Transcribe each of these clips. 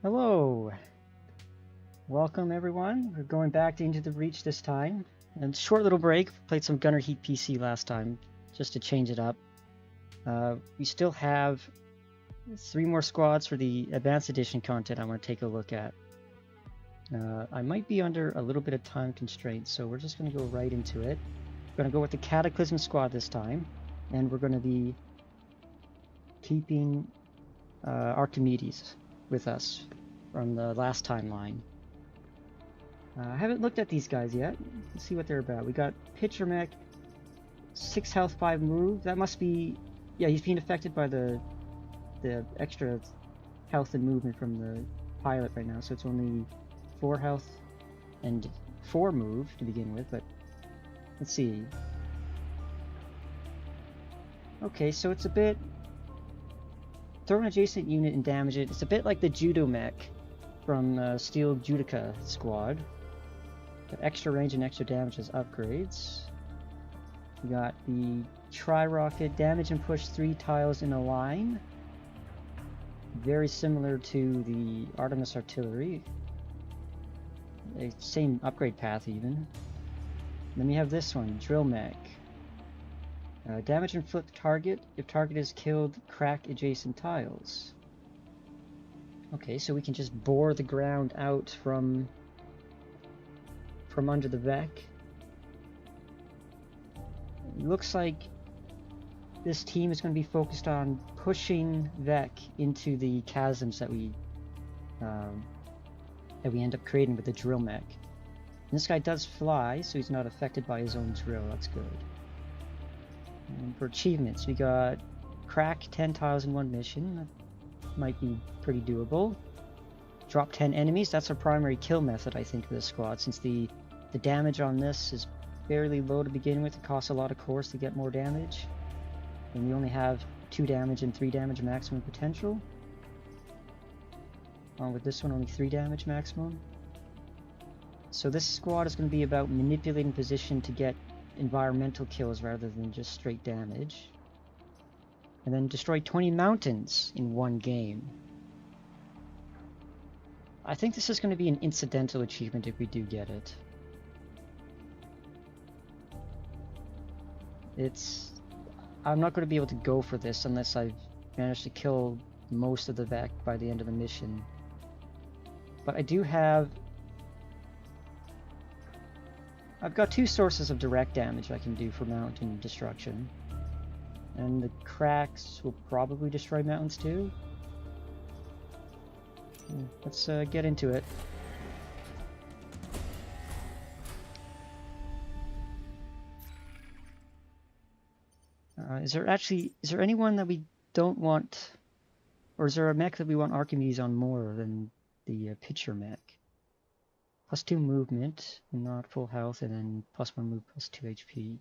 Hello, welcome everyone. We're going back to Into the Breach this time. And short little break. Played some Gunner Heat PC last time, just to change it up. We still have 3 more squads for the Advanced Edition content I want to take a look at. I might be under a little bit of time constraints, so we're just going to go right into it. We're going to go with the Cataclysm squad this time, and we're going to be keeping Archimedes with us from the last timeline. I haven't looked at these guys yet. Let's see what they're about. We got Pitcher Mech, 6 health, 5 move. That must be... yeah, he's being affected by the extra health and movement from the pilot right now, so it's only 4 health and 4 move to begin with, but let's see. Okay, so it's a bit... throw an adjacent unit and damage it. It's a bit like the Judo Mech from Steel Judica squad. Got extra range and extra damage as upgrades. We got the Tri-Rocket, damage and push 3 tiles in a line. Very similar to the Artemis Artillery. Same upgrade path even. Then we have this one, Drill Mech. Damage and flip target. If target is killed, crack adjacent tiles. Okay, so we can just bore the ground out from under the Vec. It looks like this team is going to be focused on pushing Vec into the chasms that we end up creating with the Drill Mech. And this guy does fly, so he's not affected by his own drill. That's good. And for achievements, we got crack 10 tiles in 1 mission. That might be pretty doable. Drop 10 enemies. That's our primary kill method, I think, for this squad, since the damage on this is fairly low to begin with. It costs a lot of cores to get more damage. And we only have 2 damage and 3 damage maximum potential. With this one, only 3 damage maximum. So this squad is going to be about manipulating position to get environmental kills rather than just straight damage. And then destroy 20 mountains in 1 game. I think this is going to be an incidental achievement if we do get it. I'm not going to be able to go for this unless I've managed to kill most of the Vec by the end of the mission. But I do have... I've got 2 sources of direct damage I can do for mountain destruction. And the cracks will probably destroy mountains too. Let's get into it. Is there anyone that we don't want, or is there a mech that we want Archimedes on more than the Pitcher Mech? Plus 2 movement, not full health, and then plus 1 move, plus 2 HP.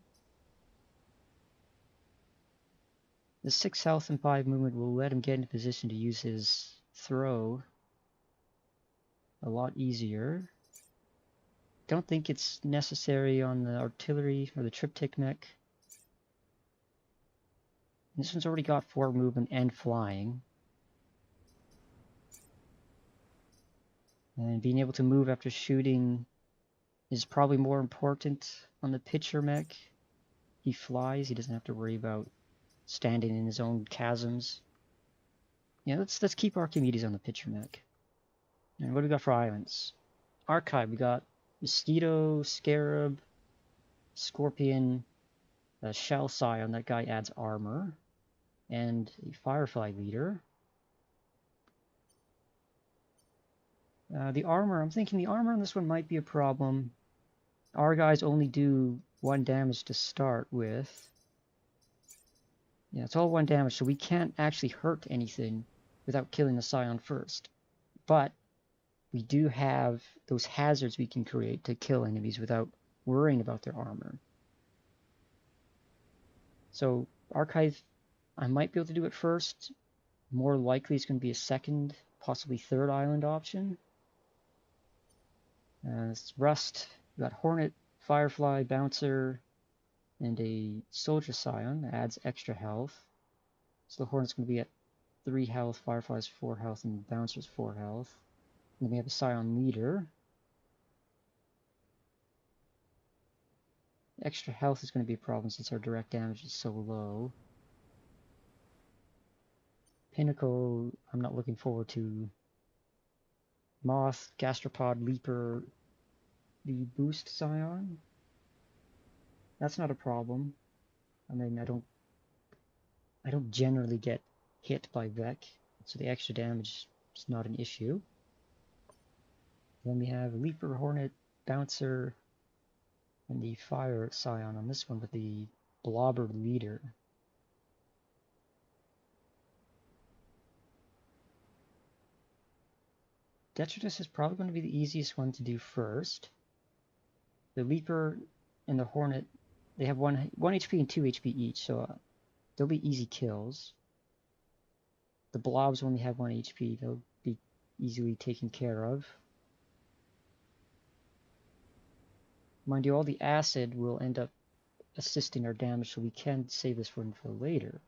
The 6 health and 5 movement will let him get into position to use his throw a lot easier. Don't think it's necessary on the artillery or the triptych mech. This one's already got 4 movement and flying. And being able to move after shooting is probably more important on the Pitcher Mech. He flies, he doesn't have to worry about standing in his own chasms. Yeah, let's keep Archimedes on the Pitcher Mech. And what do we got for islands? Archive, we got Mosquito, Scarab, Scorpion, Shell Scion, that guy adds armor, and a Firefly Leader. The armor, I'm thinking the armor on this one might be a problem. Our guys only do 1 damage to start with. Yeah, it's all 1 damage, so we can't actually hurt anything without killing the Scion first. But we do have those hazards we can create to kill enemies without worrying about their armor. So Archive, I might be able to do it first. More likely it's going to be a 2nd, possibly 3rd island option. It's Rust. We got Hornet, Firefly, Bouncer, and a Soldier Scion that adds extra health. So the Hornet's going to be at 3 health, Firefly's 4 health, and Bouncer's 4 health. Then we have a Scion leader. Extra health is going to be a problem since our direct damage is so low. Pinnacle, I'm not looking forward to. Moth, Gastropod, Leaper, the boost Scion. That's not a problem. I mean, I don't generally get hit by Vec, so the extra damage is not an issue. Then we have Leaper, Hornet, Bouncer, and the Fire Scion on this one with the Blobber Leader. Detritus is probably going to be the easiest one to do first. The Leaper and the Hornet, they have 1 HP and 2 HP each, so they'll be easy kills. The Blobs only have 1 HP, they'll be easily taken care of. Mind you, all the acid will end up assisting our damage, so we can save this one for later.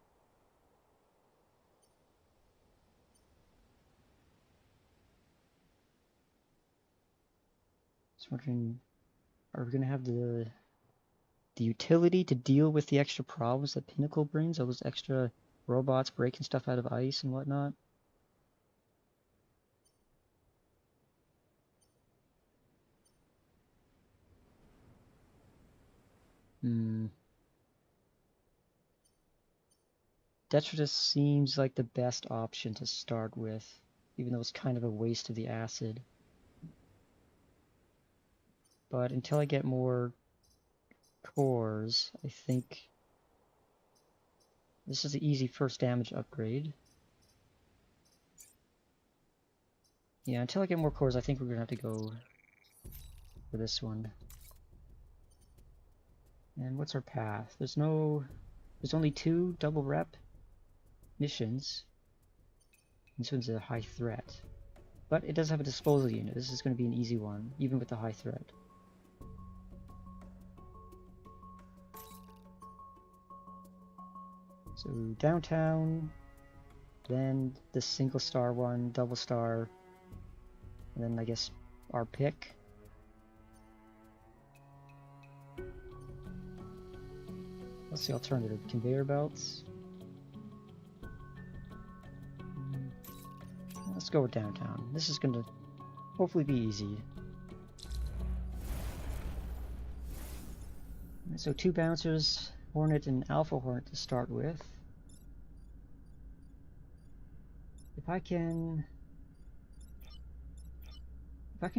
Just wondering, are we going to have the utility to deal with the extra problems that Pinnacle brings? All those extra robots breaking stuff out of ice and whatnot? Detritus seems like the best option to start with, even though it's kind of a waste of the acid. But until I get more cores, I think this is the easy first damage upgrade. Yeah, until I get more cores, I think we're gonna have to go for this one. And what's our path? There's only 2 double rep missions. This one's a high threat. But it does have a disposal unit. This is going to be an easy one, even with the high threat. So downtown, then the single star one, double star, and then I guess our pick. What's the alternative? Conveyor belts? Let's go with downtown. This is going to hopefully be easy. So 2 bouncers, Hornet and Alpha Hornet to start with. If I can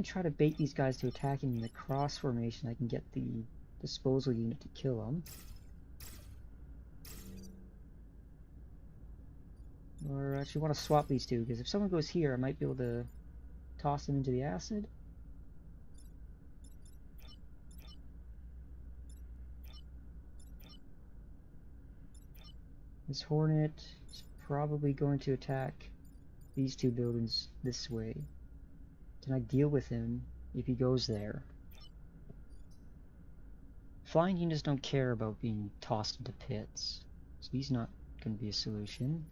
try to bait these guys to attacking in the cross formation, I can get the disposal unit to kill them. Or I actually want to swap these two, because if someone goes here, I might be able to toss them into the acid. This Hornet is probably going to attack these 2 buildings this way. Can I deal with him if he goes there? Flying units don't care about being tossed into pits, so he's not going to be a solution.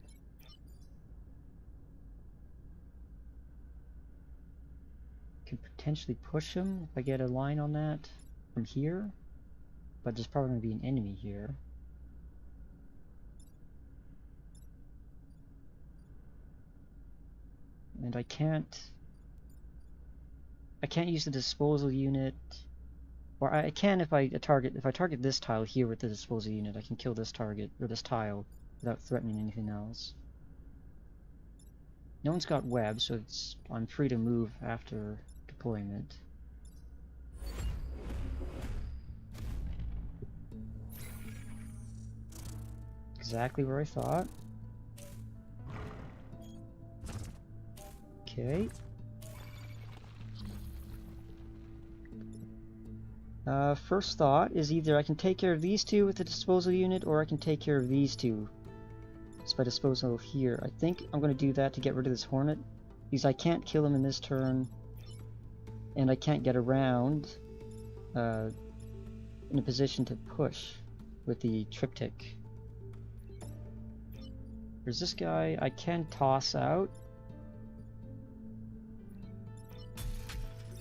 Can potentially push him if I get a line on that from here, but there's probably going to be an enemy here. And I can't use the disposal unit, or I can if I target this tile here with the disposal unit, I can kill this target or this tile without threatening anything else. No one's got web, so I'm free to move after deployment. Exactly where I thought. Okay. First thought is either I can take care of these 2 with the disposal unit, or I can take care of these 2 just by disposal here. I think I'm going to do that to get rid of this Hornet, because I can't kill him in this turn, and I can't get around in a position to push with the triptych. There's this guy I can toss out.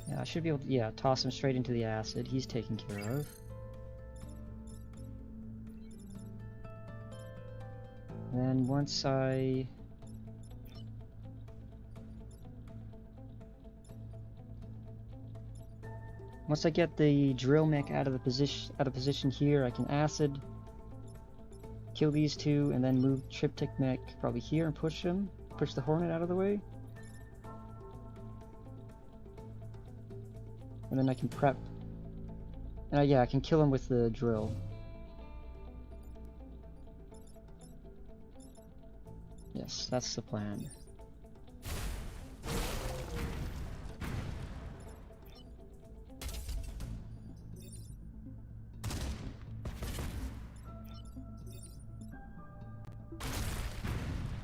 Yeah, I should be able to, yeah, toss him straight into the acid. He's taken care of. Then once I... Once I get the drill mech out of position here, I can acid, kill these two, and then move triptych mech probably here and push the Hornet out of the way. And then I can prep. And yeah, I can kill him with the drill. Yes, that's the plan.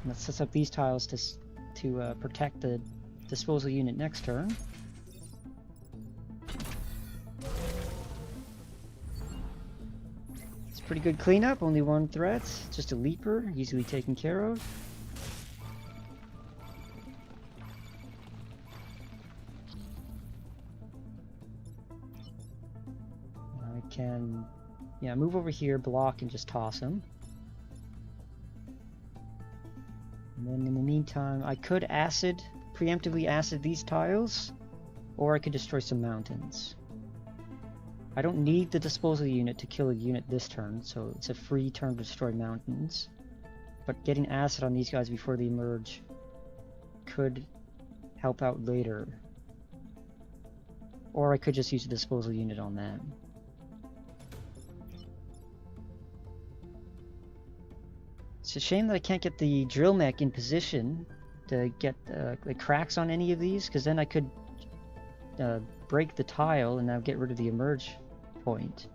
And that sets up these tiles to protect the disposal unit next turn. It's pretty good cleanup, only one threat, just a leaper, easily taken care of. I can, yeah, move over here, block, and just toss him. And then in the meantime, I could preemptively acid these tiles, or I could destroy some mountains. I don't need the disposal unit to kill a unit this turn, so it's a free turn to destroy mountains. But getting acid on these guys before they emerge could help out later. Or I could just use a disposal unit on them. It's a shame that I can't get the drill mech in position to get the cracks on any of these, because then I could break the tile and now get rid of the emerge point.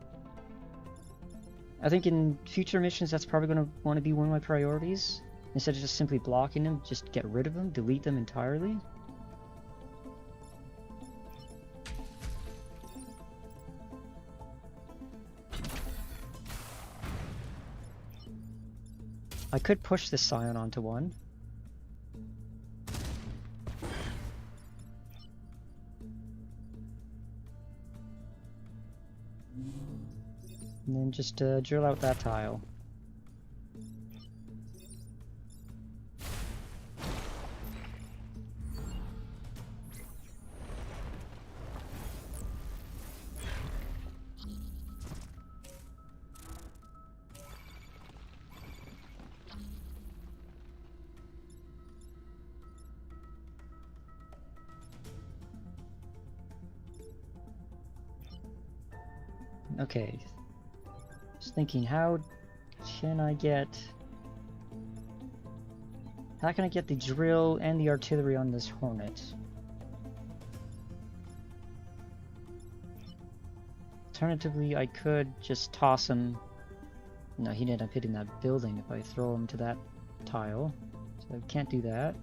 I think in future missions that's probably going to want to be one of my priorities. Instead of just simply blocking them, just get rid of them, delete them entirely. I could push this Scion onto one. And then just drill out that tile. Okay, just thinking, how can I get the drill and the artillery on this Hornet? Alternatively, I could just toss him. No, he'd end up hitting that building if I throw him to that tile, so I can't do that.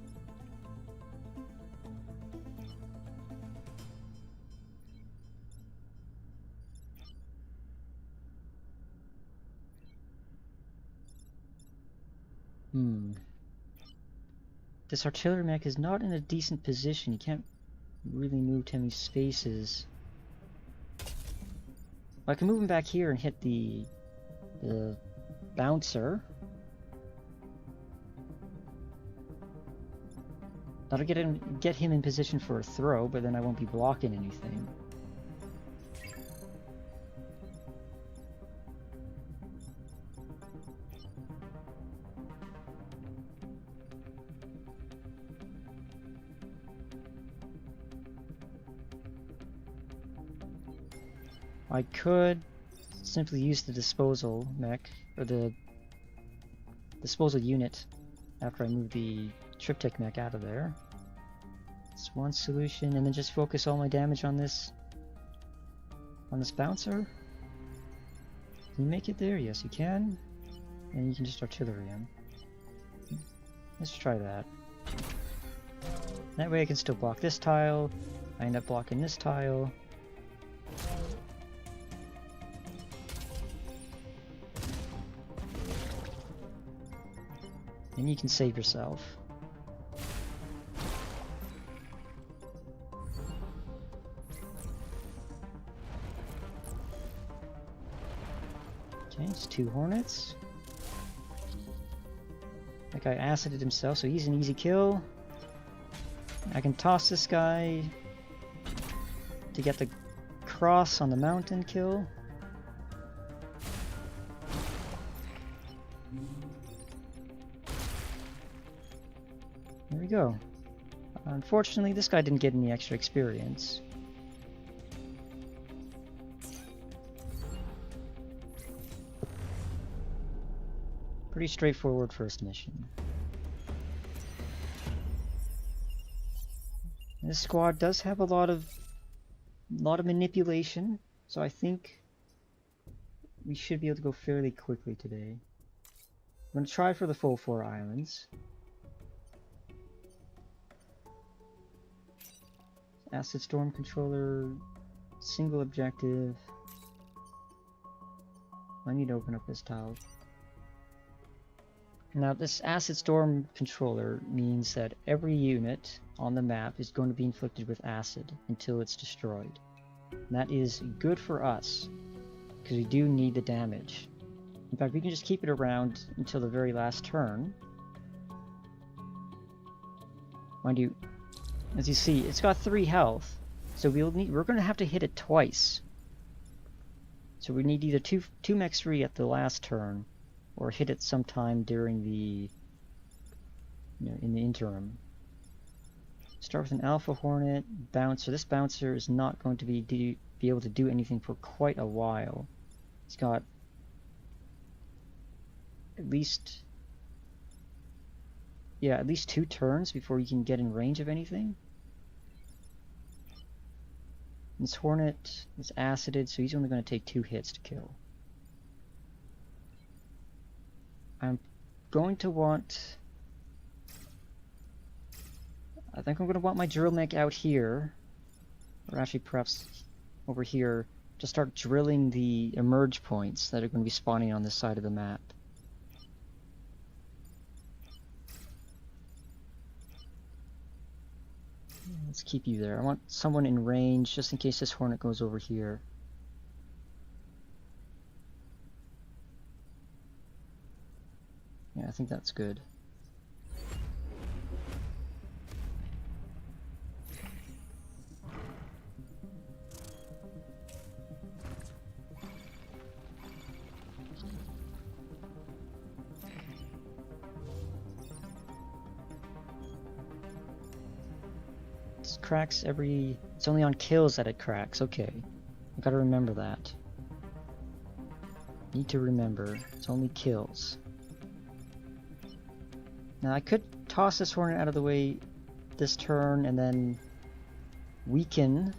This artillery mech is not in a decent position. He can't really move to any spaces. I can move him back here and hit the bouncer. That'll get him in position for a throw, but then I won't be blocking anything. I could simply use the disposal mech, or the disposal unit, after I move the triptych mech out of there. It's one solution, and then just focus all my damage on this bouncer. Can you make it there? Yes, you can. And you can just artillery him. Let's try that. That way I can still block this tile. I end up blocking this tile. And you can save yourself. Okay, it's 2 Hornets. That guy acided himself, so he's an easy kill. I can toss this guy to get the cross on the mountain kill. There we go. Unfortunately, this guy didn't get any extra experience. Pretty straightforward first mission. This squad does have a lot of manipulation, so I think we should be able to go fairly quickly today. I'm going to try for the full 4 islands. Acid Storm Controller, single objective. I need to open up this tile. Now this Acid Storm Controller means that every unit on the map is going to be inflicted with acid until it's destroyed. And that is good for us, because we do need the damage. In fact, we can just keep it around until the very last turn. Mind you, as you see, it's got 3 health, so we're going to have to hit it twice. So we need either two Mechs 3 at the last turn, or hit it sometime during the, in the interim. Start with an Alpha Hornet bouncer. This bouncer is not going to be able to do anything for quite a while. He's got at least 2 turns before he can get in range of anything. This Hornet is acided, so he's only going to take 2 hits to kill. I'm going to want... I think I'm going to want my drill mech out here, or actually perhaps over here, to start drilling the emerge points that are going to be spawning on this side of the map. Let's keep you there. I want someone in range just in case this Hornet goes over here. Yeah, I think that's good. It cracks every... It's only on kills that it cracks. Okay. I gotta remember that. Need to remember. It's only kills. Now I could toss this Hornet out of the way this turn and then weaken...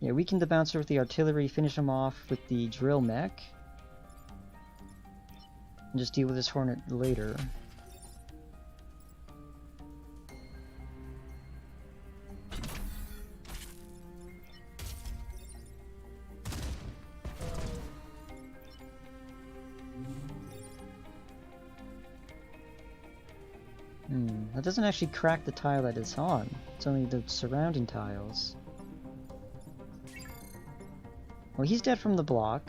Yeah, weaken the bouncer with the artillery, finish him off with the drill mech. And just deal with this Hornet later. That doesn't actually crack the tile that it's on. It's only the surrounding tiles. Well, he's dead from the block.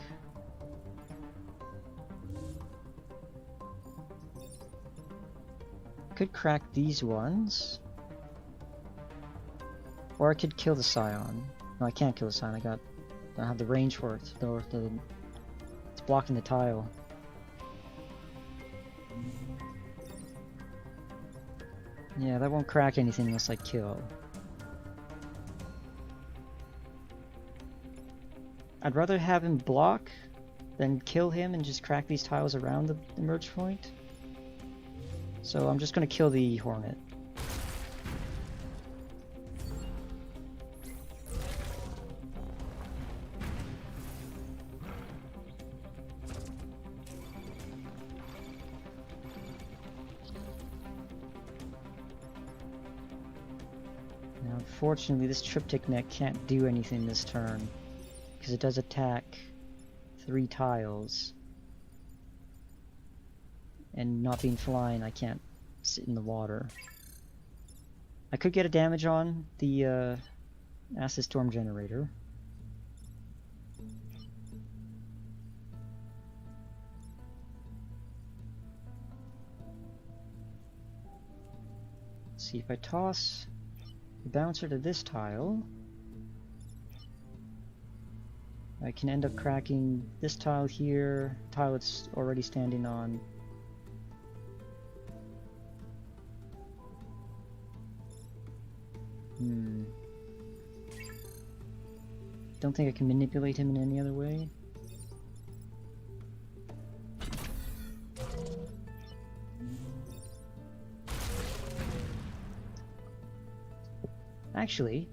Could crack these ones. Or I could kill the Scion. No, I can't kill the Scion. I don't have the range for it. It's blocking the tile. Yeah, that won't crack anything unless I kill. I'd rather have him block than kill him and just crack these tiles around the emerge point. So I'm just going to kill the Hornet. Unfortunately, this Triptych Mech can't do anything this turn, because it does attack 3 tiles. And not being flying, I can't sit in the water. I could get a damage on the Acid Storm Generator. see, if I toss the bouncer to this tile, I can end up cracking this tile here, tile it's already standing on. Don't think I can manipulate him in any other way. Actually,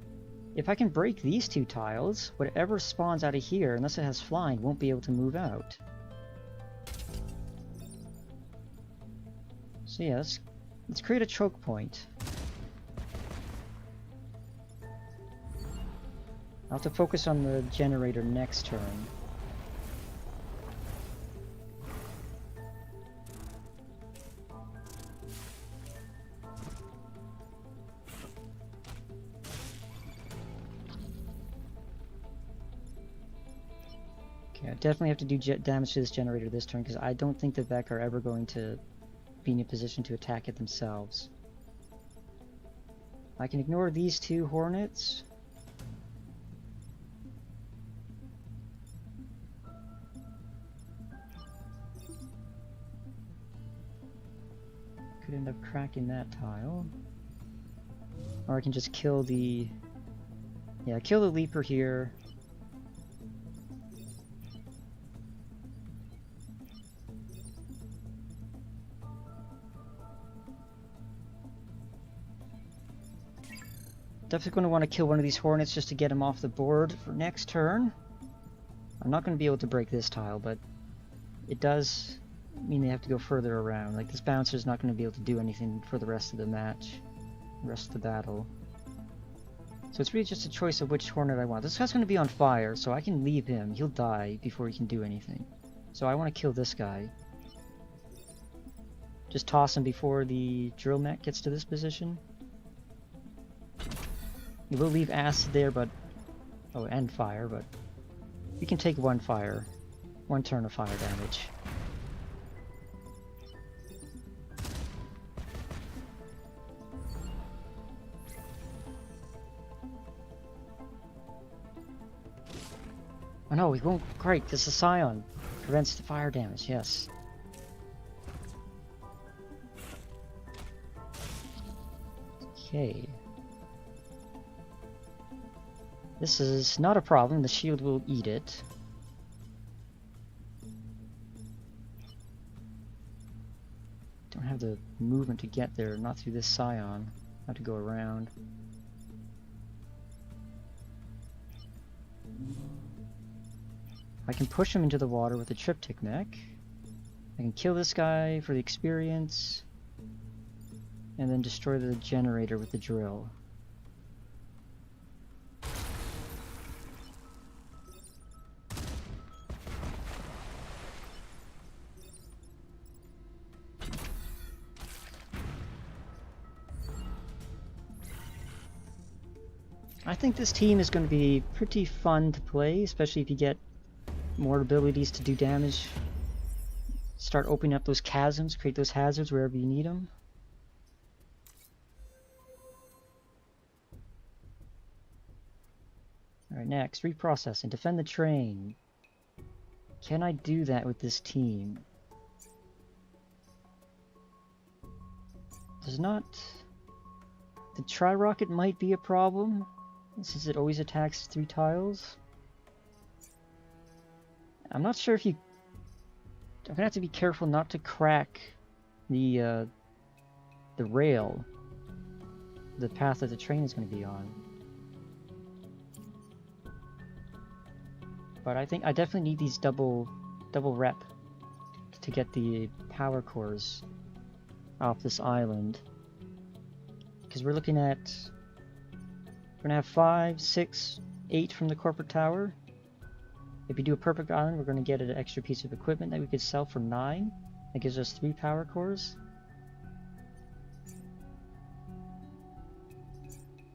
if I can break these two tiles, whatever spawns out of here, unless it has flying, won't be able to move out. So yeah, let's create a choke point. I'll have to focus on the generator next turn. Okay, I definitely have to do damage to this generator this turn, because I don't think the Mech are ever going to be in a position to attack it themselves. I can ignore these two Hornets. Could end up cracking that tile. Or I can just kill the... yeah, kill the Leaper here. Definitely going to want to kill one of these Hornets just to get him off the board for next turn. I'm not going to be able to break this tile, but it does mean they have to go further around. Like, this bouncer's not going to be able to do anything for the rest of the match, the rest of the battle. So it's really just a choice of which Hornet I want. This guy's going to be on fire, so I can leave him. He'll die before he can do anything. So I want to kill this guy. Just toss him before the drill mech gets to this position. He will leave acid there, but... oh, and fire, but... we can take one fire. One turn of fire damage. Oh no, he won't. Great, this is Scion. Prevents the fire damage, yes. Okay. This is not a problem, the shield will eat it. Don't have the movement to get there, not through this Scion. Have to go around. I can push him into the water with a triptych mech. I can kill this guy for the experience. And then destroy the generator with the drill. I think this team is going to be pretty fun to play, especially if you get more abilities to do damage. Start opening up those chasms, create those hazards wherever you need them. Alright, next, reprocessing. Defend the train. Can I do that with this team? Does not... the tri-rocket might be a problem, since it always attacks 3 tiles. I'm not sure if you... I'm gonna have to be careful not to crack the rail, the path that the train is going to be on. But I think I definitely need these double rep to get the power cores off this island, because we're looking at, we're gonna have 5, 6, 8 from the corporate tower. If we do a perfect island, we're going to get an extra piece of equipment that we could sell for 9. That gives us 3 power cores.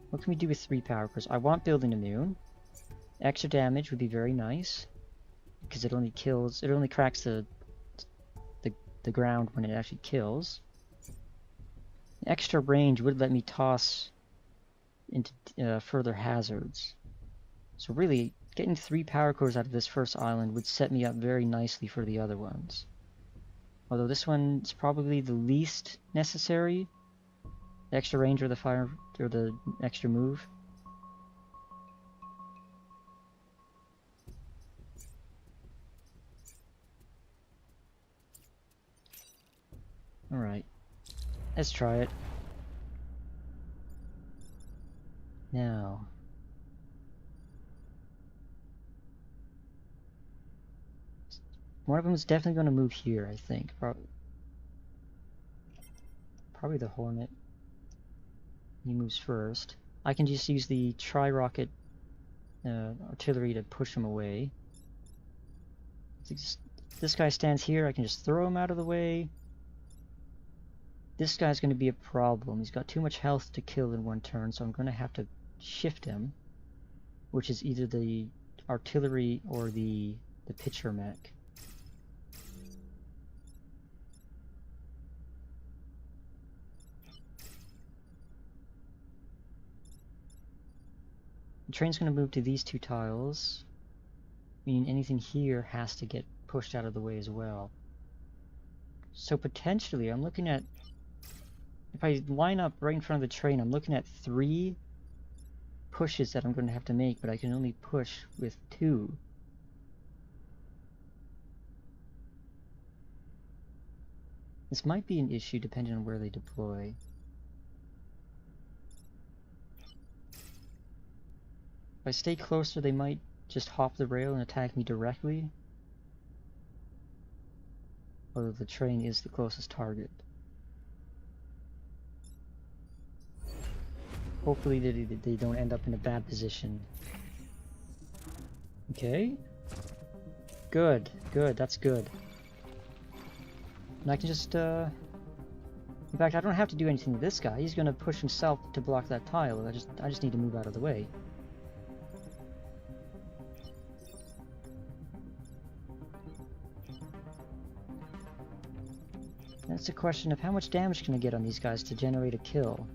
What can we do with 3 power cores? I want building immune. Extra damage would be very nice, because it only kills, it only cracks the ground when it actually kills. Extra range would let me toss into further hazards. So really, getting 3 power cores out of this first island would set me up very nicely for the other ones. Although this one's probably the least necessary. The extra range or the fire or the extra move. Alright. Let's try it. Now. One of them is definitely going to move here, I think. Probably the Hornet. He moves first. I can just use the tri-rocket artillery to push him away. This guy stands here, I can just throw him out of the way. This guy's going to be a problem. He's got too much health to kill in one turn, so I'm going to have to shift him, which is either the artillery or the pitcher mech. The train's going to move to these 2 tiles, meaning anything here has to get pushed out of the way as well. So potentially, I'm looking at, if I line up right in front of the train, I'm looking at 3 pushes that I'm going to have to make, but I can only push with 2. This might be an issue depending on where they deploy. If I stay closer, they might just hop the rail and attack me directly. Although the train is the closest target. Hopefully they don't end up in a bad position. Okay. Good, good, that's good. And I can just, in fact, I don't have to do anything to this guy. He's gonna push himself to block that tile. I just need to move out of the way. That's a question of how much damage can I get on these guys to generate a kill.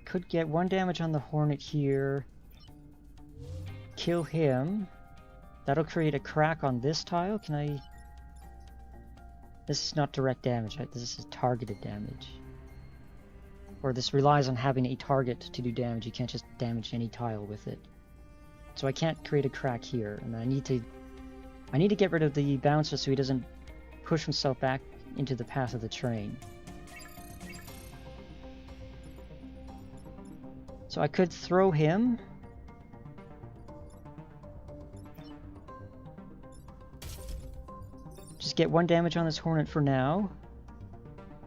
Could get 1 damage on the Hornet here. Kill him. That'll create a crack on this tile. Can I... This is not direct damage, right? This is targeted damage. Or this relies on having a target to do damage. You can't just damage any tile with it. So I can't create a crack here, and I need to get rid of the bouncer so he doesn't push himself back into the path of the train. So I could throw him. Just get 1 damage on this Hornet for now.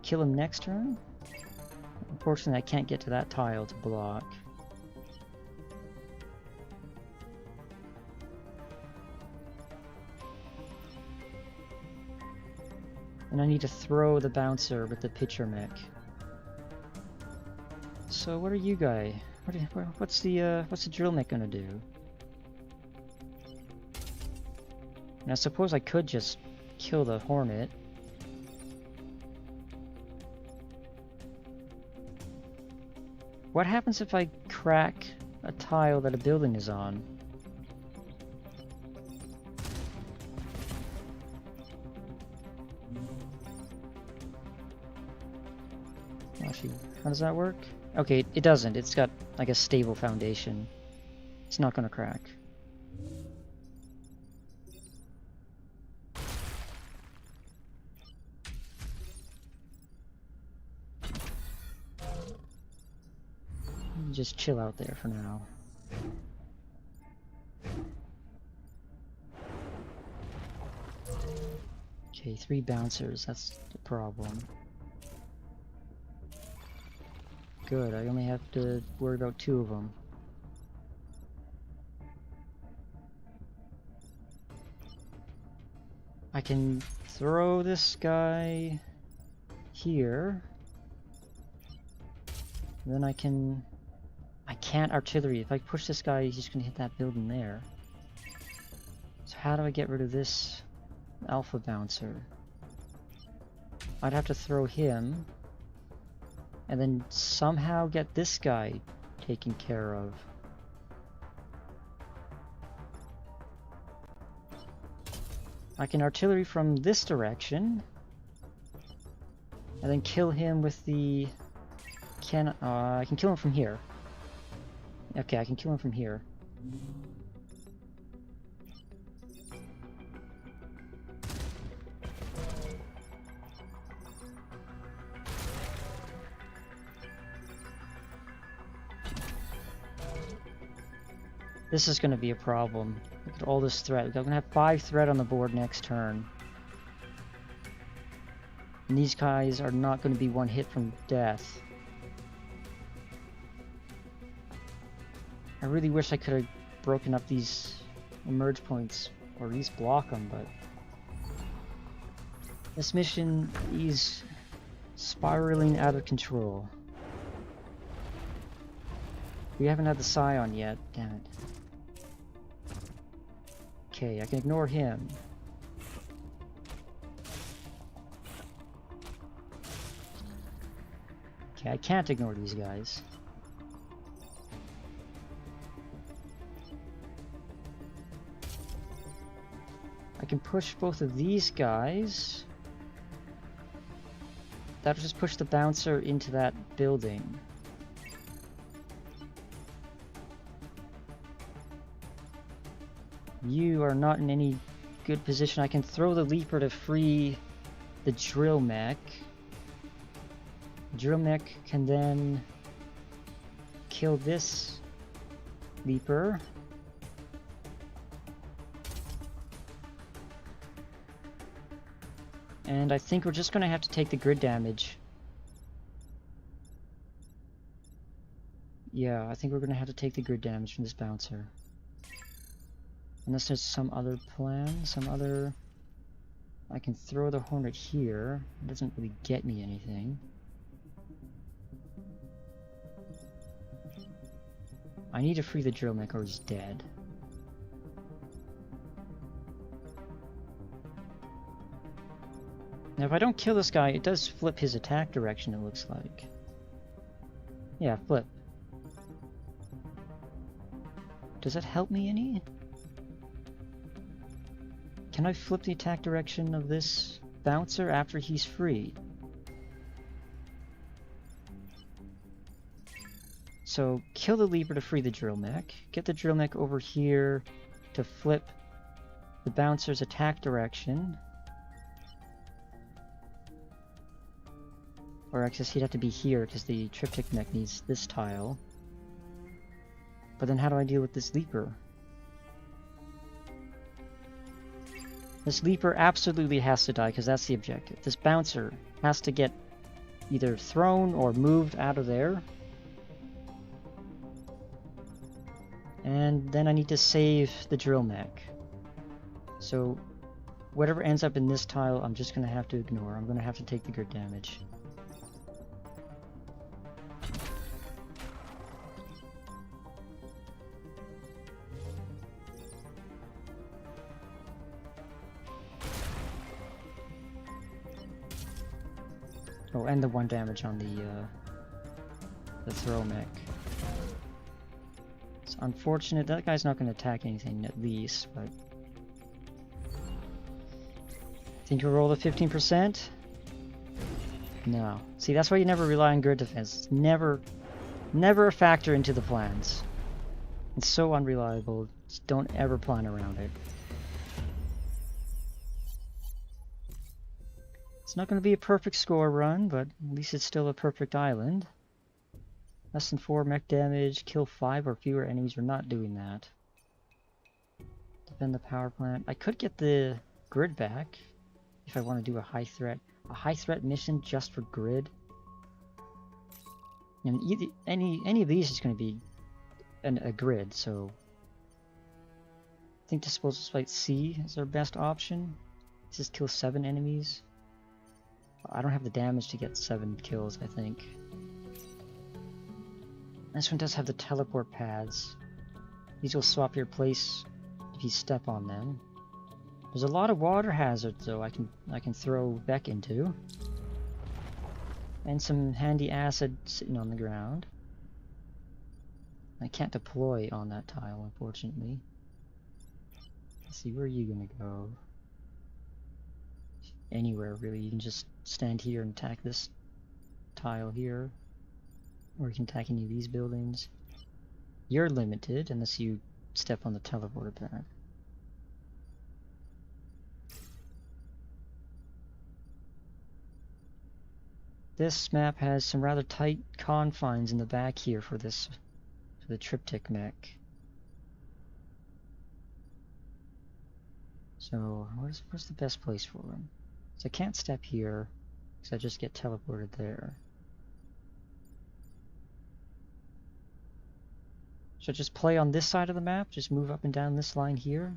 Kill him next turn. Unfortunately, I can't get to that tile to block. And I need to throw the bouncer with the pitcher mech. So what are you guys? What's the drill mech gonna do? And I suppose I could just kill the Hornet. What happens if I crack a tile that a building is on? Actually, how does that work? Okay, it doesn't. It's got like a stable foundation. It's not gonna crack. Just chill out there for now. Okay, 3 bouncers. That's the problem. Good, I only have to worry about 2 of them. I can throw this guy here. And then I can't artillery. If I push this guy, he's just gonna hit that building there. So how do I get rid of this alpha bouncer? I'd have to throw him, and then somehow get this guy taken care of. I can artillery from this direction, and then kill him with the... I can kill him from here. Okay, I can kill him from here. This is going to be a problem. Look at all this threat. I'm going to have 5 threat on the board next turn. And these guys are not going to be one hit from death. I really wish I could have broken up these emerge points, or at least block them, but... this mission is spiraling out of control. We haven't had the Scion yet, damn it. Okay, I can ignore him. Okay, I can't ignore these guys. I can push both of these guys. That'll just push the bouncer into that building. You are not in any good position. I can throw the leaper to free the drill mech. Drill mech can then kill this leaper. And I think we're just going to have to take the grid damage. Yeah, I think we're going to have to take the grid damage from this bouncer. Unless there's some other plan, some other... I can throw the Hornet here. It doesn't really get me anything. I need to free the drill mech or he's dead. Now if I don't kill this guy, it does flip his attack direction, it looks like. Yeah, flip. Does that help me any? Can I flip the attack direction of this bouncer after he's free? So kill the leaper to free the drill mech. Get the drill mech over here to flip the bouncer's attack direction. Or I guess he'd have to be here because the triptych mech needs this tile. But then how do I deal with this leaper? This leaper absolutely has to die because that's the objective. This bouncer has to get either thrown or moved out of there. And then I need to save the drill mech. So whatever ends up in this tile, I'm just going to have to ignore. I'm going to have to take the grid damage. Oh, and the 1 damage on the throw mech. It's unfortunate. That guy's not going to attack anything at least, but... Think you'll roll the 15%? No. See, that's why you never rely on grid defense. It's never a factor into the plans. It's so unreliable. Just don't ever plan around it. It's not going to be a perfect score run, but at least it's still a perfect island. Less than 4 mech damage, kill 5 or fewer enemies. We're not doing that. Defend the power plant. I could get the grid back if I want to do a high threat mission just for grid. I mean, any of these is going to be a grid, so I think Disposal Site C is our best option. This is kill 7 enemies. I don't have the damage to get 7 kills, I think. This one does have the teleport pads. These will swap your place if you step on them. There's a lot of water hazards though I can throw Beck into. And some handy acid sitting on the ground. I can't deploy on that tile, unfortunately. Let's see, where are you gonna go? Anywhere, really. You can just stand here and attack this tile here. Or you can attack any of these buildings. You're limited unless you step on the teleporter pad. This map has some rather tight confines in the back here for the triptych mech. So where's the best place for him? So I can't step here because I just get teleported there. Should I just play on this side of the map? Just move up and down this line here?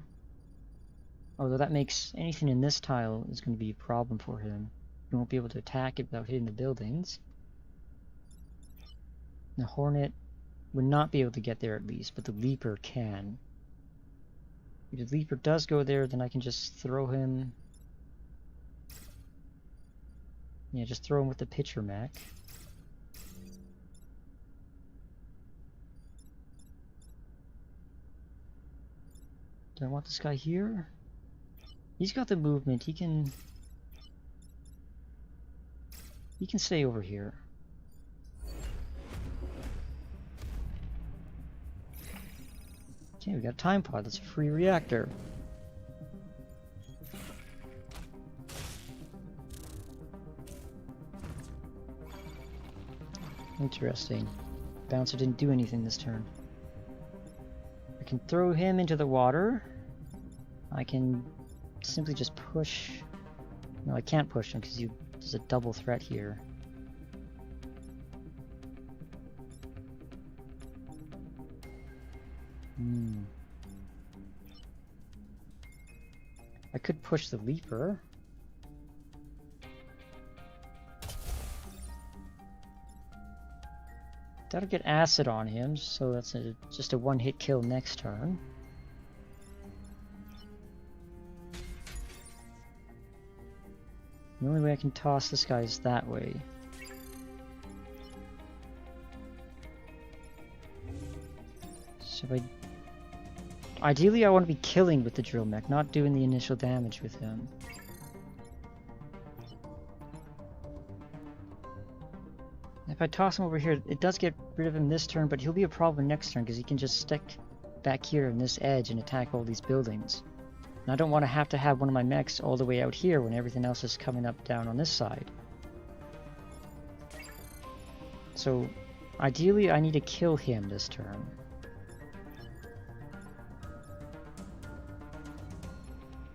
Although that makes anything in this tile is going to be a problem for him. He won't be able to attack it without hitting the buildings. The Hornet would not be able to get there at least, but the Leaper can. If the Leaper does go there, then I can just throw him... Yeah, just throw him with the pitcher mech. Do I want this guy here? He's got the movement, he can stay over here. Okay, we got a time pod, that's a free reactor. Interesting. Bouncer didn't do anything this turn. I can throw him into the water. I can simply just push... No, I can't push him because there's a double threat here. I could push the Leaper. That'll get acid on him, so that's just a one-hit kill next turn. The only way I can toss this guy is that way. So ideally I want to be killing with the drill mech, not doing the initial damage with him. If I toss him over here, it does get rid of him this turn, but he'll be a problem next turn because he can just stick back here in this edge and attack all these buildings. And I don't want to have one of my mechs all the way out here when everything else is coming up down on this side. So ideally I need to kill him this turn.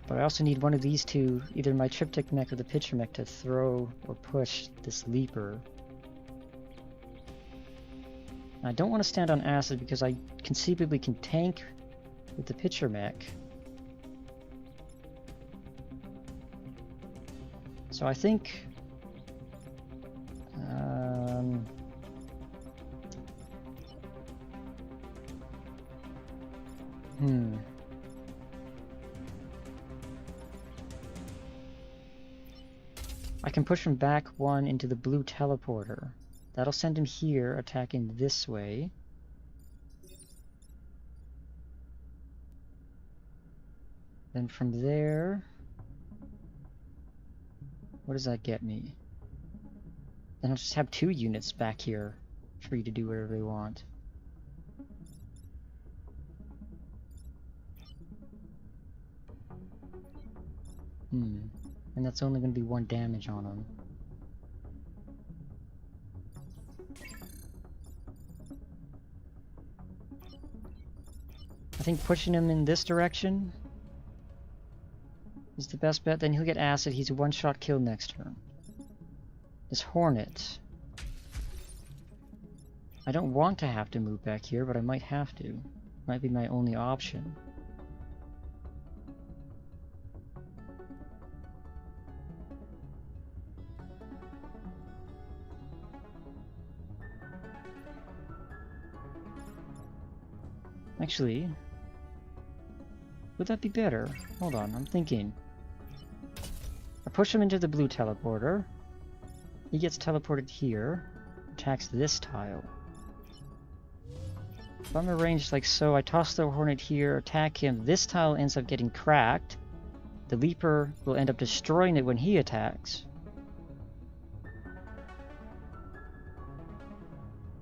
But I also need one of these two, either my triptych mech or the pitcher mech, to throw or push this Leaper. I don't want to stand on acid because I conceivably can tank with the pitcher mech. So I think... I can push him back one into the blue teleporter. That'll send him here, attacking this way. Then from there... What does that get me? Then I'll just have 2 units back here, free to do whatever they want. And that's only going to be 1 damage on him. I think pushing him in this direction is the best bet. Then he'll get acid. He's a one-shot kill next turn. This Hornet. I don't want to have to move back here, but I might have to. Might be my only option. Actually, Would that be better? Hold on, I'm thinking. I push him into the blue teleporter. He gets teleported here. Attacks this tile. If I'm arranged like so, I toss the Hornet here, attack him. This tile ends up getting cracked. The Leaper will end up destroying it when he attacks.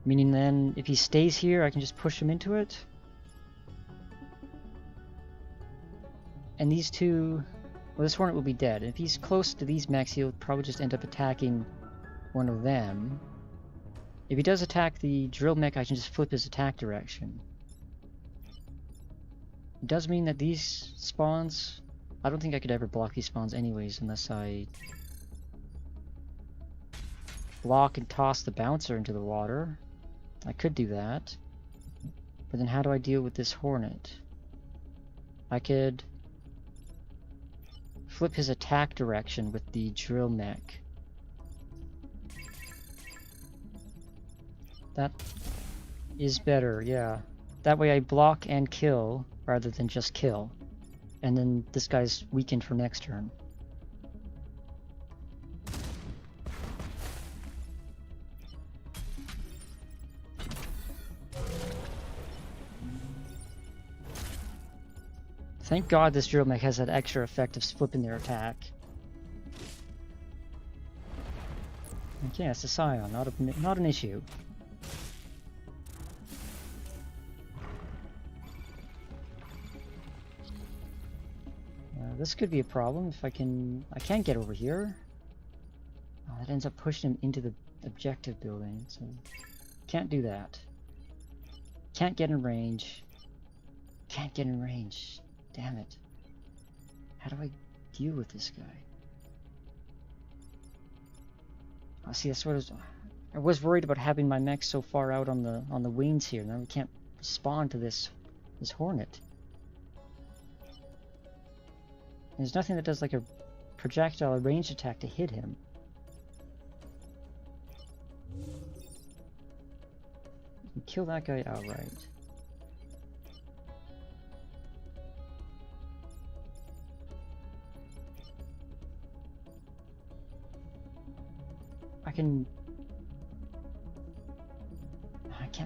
Meaning then, if he stays here, I can just push him into it. And these two... Well, this Hornet will be dead. If he's close to these mechs, he'll probably just end up attacking one of them. If he does attack the drill mech, I can just flip his attack direction. It does mean that these spawns... I don't think I could ever block these spawns anyways, unless I... block and toss the bouncer into the water. I could do that. But then how do I deal with this Hornet? I could... flip his attack direction with the drill mech. That is better, yeah. That way I block and kill rather than just kill. And then this guy's weakened for next turn. Thank God this drill mech has that extra effect of flipping their attack. Okay, it's a Scion, not an issue. This could be a problem if I can't get over here. Oh, that ends up pushing him into the objective building, so can't do that. Can't get in range. Can't get in range. Damn it. How do I deal with this guy? Oh, see, that's what I was worried about having my mech so far out on the wings here. Now we can't spawn to this Hornet. There's nothing that does like a projectile ranged attack to hit him. Kill that guy outright. I can't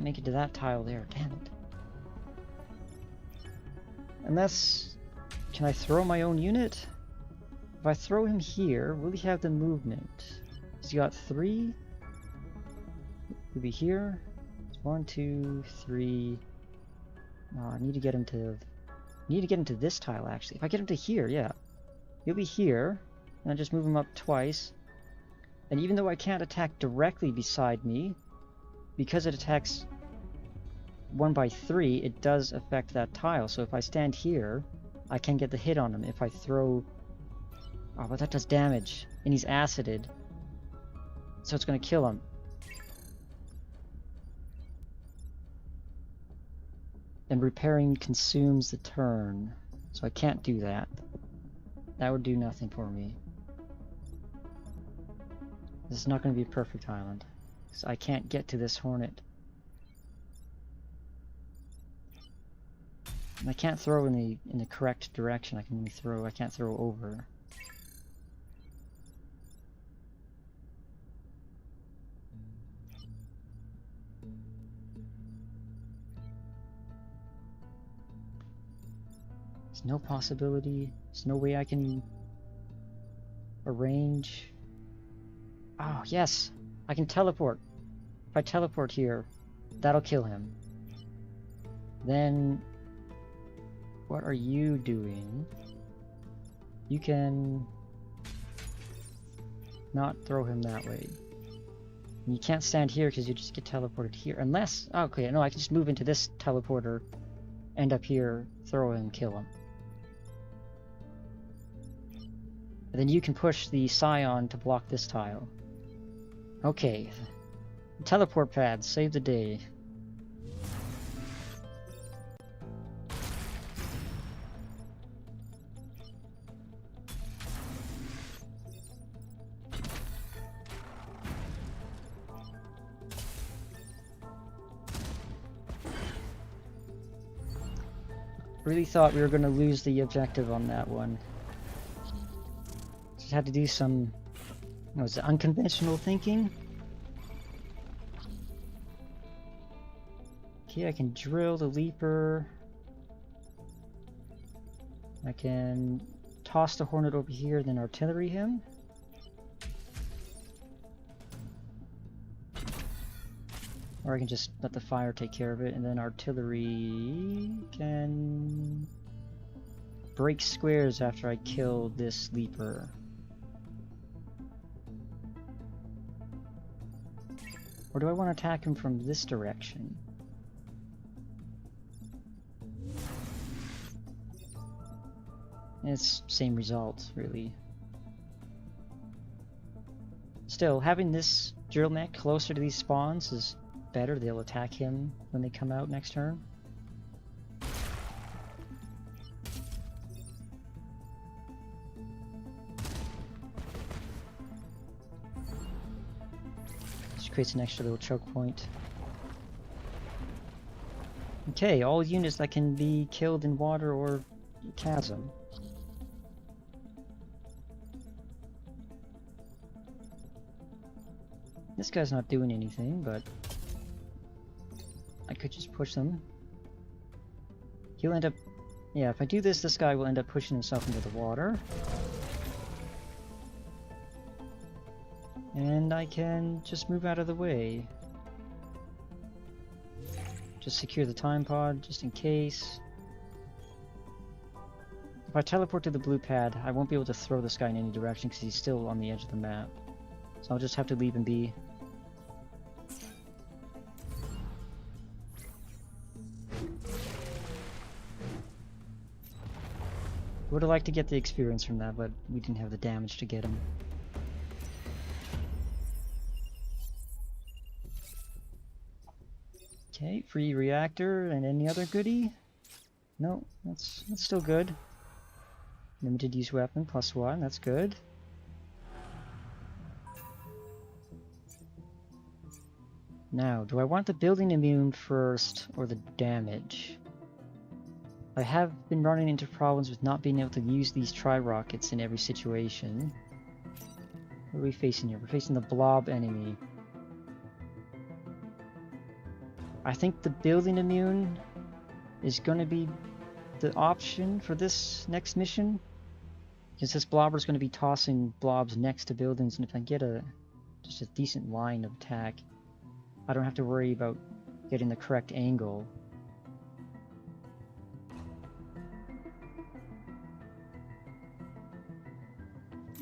make it to that tile there, damn it. Unless... Can I throw my own unit? If I throw him here, will he have the movement? Has he got 3? He'll be here. 1, 2, 3. Oh, I need to get him to this tile actually. If I get him to here, yeah. He'll be here. And I just move him up twice. And even though I can't attack directly beside me, because it attacks 1 by 3, it does affect that tile. So if I stand here, I can get the hit on him. If I throw... Oh, but that does damage. And he's acided. So it's going to kill him. And repairing consumes the turn. So I can't do that. That would do nothing for me. This is not going to be a perfect island. So I can't get to this Hornet. And I can't throw in the correct direction. I can't throw over. There's no possibility. There's no way I can arrange. Oh, yes! I can teleport. If I teleport here, that'll kill him. Then... What are you doing? You can... not throw him that way. And you can't stand here because you just get teleported here. Unless... Oh, okay, no, I can just move into this teleporter, end up here, throw him, kill him. And then you can push the Scion to block this tile. Okay. Teleport pads, save the day. Really thought we were going to lose the objective on that one. Just had to do some, what was it, unconventional thinking? Okay, I can drill the leaper. I can toss the Hornet over here, then artillery him. Or I can just let the fire take care of it, and then artillery can break squares after I kill this leaper. Or do I want to attack him from this direction? It's same result, really. Still, having this drill mech closer to these spawns is better. They'll attack him when they come out next turn. Just creates an extra little choke point. Okay, all units that can be killed in water or chasm. This guy's not doing anything, but I could just push them. He'll end up... Yeah, if I do this, this guy will end up pushing himself into the water. And I can just move out of the way. Just secure the time pod, just in case. If I teleport to the blue pad, I won't be able to throw this guy in any direction because he's still on the edge of the map. So I'll just have to leave him be. Would have liked to get the experience from that, but we didn't have the damage to get him. Okay, free reactor and any other goodie? No, that's still good. Limited use weapon +1, that's good. Now, do I want the building immune first or the damage? I have been running into problems with not being able to use these tri-rockets in every situation. What are we facing here? We're facing the blob enemy. I think the building immune is going to be the option for this next mission. Because this blobber is going to be tossing blobs next to buildings, and if I get just a decent line of attack, I don't have to worry about getting the correct angle.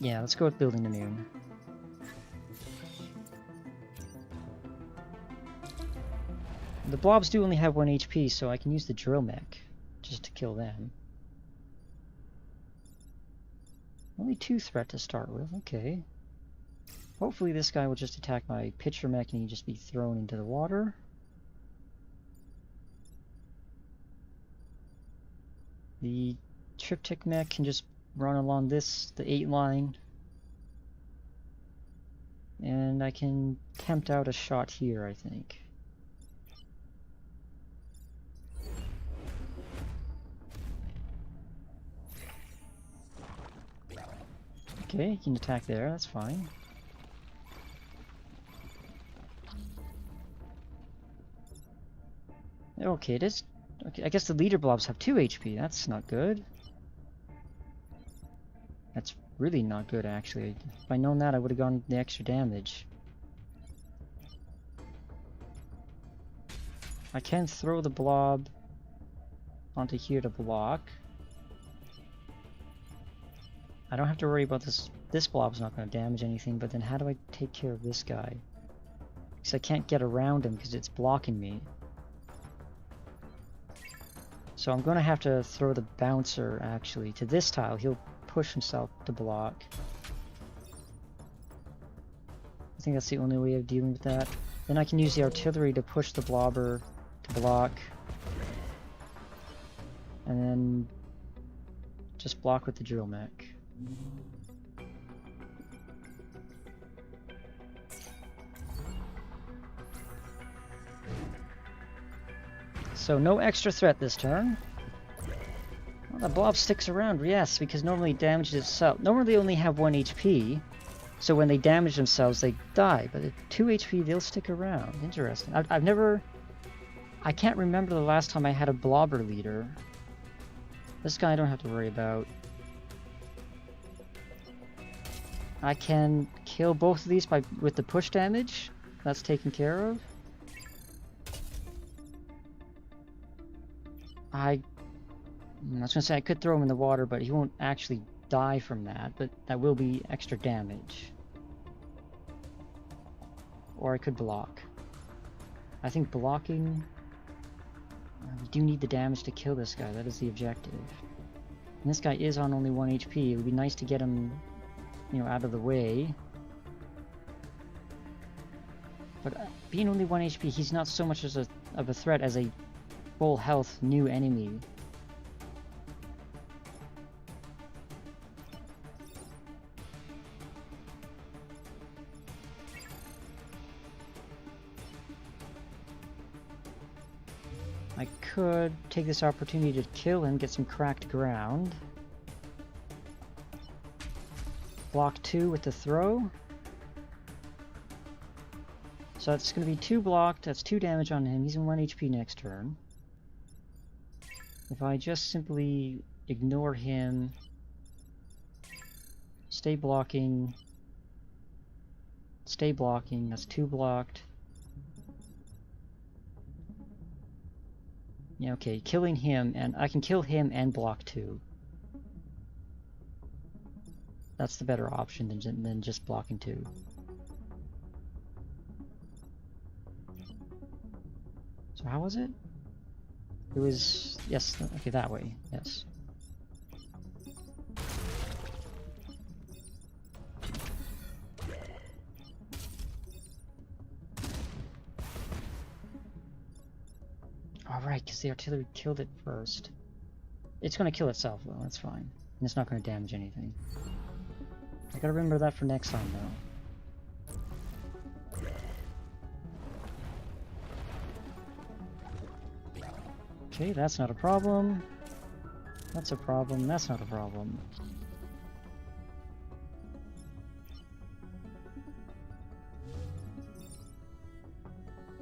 Yeah, let's go with building immune. The blobs do only have 1 HP, so I can use the drill mech just to kill them. Only 2 threat to start with, okay. Hopefully this guy will just attack my pitcher mech and he just be thrown into the water. The triptych mech can just run along the 8 line. And I can tempt out a shot here, I think. Okay, you can attack there, that's fine. Okay, it is. Okay, I guess the leader blobs have 2 HP, that's not good. That's really not good, actually. If I'd known that, I would have gone the extra damage. I can throw the blob onto here to block. I don't have to worry about this. This blob's not going to damage anything, but then how do I take care of this guy? Because I can't get around him because it's blocking me. So I'm going to have to throw the bouncer, actually, to this tile. He'll push himself to block. I think that's the only way of dealing with that. Then I can use the artillery to push the blobber to block. And then just block with the drill mech. So no extra threat this turn. The blob sticks around, yes, because normally it damages itself. Normally they only have 1 HP, so when they damage themselves, they die. But at 2 HP, they'll stick around. Interesting. I've never... I can't remember the last time I had a blobber leader. This guy I don't have to worry about. I can kill both of these with the push damage. That's taken care of. I was gonna say I could throw him in the water, but he won't actually die from that, but that will be extra damage. Or I could block. I think blocking... we do need the damage to kill this guy, that is the objective. And this guy is on only 1 HP, it would be nice to get him, you know, out of the way. But being only 1 HP, he's not so much of a threat as a full health new enemy. I could take this opportunity to kill him, get some cracked ground. Block 2 with the throw. So that's going to be 2 blocked, that's 2 damage on him, he's in 1 HP next turn. If I just simply ignore him, stay blocking, that's 2 blocked. Yeah, okay, killing him, and I can kill him and block 2. That's the better option than just blocking 2. So how was it? It was... yes, okay, that way, yes. Alright, because the artillery killed it first. It's going to kill itself, though, that's fine. And it's not going to damage anything. I gotta remember that for next time, though. Okay, that's not a problem. That's a problem, that's not a problem.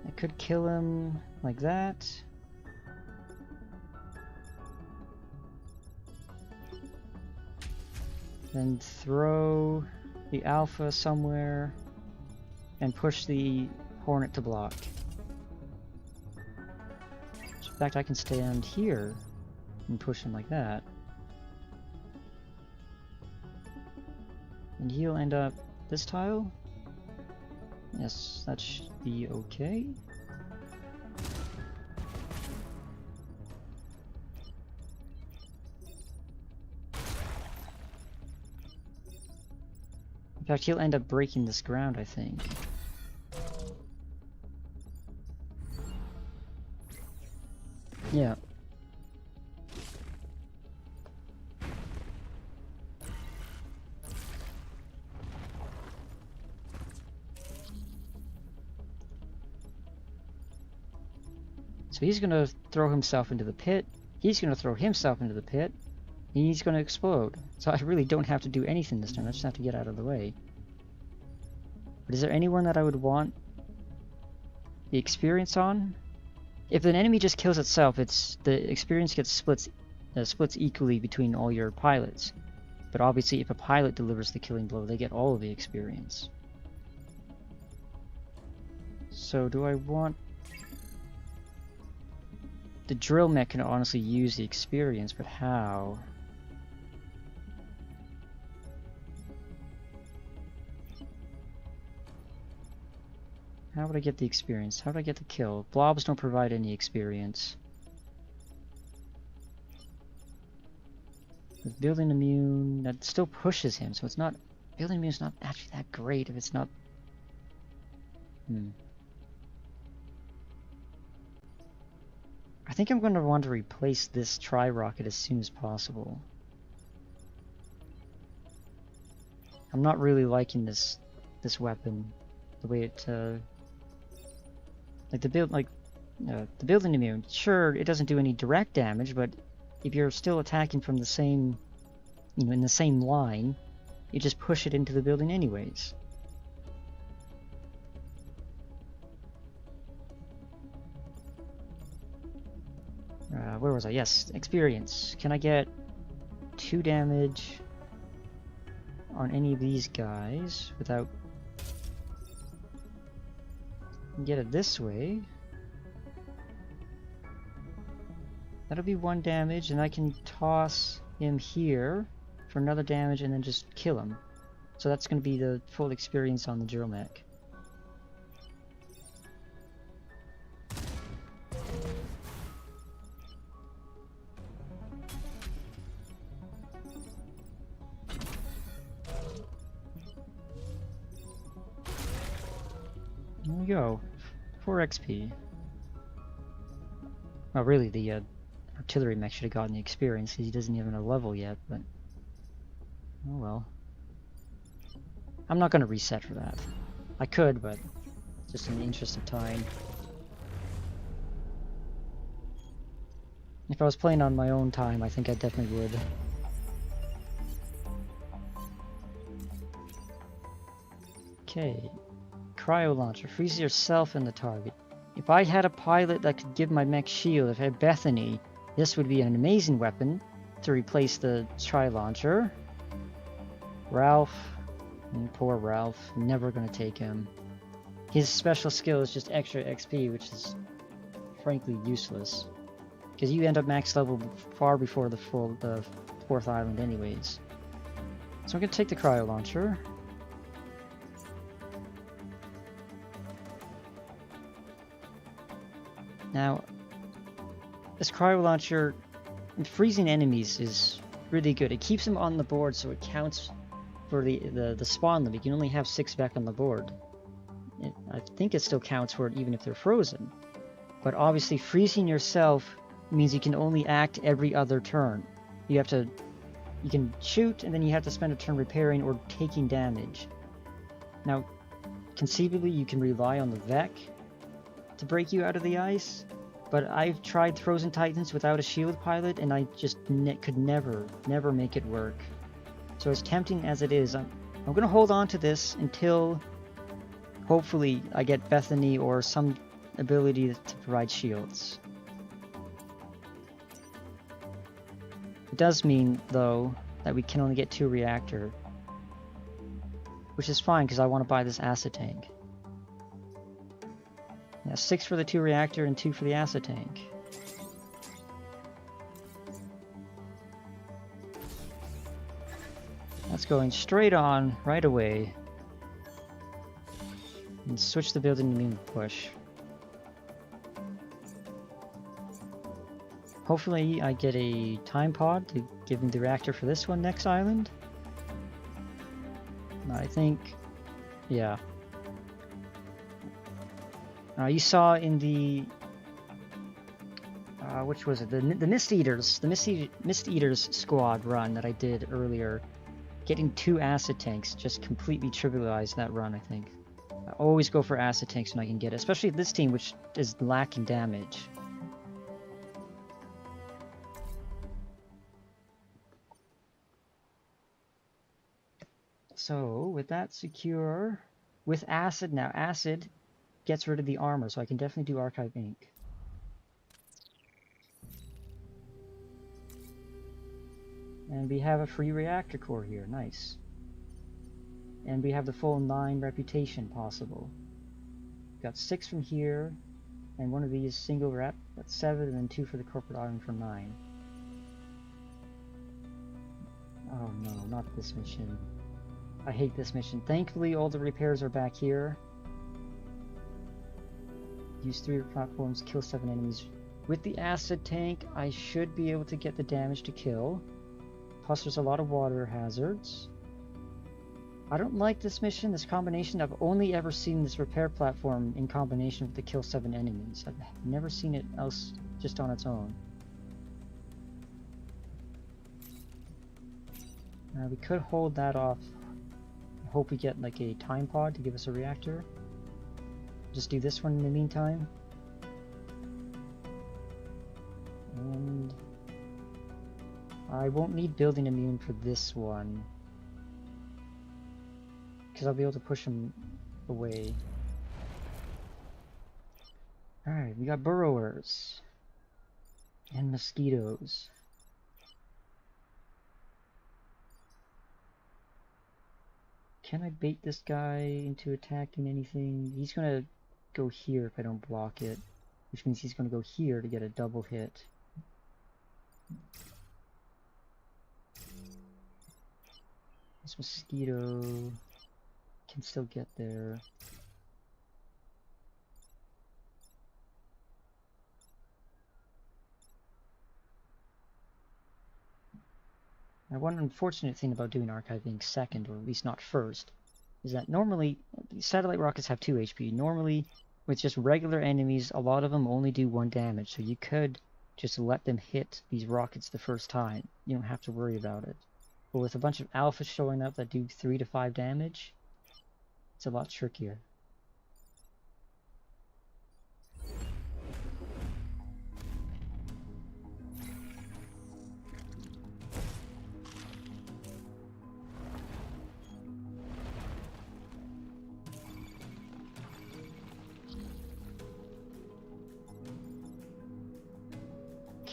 I could kill him like that. Then throw the Alpha somewhere and push the Hornet to block. In fact, I can stand here and push him like that. And he'll end up this tile. Yes, that should be okay. In fact, he'll end up breaking this ground, I think. Yeah. So he's going to throw himself into the pit. He's going to throw himself into the pit. And he's going to explode. So I really don't have to do anything this turn. I just have to get out of the way. But is there anyone that I would want the experience on? If an enemy just kills itself, the experience gets splits equally between all your pilots. But obviously, if a pilot delivers the killing blow, they get all of the experience. So do I want... The drill mech can honestly use the experience, but how? How would I get the experience? How would I get the kill? Blobs don't provide any experience. With building immune, that still pushes him, so it's not... Building immune is not actually that great if it's not... I think I'm going to want to replace this tri-rocket as soon as possible. I'm not really liking this weapon, the way it the building immune. Sure, it doesn't do any direct damage, but if you're still attacking from the same, in the same line, you just push it into the building anyways. Where was I? Yes, experience. Can I get 2 damage on any of these guys without... Get it this way. That'll be 1 damage, and I can toss him here for another damage and then just kill him. So that's going to be the full experience on the drill mech. There we go. 4 XP. Well, really, the artillery mech should have gotten the experience because he doesn't even have a level yet, but... Oh well. I'm not going to reset for that. I could, but just in the interest of time. If I was playing on my own time, I think I definitely would. Okay. Cryo Launcher. Freeze yourself and the target. If I had a pilot that could give my mech shield, if I had Bethany, this would be an amazing weapon to replace the Cryo Launcher. Ralph. Poor Ralph. Never gonna take him. His special skill is just extra XP, which is frankly useless. Because you end up max level far before the 4th island anyways. So I'm gonna take the Cryo Launcher. Now, this Cryo Launcher, freezing enemies is really good. It keeps them on the board so it counts for the spawn limit. You can only have 6 back on the board. I think it still counts for it even if they're frozen. But obviously freezing yourself means you can only act every other turn. You can shoot and then you have to spend a turn repairing or taking damage. Now, conceivably you can rely on the Vec to break you out of the ice, but I've tried Frozen Titans without a shield pilot and I just could never make it work. So as tempting as it is, I'm gonna hold on to this until hopefully I get Bethany or some ability to provide shields. It does mean, though, that we can only get 2 reactor, which is fine because I want to buy this acid tank. Yeah, 6 for the 2 reactor and 2 for the acid tank. That's going straight on right away. And switch the building to mean push. Hopefully I get a time pod to give him the reactor for this one next island. I think, yeah. You saw in the, which was it? The Mist Eaters, the Mist Eaters squad run that I did earlier. Getting 2 acid tanks just completely trivialized that run, I think. I always go for acid tanks when I can get it, especially this team, which is lacking damage. So, with that secure, with acid now, acid gets rid of the armor, so I can definitely do Archive Inc. And we have a free reactor core here, nice. And we have the full 9 reputation possible. Got 6 from here, and one of these single rep, that's 7, and then 2 for the corporate island for 9. Oh no, not this mission. I hate this mission. Thankfully all the repairs are back here. Use 3 platforms, kill 7 enemies. With the acid tank, I should be able to get the damage to kill. Plus there's a lot of water hazards. I don't like this mission, this combination. I've only ever seen this repair platform in combination with the kill 7 enemies. I've never seen it else just on its own. We could hold that off. I hope we get like a time pod to give us a reactor. Just do this one in the meantime. And I won't need building immune for this one, because I'll be able to push him away. Alright, we got burrowers and mosquitoes. Can I bait this guy into attacking anything? He's gonna go here if I don't block it, which means he's gonna go here to get a double hit. This mosquito can still get there. Now, one unfortunate thing about doing archiving second, or at least not first, is that normally satellite rockets have 2 HP. Normally, with just regular enemies, a lot of them only do 1 damage, so you could just let them hit these rockets the first time. You don't have to worry about it. But with a bunch of alphas showing up that do 3 to 5 damage, it's a lot trickier.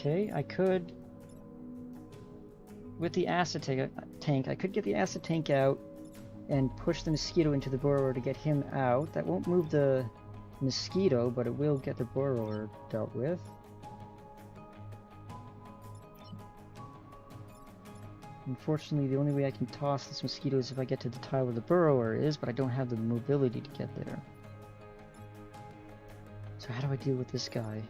Okay, I could, with the acid tank, I could get the acid tank out and push the mosquito into the burrower to get him out. That won't move the mosquito, but it will get the burrower dealt with. Unfortunately, the only way I can toss this mosquito is if I get to the tile where the burrower is, but I don't have the mobility to get there. So how do I deal with this guy?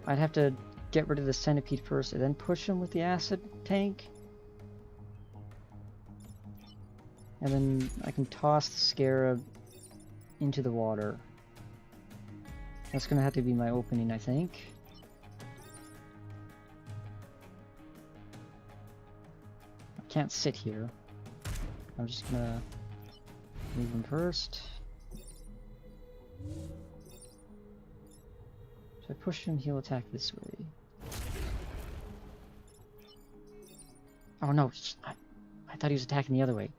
I'd have to get rid of the centipede first and then push him with the acid tank. And then I can toss the scarab into the water. That's gonna have to be my opening, I think. I can't sit here. I'm just gonna move him first. If I push him, he'll attack this way. Oh no, I thought he was attacking the other way.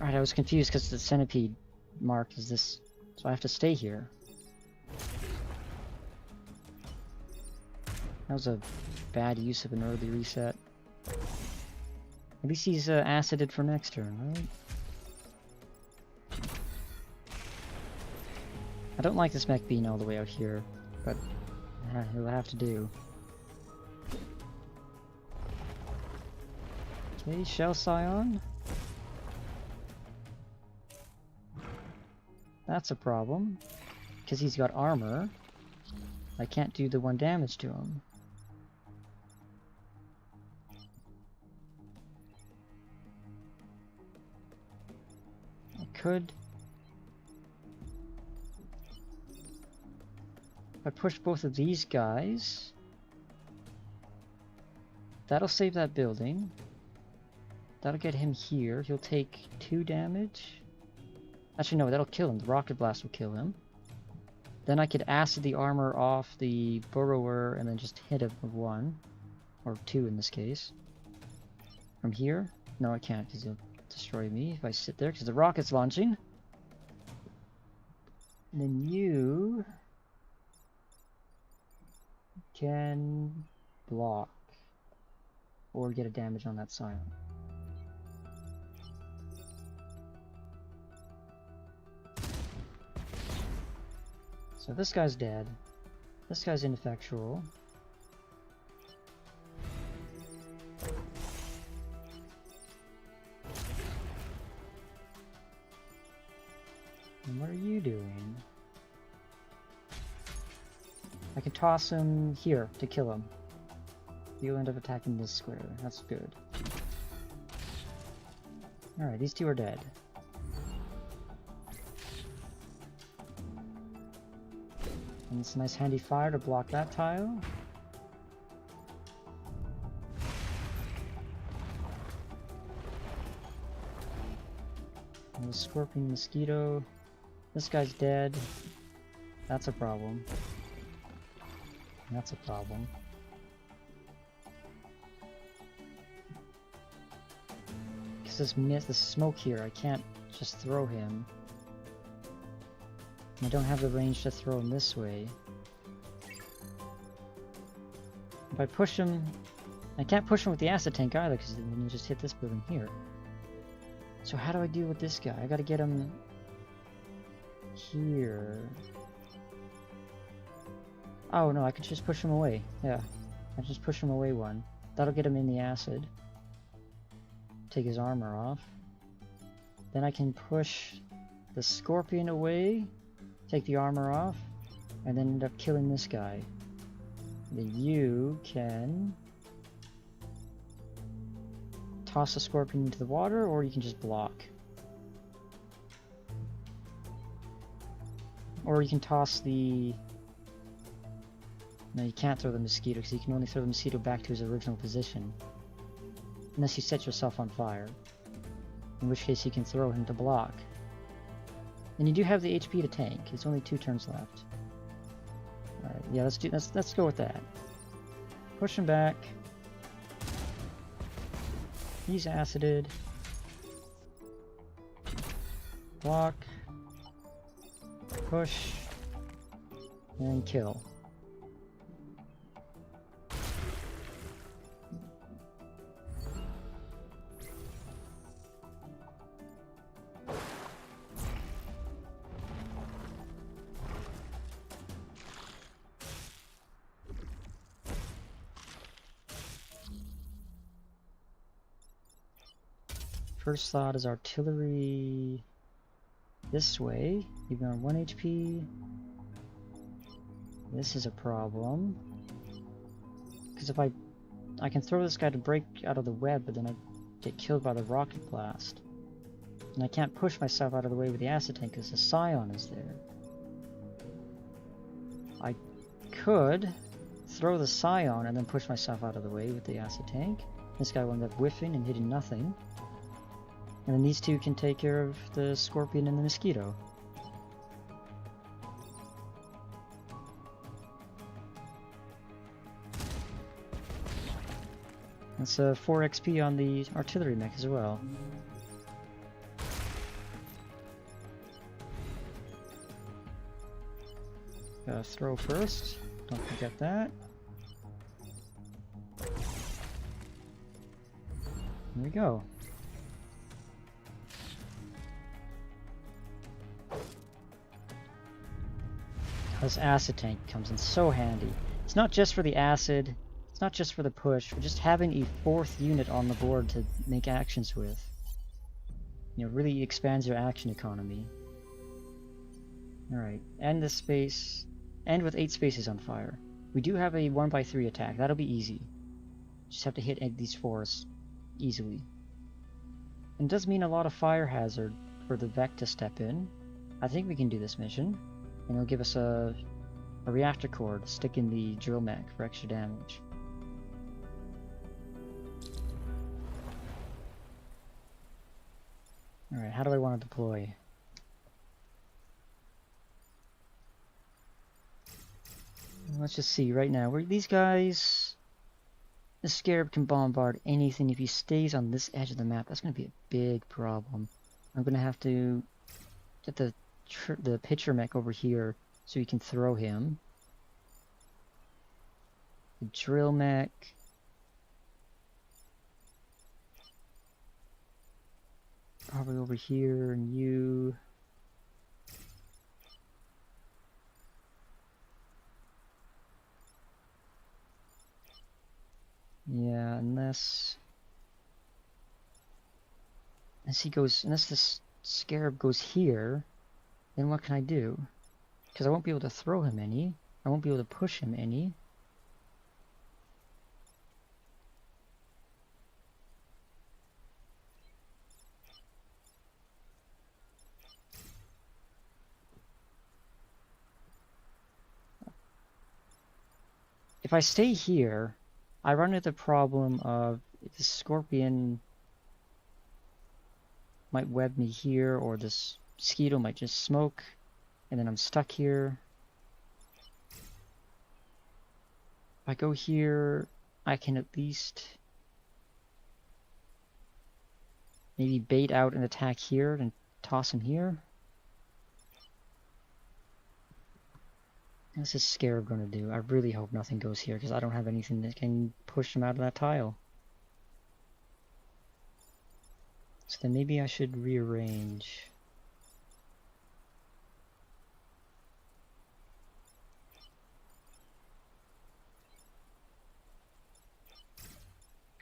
Alright, I was confused because the centipede mark is this, so I have to stay here. That was a bad use of an early reset. At least he's acided for next turn, right? I don't like this mech being all the way out here, but he'll have to do. Okay, Shell Scion. That's a problem, because he's got armor. I can't do the 1 damage to him. I could. If I push both of these guys, that'll save that building. That'll get him here. He'll take 2 damage. Actually, no, that'll kill him. The rocket blast will kill him. Then I could acid the armor off the burrower and then just hit him with 1. Or 2 in this case. From here? No, I can't because he'll destroy me if I sit there because the rocket's launching. And then you can block or get a damage on that Scion. So this guy's dead. This guy's ineffectual. And what are you doing? I can toss him here to kill him. You'll end up attacking this square. That's good. Alright, these 2 are dead. And it's a nice handy fire to block that tile. And the scorpion mosquito. This guy's dead. That's a problem. That's a problem. Because this smoke here, I can't just throw him. I don't have the range to throw him this way. If I push him... I can't push him with the acid tank either, because then you just hit this building here. So how do I deal with this guy? I gotta get him... here... Oh no, I could just push him away. Yeah, I just push him away one. That'll get him in the acid. Take his armor off. Then I can push the scorpion away, take the armor off, and then end up killing this guy. Then you can toss the scorpion into the water, or you can just block. Or you can toss the... No, you can't throw the mosquito, because you can only throw the mosquito back to his original position. Unless you set yourself on fire. In which case you can throw him to block. And you do have the HP to tank. It's only 2 turns left. Alright, yeah, let's go with that. Push him back. He's acided. Block. Push. And kill. First thought is artillery this way, even on 1 HP. This is a problem. Because if I can throw this guy to break out of the web, but then I get killed by the rocket blast. And I can't push myself out of the way with the acid tank because the scion is there. I could throw the scion and then push myself out of the way with the acid tank. This guy will end up whiffing and hitting nothing. And then these two can take care of the scorpion and the mosquito. That's 4 XP on the artillery mech as well. Gotta throw first, don't forget that. Here we go. This acid tank comes in so handy. It's not just for the acid, it's not just for the push, but just having a 4th unit on the board to make actions with. You know, really expands your action economy. Alright, end the space, end with 8 spaces on fire. We do have a 1x3 attack, that'll be easy. Just have to hit these 4s easily. And it does mean a lot of fire hazard for the Vec to step in. I think we can do this mission. And it'll give us a reactor core to stick in the drill mech for extra damage. Alright, how do I want to deploy? Let's just see right now. These guys... The Scarab can bombard anything. If he stays on this edge of the map, that's going to be a big problem. I'm going to have to get the pitcher mech over here so you can throw him. The drill mech. Probably over here, and you. Yeah, unless this Scarab goes here, then what can I do? Because I won't be able to throw him any. I won't be able to push him any. If I stay here, I run into the problem of the scorpion might web me here, or this mosquito might just smoke, and then I'm stuck here. If I go here, I can at least maybe bait out an attack here and toss him here. What's this Scarab gonna do? I really hope nothing goes here because I don't have anything that can push him out of that tile. So then maybe I should rearrange.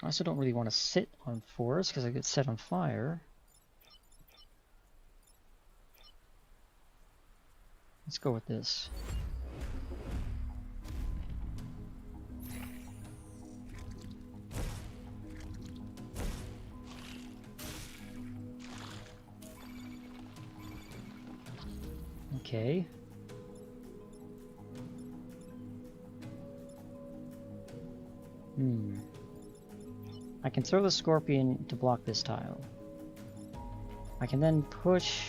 I also don't really want to sit on forest because I get set on fire. Let's go with this. Okay. I can throw the scorpion to block this tile. I can then push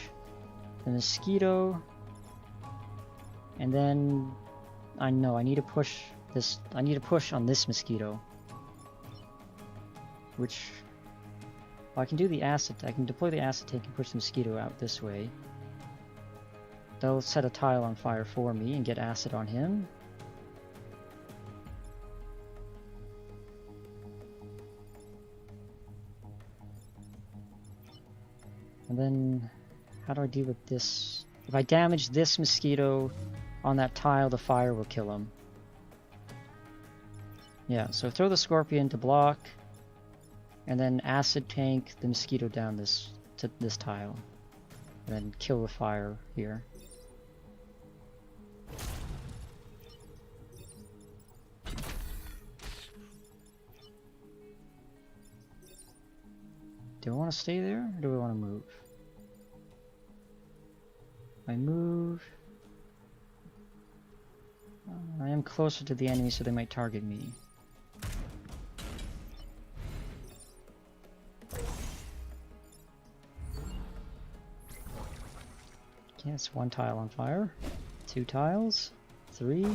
the mosquito, and then I know I need to push this. I need to push on this mosquito, which well, I can do the acid. I can deploy the acid tank and push the mosquito out this way. They'll set a tile on fire for me and get acid on him. And then, how do I deal with this? If I damage this mosquito on that tile, the fire will kill him. Yeah, so throw the scorpion to block, and then acid tank the mosquito down this tile, and then kill the fire here. Do I want to stay there, or do I want to move? I move. I am closer to the enemy, so they might target me. Okay, it's one tile on fire. 2 tiles. 3.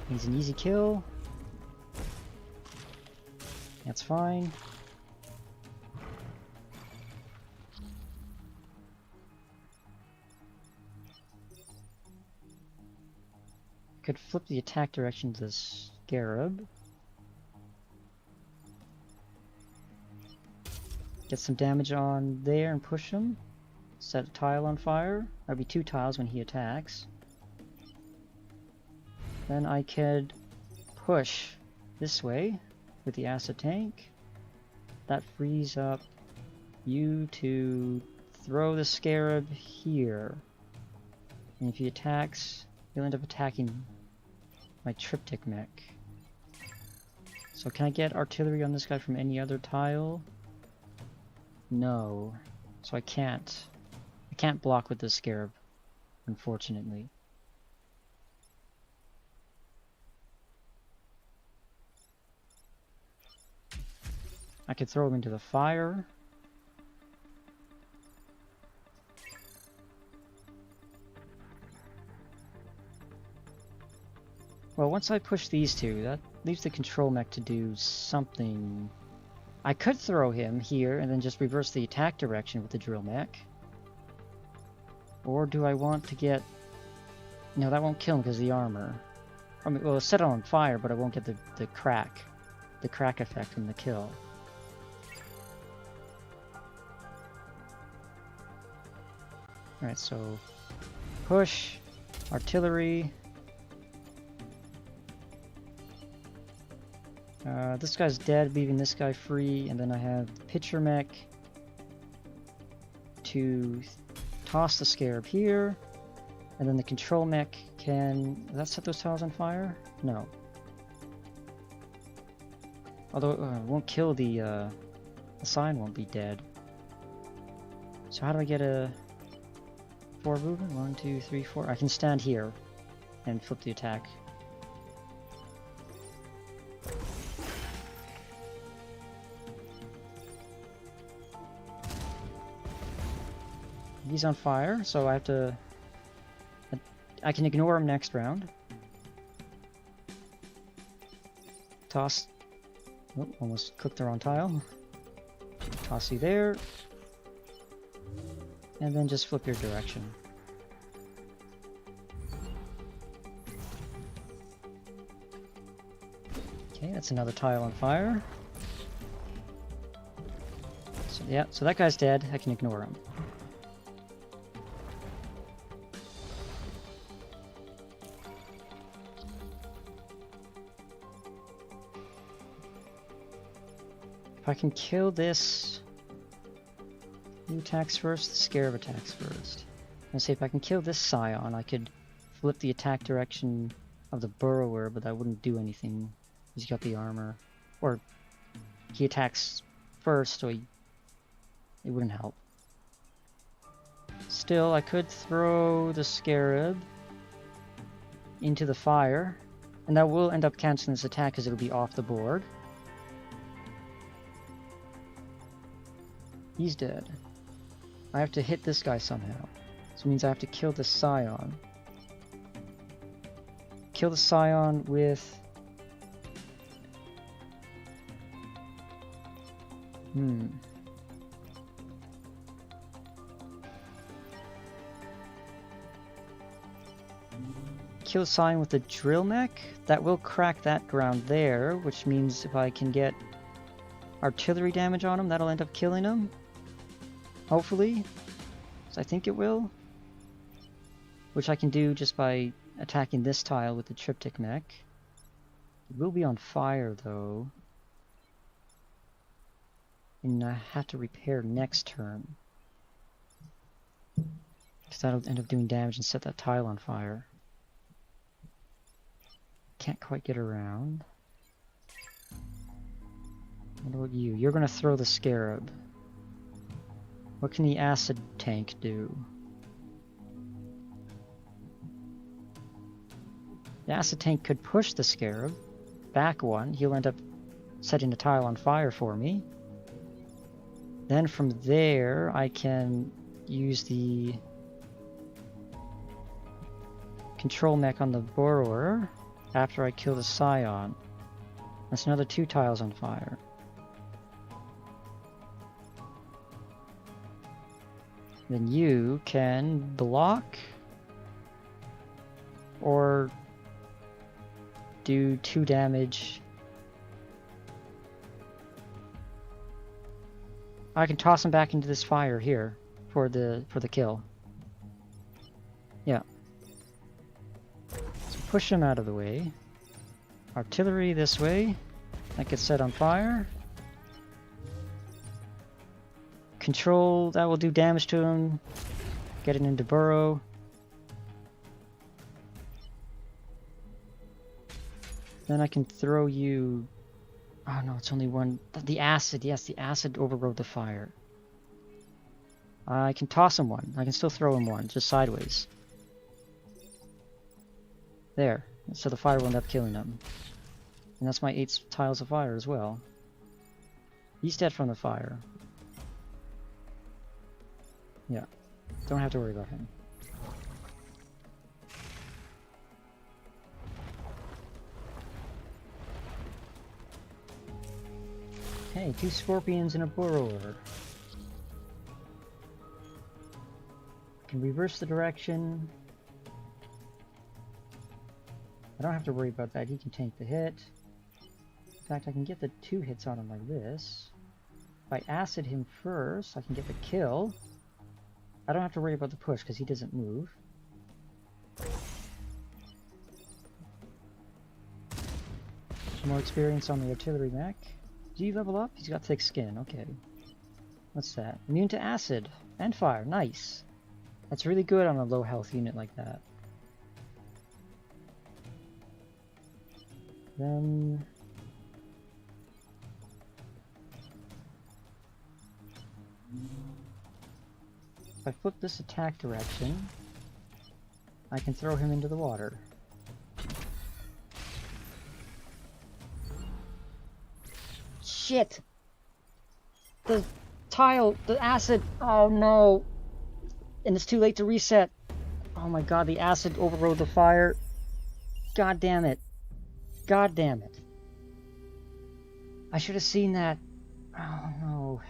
He's an easy kill. That's fine. Could flip the attack direction to the Scarab. Get some damage on there and push him. Set a tile on fire. That'd be 2 tiles when he attacks. Then I could push this way with the acid tank. That frees up you to throw the Scarab here. And if he attacks, he'll end up attacking my triptych mech. So can I get artillery on this guy from any other tile? No. So I can't. I can't block with the Scarab, unfortunately. I could throw him into the fire. Well, once I push these two, that leaves the control mech to do something. I could throw him here and then just reverse the attack direction with the drill mech. Or do I want to get... No, that won't kill him because of the armor. I mean, well, it'll set it on fire, but I won't get the crack effect from the kill. Alright, so push, artillery. This guy's dead, leaving this guy free, and then I have the pitcher mech to toss the Scarab here, and then the control mech can... Does that set those tiles on fire? No. Although it won't kill the sign won't be dead. So how do I get a 4 movement? 1, 2, 3, 4. I can stand here and flip the attack. He's on fire, so I have to I can ignore him next round. Toss. Oh, almost cooked the wrong tile. Toss you there. And then just flip your direction. Okay, that's another tile on fire. So yeah, so that guy's dead. I can ignore him. If I can kill this, who attacks first? The Scarab attacks first. Let's see if I can kill this Scion. I could flip the attack direction of the Burrower, but that wouldn't do anything. He's got the armor, or he attacks first, so it wouldn't help. Still, I could throw the Scarab into the fire, and that will end up canceling this attack because it'll be off the board. He's dead. I have to hit this guy somehow. So it means I have to kill the Scion. Kill the Scion with... Kill the Scion with the drill mech. That will crack that ground there, which means if I can get artillery damage on him, that'll end up killing him. Hopefully. So I think it will. Which I can do just by attacking this tile with the triptych mech. It will be on fire though. And I have to repair next turn. Because that'll end up doing damage and set that tile on fire. Can't quite get around. What about you? You're gonna throw the Scarab. What can the acid tank do? The acid tank could push the Scarab back one. He'll end up setting the tile on fire for me. Then from there, I can use the control mech on the Burrower after I kill the Scion. That's another 2 tiles on fire. Then you can block or do 2 damage. I can toss him back into this fire here for the kill. Yeah. So push him out of the way. Artillery this way. That gets set on fire. Control, that will do damage to him. Get it into burrow. Then I can throw you... Oh no, it's only one. The acid, yes, the acid overrode the fire. I can toss him one. I can still throw him one, just sideways. There. So the fire will end up killing him. And that's my 8 tiles of fire as well. He's dead from the fire. Yeah. Don't have to worry about him. Hey, 2 scorpions and a burrower. Can reverse the direction. I don't have to worry about that. He can tank the hit. In fact, I can get the 2 hits on him like this. If I acid him first, I can get the kill. I don't have to worry about the push because he doesn't move. Some more experience on the artillery mech. Do you level up? He's got thick skin. Okay. What's that? Immune to acid and fire. Nice. That's really good on a low health unit like that. Then... if I flip this attack direction, I can throw him into the water. Shit! The tile, the acid, oh no! And it's too late to reset. Oh, Oh my god, the acid overrode the fire. God damn it. God damn it. I should have seen that. Oh no.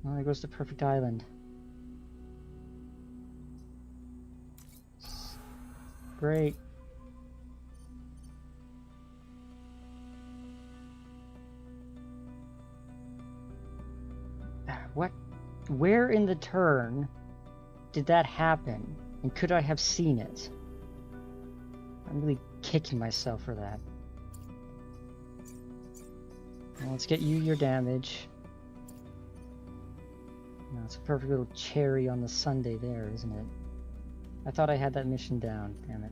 Well, there goes the perfect island. Great. What? Where in the turn did that happen? And could I have seen it? I'm really kicking myself for that. Well, let's get you your damage. No, it's a perfect little cherry on the sundae there, isn't it? I thought I had that mission down, damn it.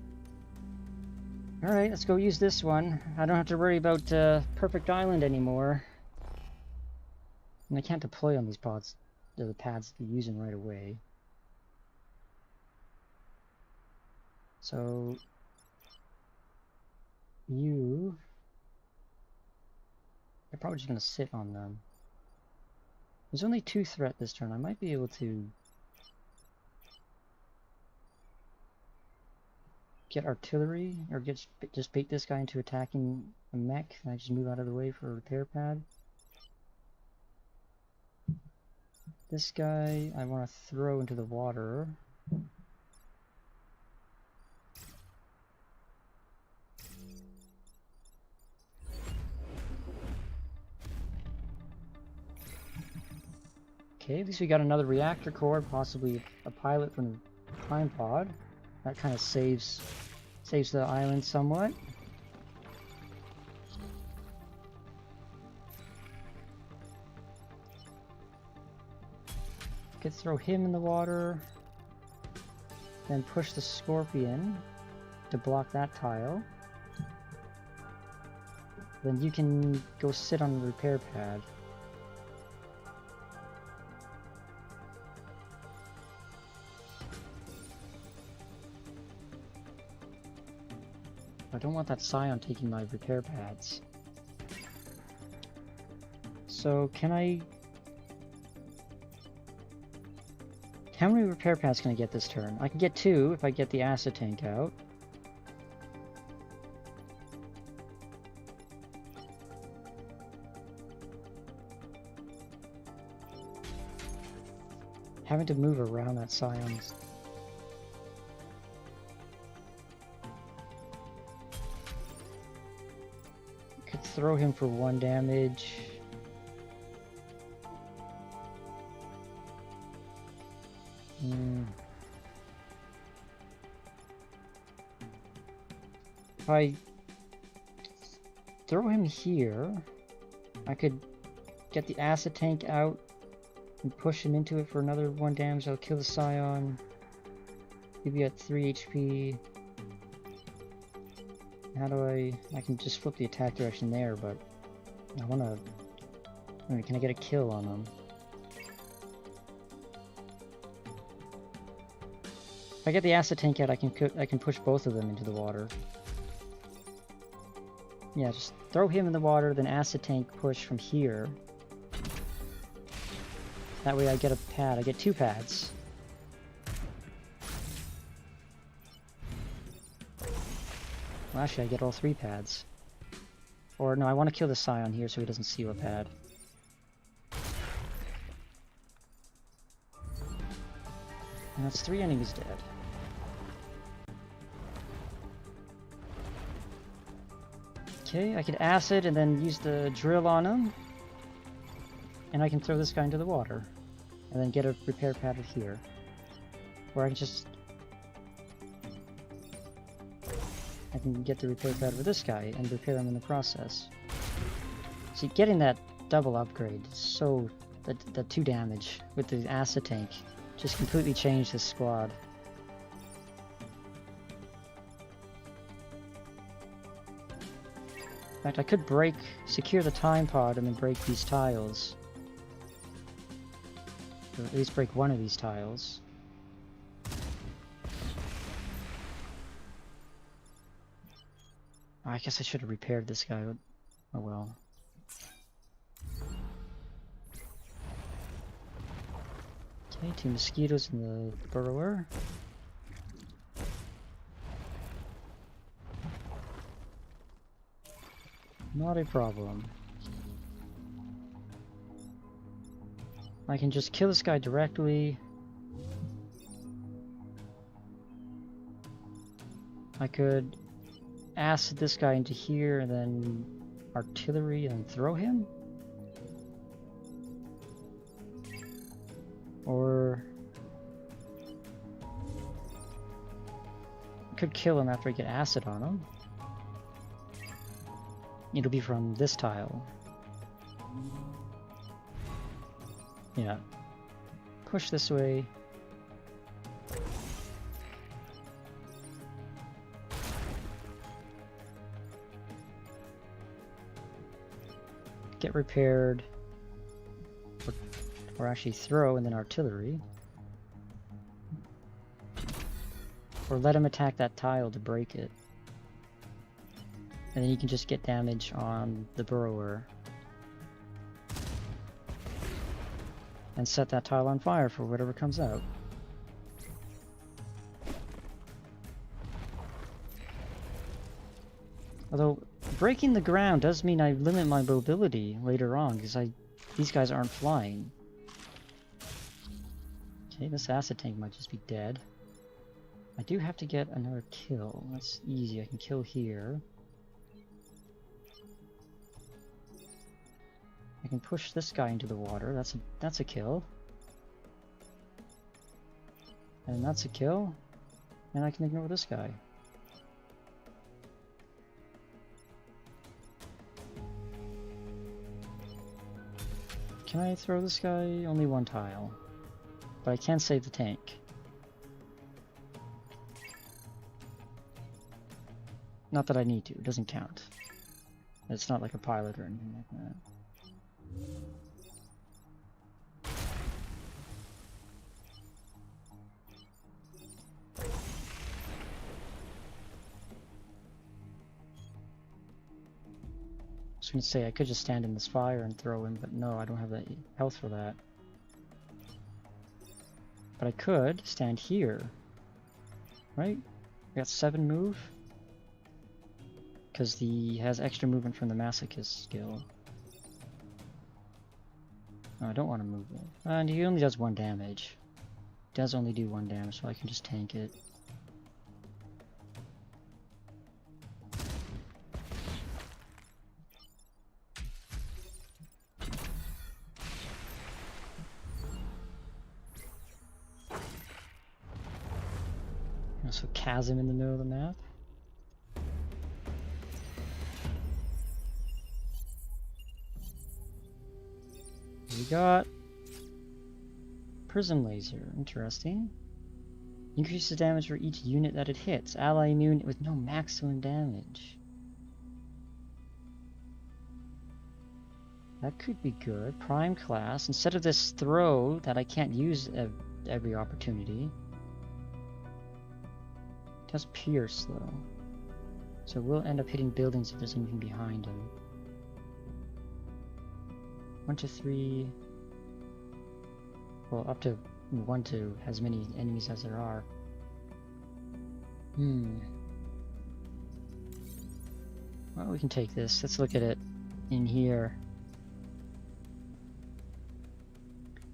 Alright, let's go use this one. I don't have to worry about Perfect Island anymore. And I can't deploy on these pods, the pads that you're using right away. So you are probably just gonna sit on them. There's only 2 threat this turn. I might be able to get artillery or just bait this guy into attacking a mech, and I just move out of the way for a repair pad. This guy I want to throw into the water. Okay, at least we got another reactor core, possibly a pilot from the time pod. That kind of saves the island somewhat. Could throw him in the water, then push the scorpion to block that tile. Then you can go sit on the repair pad. I don't want that Scion taking my repair pads. So can I... How many repair pads can I get this turn? I can get 2 if I get the acid tank out. Having to move around that Scion's... Could throw him for 1 damage. If I throw him here, I could get the acid tank out and push him into it for another 1 damage. I'll kill the Scion. He'll be at 3 HP. How do I can just flip the attack direction there, but I wanna... I mean, can I get a kill on him? If I get the acid tank out, I can push both of them into the water. Yeah, just throw him in the water, then acid tank push from here. That way I get a pad. I get 2 pads. Well, actually, I get all 3 pads. Or no, I want to kill the Scion here so he doesn't see a pad. And that's 3 enemies dead. Okay, I can acid and then use the drill on him. And I can throw this guy into the water. And then get a repair pad here. Or I can just... I can get the repair pad for this guy and repair him in the process. See, getting that double upgrade, so... the 2 damage with the acid tank just completely changed his squad. In fact, I could secure the time pod and then break these tiles. Or at least break one of these tiles. I guess I should have repaired this guy, but oh well. Okay, 2 mosquitoes in the burrower. Not a problem. I can just kill this guy directly. I could acid this guy into here and then artillery and throw him? Or I could kill him after I get acid on him. It'll be from this tile. Yeah. Push this way. Get repaired. Or actually throw and then artillery. Or let him attack that tile to break it. And then you can just get damage on the burrower. And set that tile on fire for whatever comes out. Although, breaking the ground does mean I limit my mobility later on, because these guys aren't flying. Okay, this acid tank might just be dead. I do have to get another kill. That's easy, I can kill here. I can push this guy into the water. That's a kill. And that's a kill. And I can ignore this guy. Can I throw this guy? Only one tile. But I can save the tank. Not that I need to, it doesn't count. It's not like a pilot or anything like that. I was gonna say I could just stand in this fire and throw him, but no, I don't have the health for that. But I could stand here, right? I got 7 move, because he has extra movement from the masochist skill. No, I don't want to move it. And he only does 1 damage. Does only do 1 damage, so I can just tank it. So chasm in the middle of the map. We got prism laser, interesting. Increases damage for each unit that it hits. Ally immune with no maximum damage. That could be good. Prime class. Instead of this throw that I can't use every opportunity. It does pierce though. So we'll end up hitting buildings if there's anything behind him. 1 to 3. Well, up to 1 to as many enemies as there are. Well, we can take this. Let's look at it in here.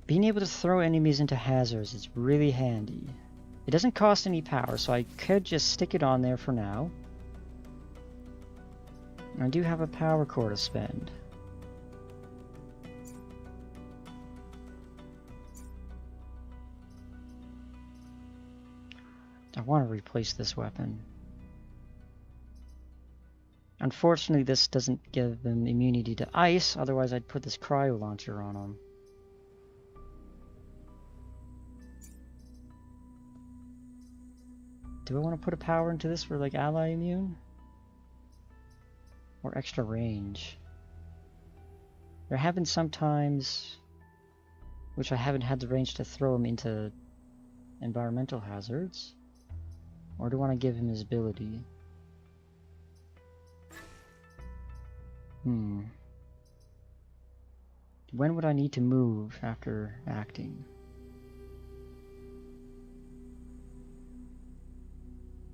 Being able to throw enemies into hazards is really handy. It doesn't cost any power, so I could just stick it on there for now. I do have a power core to spend. I want to replace this weapon. Unfortunately, this doesn't give them immunity to ice, otherwise I'd put this Cryo Launcher on them. Do I want to put a power into this for like ally immune? Or extra range? There have been some times which I haven't had the range to throw him into environmental hazards. Or do I want to give him his ability? When would I need to move after acting?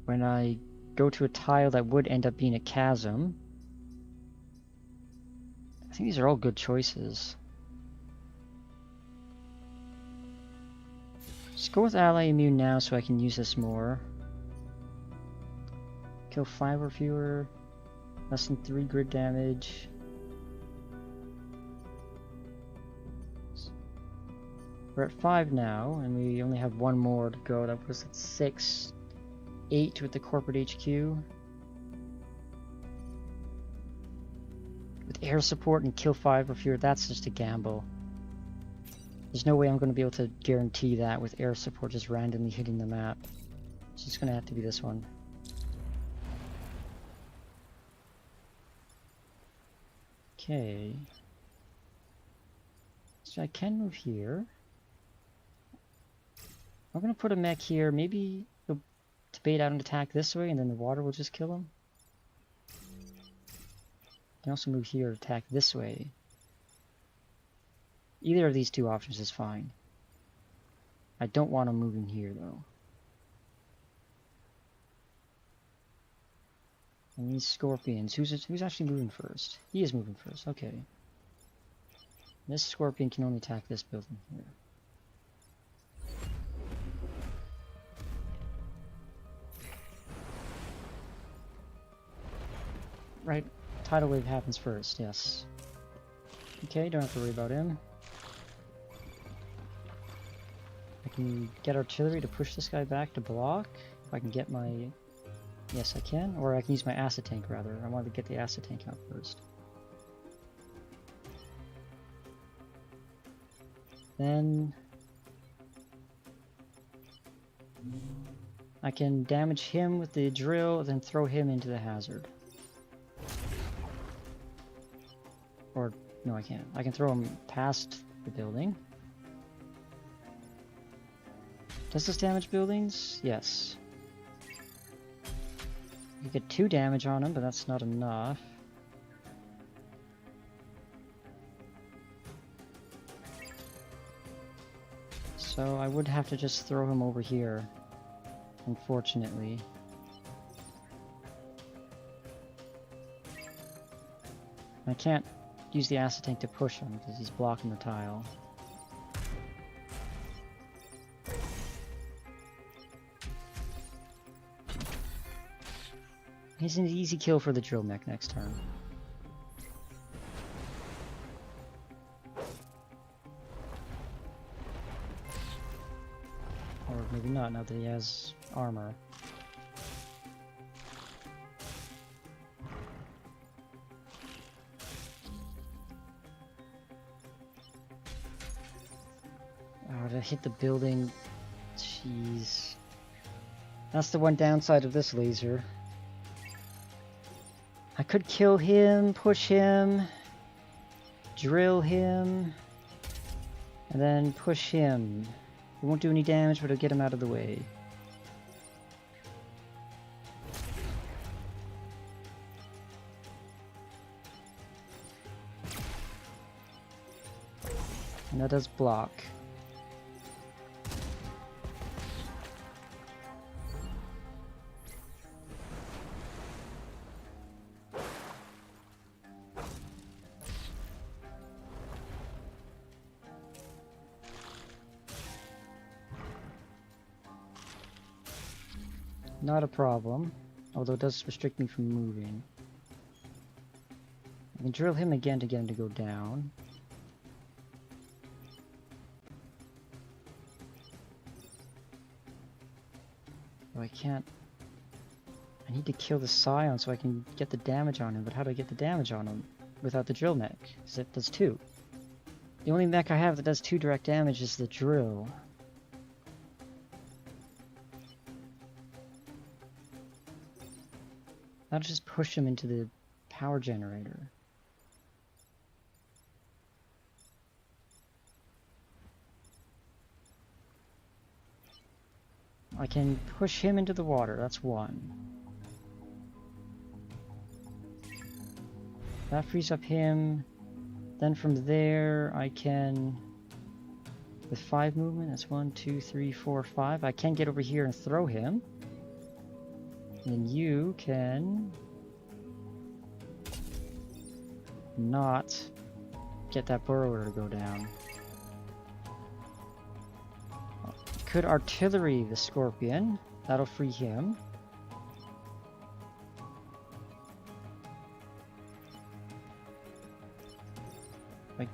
When I go to a tile that would end up being a chasm. I think these are all good choices. Just go with ally immune now so I can use this more. Kill 5 or fewer. Less than 3 grid damage. We're at 5 now, and we only have 1 more to go. That was at 6. 8 with the corporate HQ. With air support and kill 5 or fewer, that's just a gamble. There's no way I'm going to be able to guarantee that with air support just randomly hitting the map. So it's going to have to be this one. Okay. So I can move here. I'm going to put a mech here. Maybe he'll bait out an attack this way and then the water will just kill him. I can also move here, attack this way. Either of these two options is fine. I don't want him moving here though. And these scorpions, who's actually moving first? He is moving first, okay. This scorpion can only attack this building here. Right, tidal wave happens first, yes. Okay, don't have to worry about him. I can get artillery to push this guy back to block. If I can get my... Yes, I can. Or I can use my acid tank, rather. I wanted to get the acid tank out first. Then... I can damage him with the drill, then throw him into the hazard. Or, no I can't. I can throw him past the building. Does this damage buildings? Yes. You get 2 damage on him, but that's not enough. So I would have to just throw him over here, unfortunately. I can't use the acid tank to push him because he's blocking the tile. He's an easy kill for the drill mech next turn. Or maybe not, now that he has armor. Oh, to hit the building. Jeez. That's the one downside of this laser. I could kill him, push him, drill him, and then push him. It won't do any damage, but it'll get him out of the way. And that does block. Not a problem, although it does restrict me from moving. I can drill him again to get him to go down. Oh, I can't... I need to kill the Scion so I can get the damage on him, but how do I get the damage on him without the drill mech? Because it does 2. The only mech I have that does 2 direct damage is the drill. I'll just push him into the power generator. I can push him into the water, that's 1. That frees up him. Then from there I can, with 5 movement, that's 1, 2, 3, 4, 5. I can get over here and throw him. And you can not get that burrower to go down. Could artillery the scorpion. That'll free him. Like,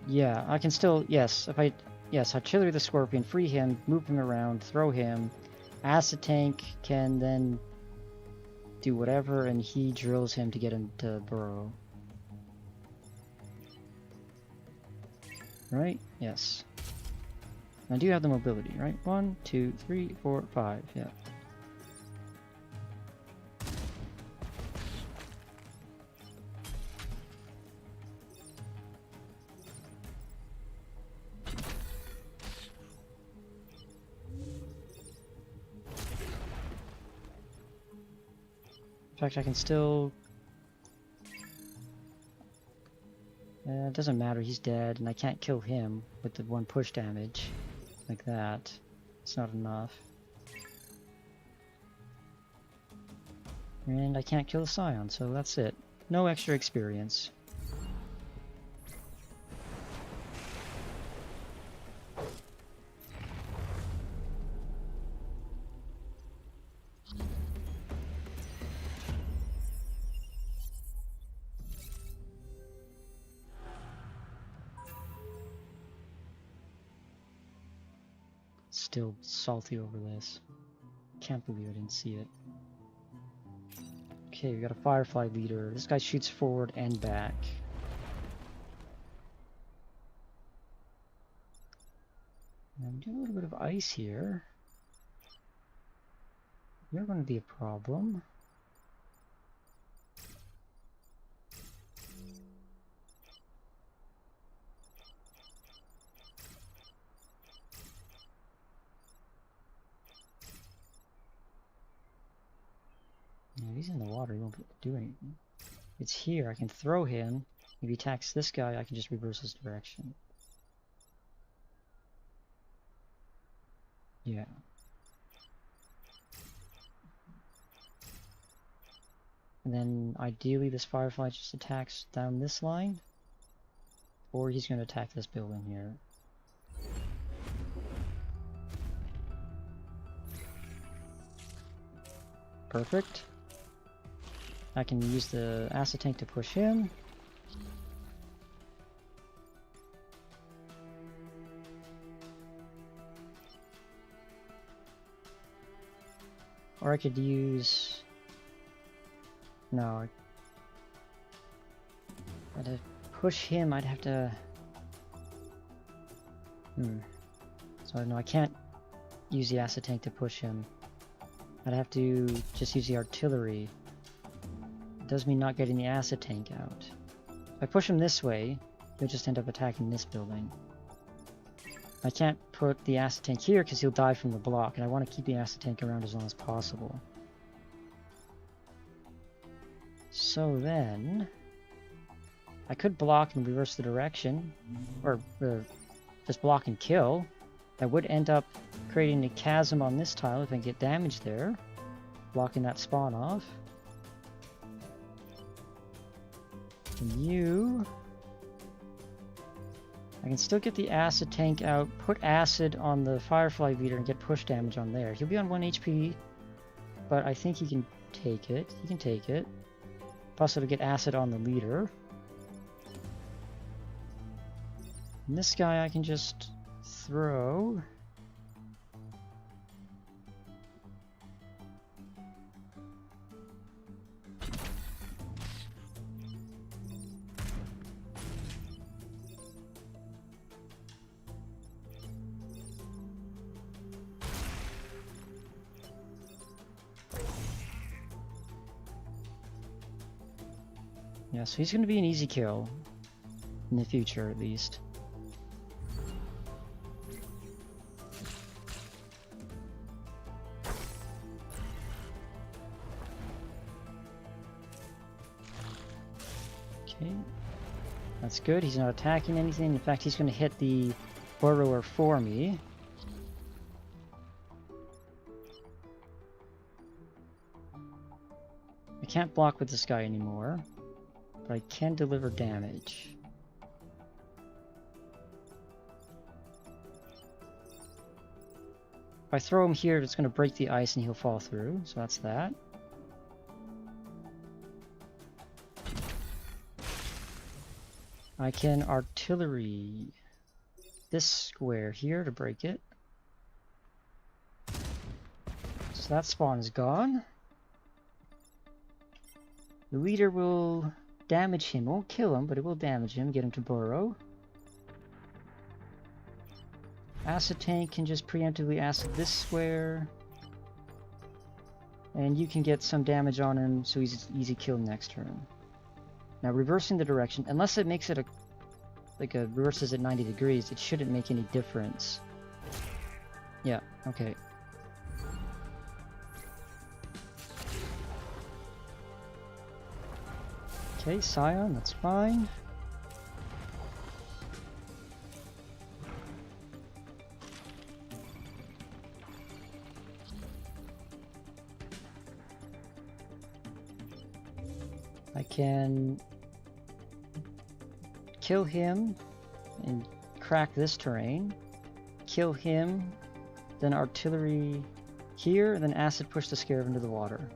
yeah, I can still, yes, if I, yes, artillery the scorpion, free him, move him around, throw him. Acid tank can then do whatever, and he drills him to get him to burrow. Right? Yes. I do have the mobility, right? 1, 2, 3, 4, 5, yeah. In fact, I can still... it doesn't matter, he's dead, and I can't kill him with the 1 push damage. Like that. It's not enough. And I can't kill the Scion, so that's it. No extra experience. Still salty over this. Can't believe I didn't see it. Okay, we got a Firefly leader. This guy shoots forward and back. I'm doing a little bit of ice here. You're going to be a problem. If he's in the water, he won't do anything. It's here, I can throw him. If he attacks this guy, I can just reverse his direction. Yeah. And then, ideally, this Firefly just attacks down this line. Or he's going to attack this building here. Perfect. I can use the acid tank to push him. Or I could use... No. I'd have to push him, I'd have to... So no, I can't use the acid tank to push him. I'd have to just use the artillery. It does mean not getting the acid tank out. If I push him this way, he'll just end up attacking this building. I can't put the acid tank here because he'll die from the block, and I want to keep the acid tank around as long as possible. So then... I could block and reverse the direction, or just block and kill. That would end up creating a chasm on this tile if I get damage there, blocking that spawn off. And you... I can still get the acid tank out, put acid on the Firefly leader and get push damage on there. He'll be on 1 HP, but I think he can take it. He can take it. Plus it'll get acid on the leader. And this guy I can just throw. Yeah, so he's going to be an easy kill. In the future, at least. Okay. That's good. He's not attacking anything. In fact, he's going to hit the burrower for me. I can't block with this guy anymore. But I can deliver damage. If I throw him here, it's going to break the ice and he'll fall through, so that's that. I can artillery this square here to break it. So that spawn is gone. The leader will damage him. It won't kill him, but it will damage him, get him to burrow. Acid tank can just preemptively acid this square. And you can get some damage on him, so he's easy kill next turn. Now reversing the direction, unless it makes it reverses at 90 degrees, it shouldn't make any difference. Yeah, okay. Okay, Scion, that's fine. I can kill him and crack this terrain. Kill him, then artillery here, and then acid push the scarab into the water.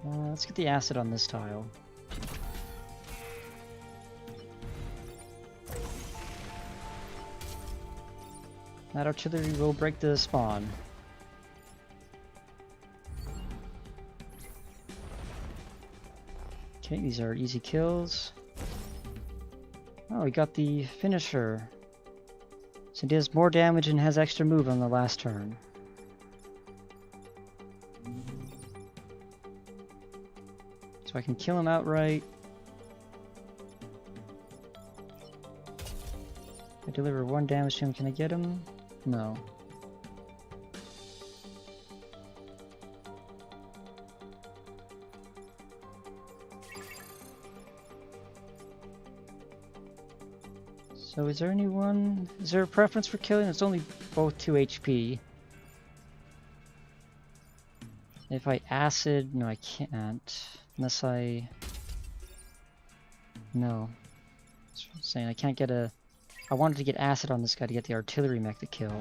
Let's get the acid on this tile. That artillery will break the spawn. Okay, these are easy kills. Oh, we got the finisher. So it does more damage and has extra move on the last turn. So I can kill him outright. I deliver 1 damage to him. Can I get him? No. So is there anyone? Is there a preference for killing? It's only both 2 HP. If I acid, no, I can't. Unless I... No. That's what I'm saying. I can't get a... I wanted to get acid on this guy to get the artillery mech to kill.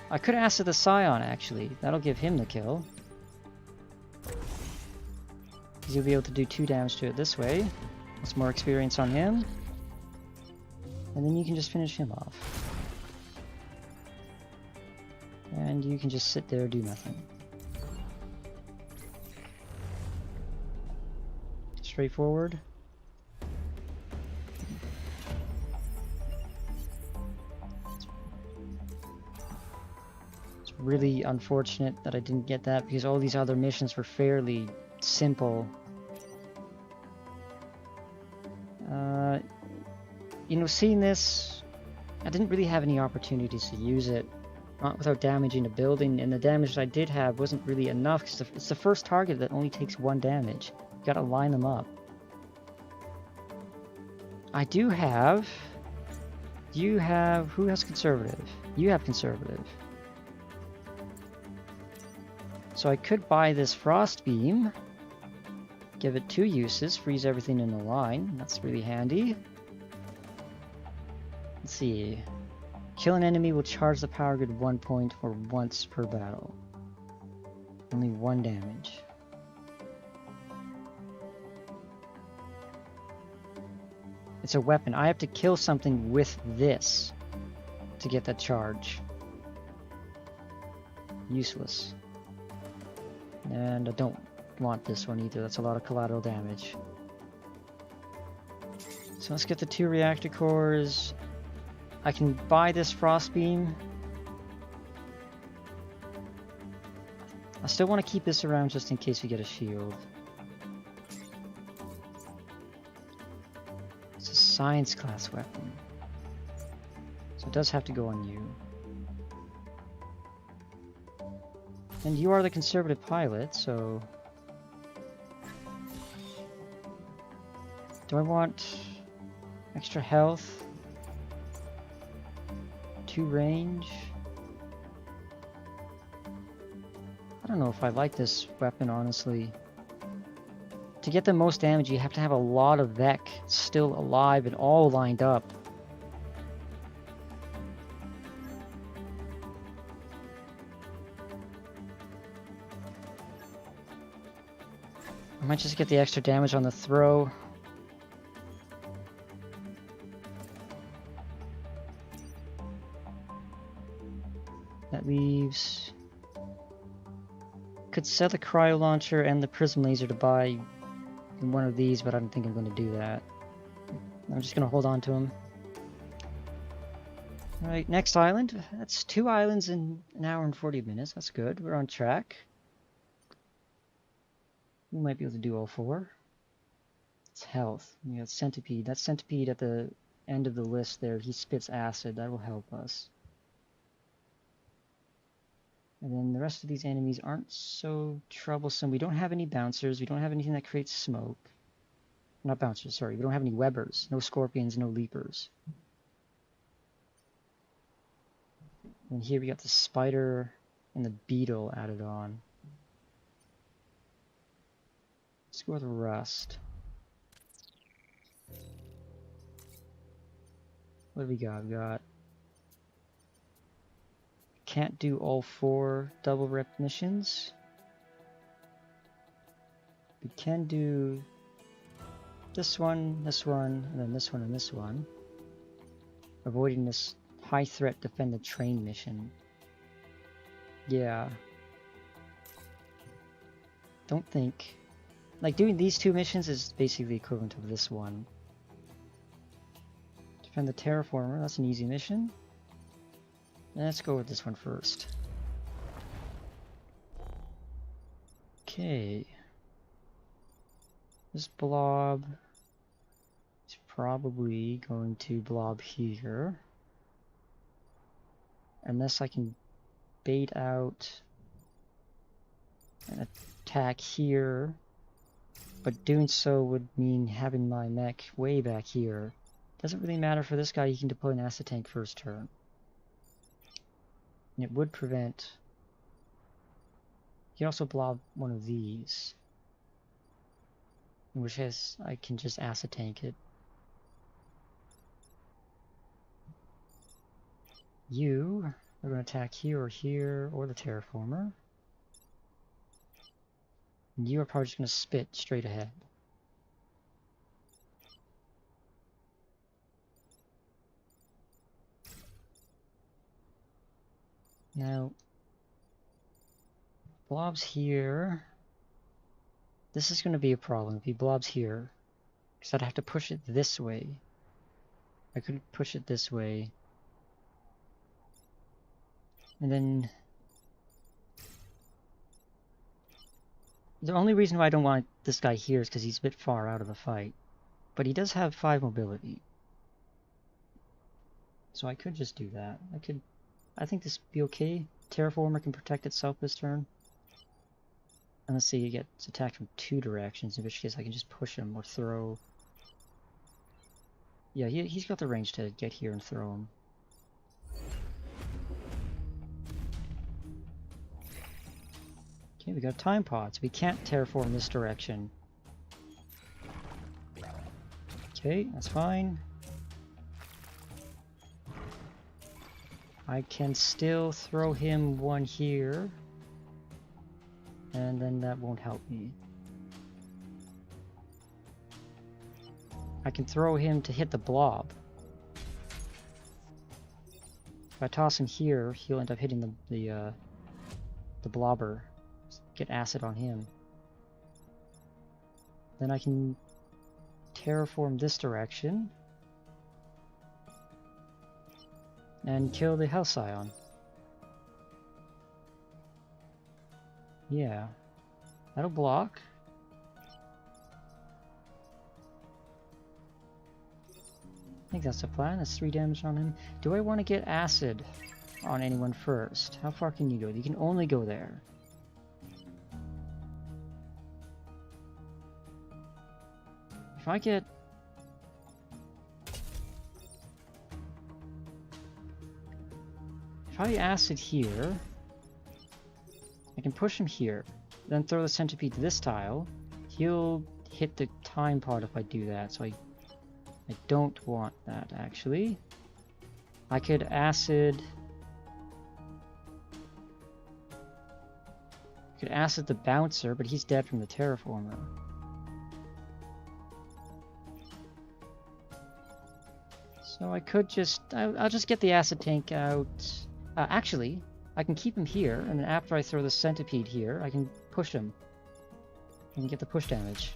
I could acid the Scion, actually. That'll give him the kill. Because you'll be able to do 2 damage to it this way. That's more experience on him. And then you can just finish him off. And you can just sit there and do nothing. Straightforward. It's really unfortunate that I didn't get that because all these other missions were fairly simple. You know, seeing this, I didn't really have any opportunities to use it, not without damaging a building, and the damage that I did have wasn't really enough because it's the first target that only takes 1 damage. You gotta line them up. I do have... You have... Who has conservative? You have conservative. So I could buy this frost beam, give it 2 uses, freeze everything in the line. That's really handy. Let's see. Kill an enemy will charge the power grid 1 point or once per battle. Only 1 damage. It's a weapon. I have to kill something with this to get that charge. Useless. And I don't want this one either. That's a lot of collateral damage. So let's get the 2 reactor cores. I can buy this frost beam. I still want to keep this around just in case we get a shield. It's a science class weapon. So it does have to go on you. And you are the conservative pilot, so... Do I want extra health? 2 range? I don't know if I like this weapon, honestly. To get the most damage, you have to have a lot of Vec still alive and all lined up. I might just get the extra damage on the throw. That leaves... Could sell the Cryo Launcher and the Prism Laser to buy one of these, but I don't think I'm going to do that. I'm just going to hold on to them. Alright, next island. That's 2 islands in an hour and 40 minutes. That's good. We're on track. We might be able to do all 4. It's health. We got Centipede. That Centipede at the end of the list there, he spits acid. That will help us. And then the rest of these enemies aren't so troublesome. We don't have any bouncers. We don't have anything that creates smoke. Not bouncers, sorry. We don't have any webbers. No scorpions, no leapers. And here we got the spider and the beetle added on. Let's go with rust. What do we got? We got... Can't do all 4 double rep missions. We can do this one, and then this one, and this one. Avoiding this high threat defend the train mission. Yeah. Don't think... Like, doing these 2 missions is basically equivalent of this one. Defend the terraformer, that's an easy mission. Let's go with this one first. Okay. This blob is probably going to blob here. Unless I can bait out an attack here. But doing so would mean having my mech way back here. Doesn't really matter for this guy, he can deploy an acid tank first turn. And it would prevent... You can also blob one of these. In which case, I can just acid tank it. You are going to attack here, or the terraformer. And you are probably just going to spit straight ahead. Now, blobs here. This is going to be a problem if he blobs here. Because I'd have to push it this way. I couldn't push it this way. And then... The only reason why I don't want this guy here is because he's a bit far out of the fight. But he does have 5 mobility. So I could just do that. I think this would be okay. Terraformer can protect itself this turn. And let's see, it gets attacked from 2 directions, in which case I can just push him or throw. Yeah, he's got the range to get here and throw him. Okay, we got time pods. We can't terraform this direction. Okay, that's fine. I can still throw him one here. And then that won't help me. I can throw him to hit the blob. If I toss him here, he'll end up hitting the blobber. Get acid on him. Then I can terraform this direction and kill the Hell Scion. Yeah, that'll block. I think that's the plan. That's 3 damage on him. Do I want to get acid on anyone first? How far can you go? You can only go there. If I get... If I acid here, I can push him here, then throw the centipede to this tile. He'll hit the time pod if I do that, so I don't want that, actually. I could acid... I could acid the bouncer, but he's dead from the terraformer. So I could just... I'll just get the acid tank out. Actually, I can keep him here, and then after I throw the centipede here, I can push him. And get the push damage.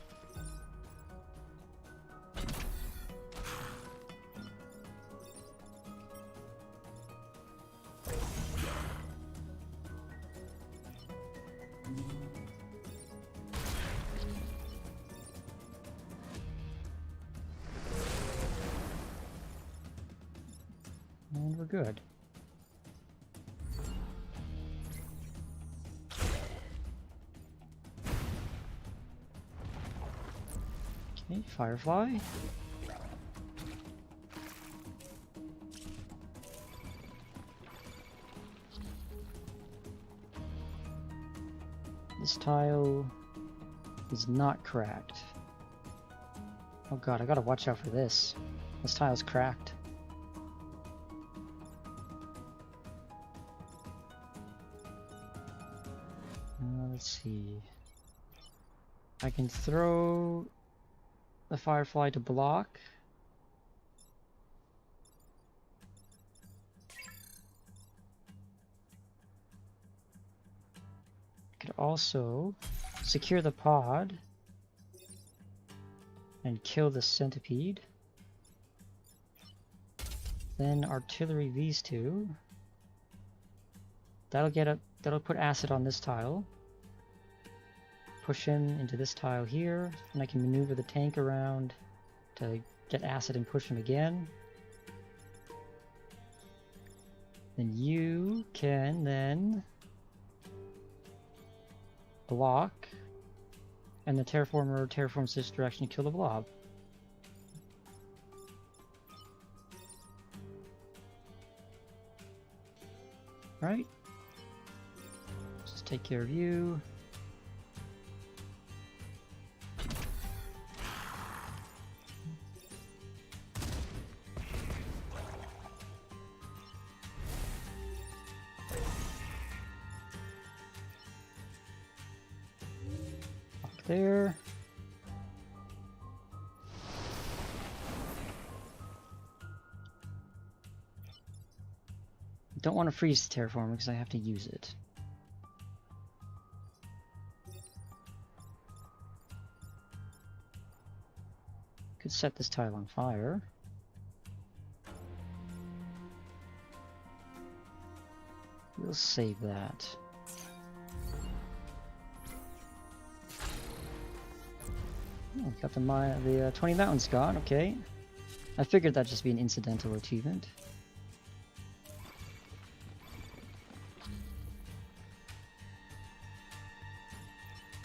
And we're good. Okay, Firefly. This tile is not cracked. Oh god, I gotta watch out for this. This tile's cracked. Let's see. I can throw the Firefly to block. I could also secure the pod and kill the centipede. Then artillery these two. That'll put acid on this tile. Push him into this tile here, and I can maneuver the tank around to get acid and push him again. Then you can then block, and the terraformer terraforms this direction to kill the blob. Right? Just take care of you. There. Don't want to freeze the terraformer because I have to use it. Could set this tile on fire. We'll save that. Oh, got the 20 mountains gone, okay. I figured that'd just be an incidental achievement.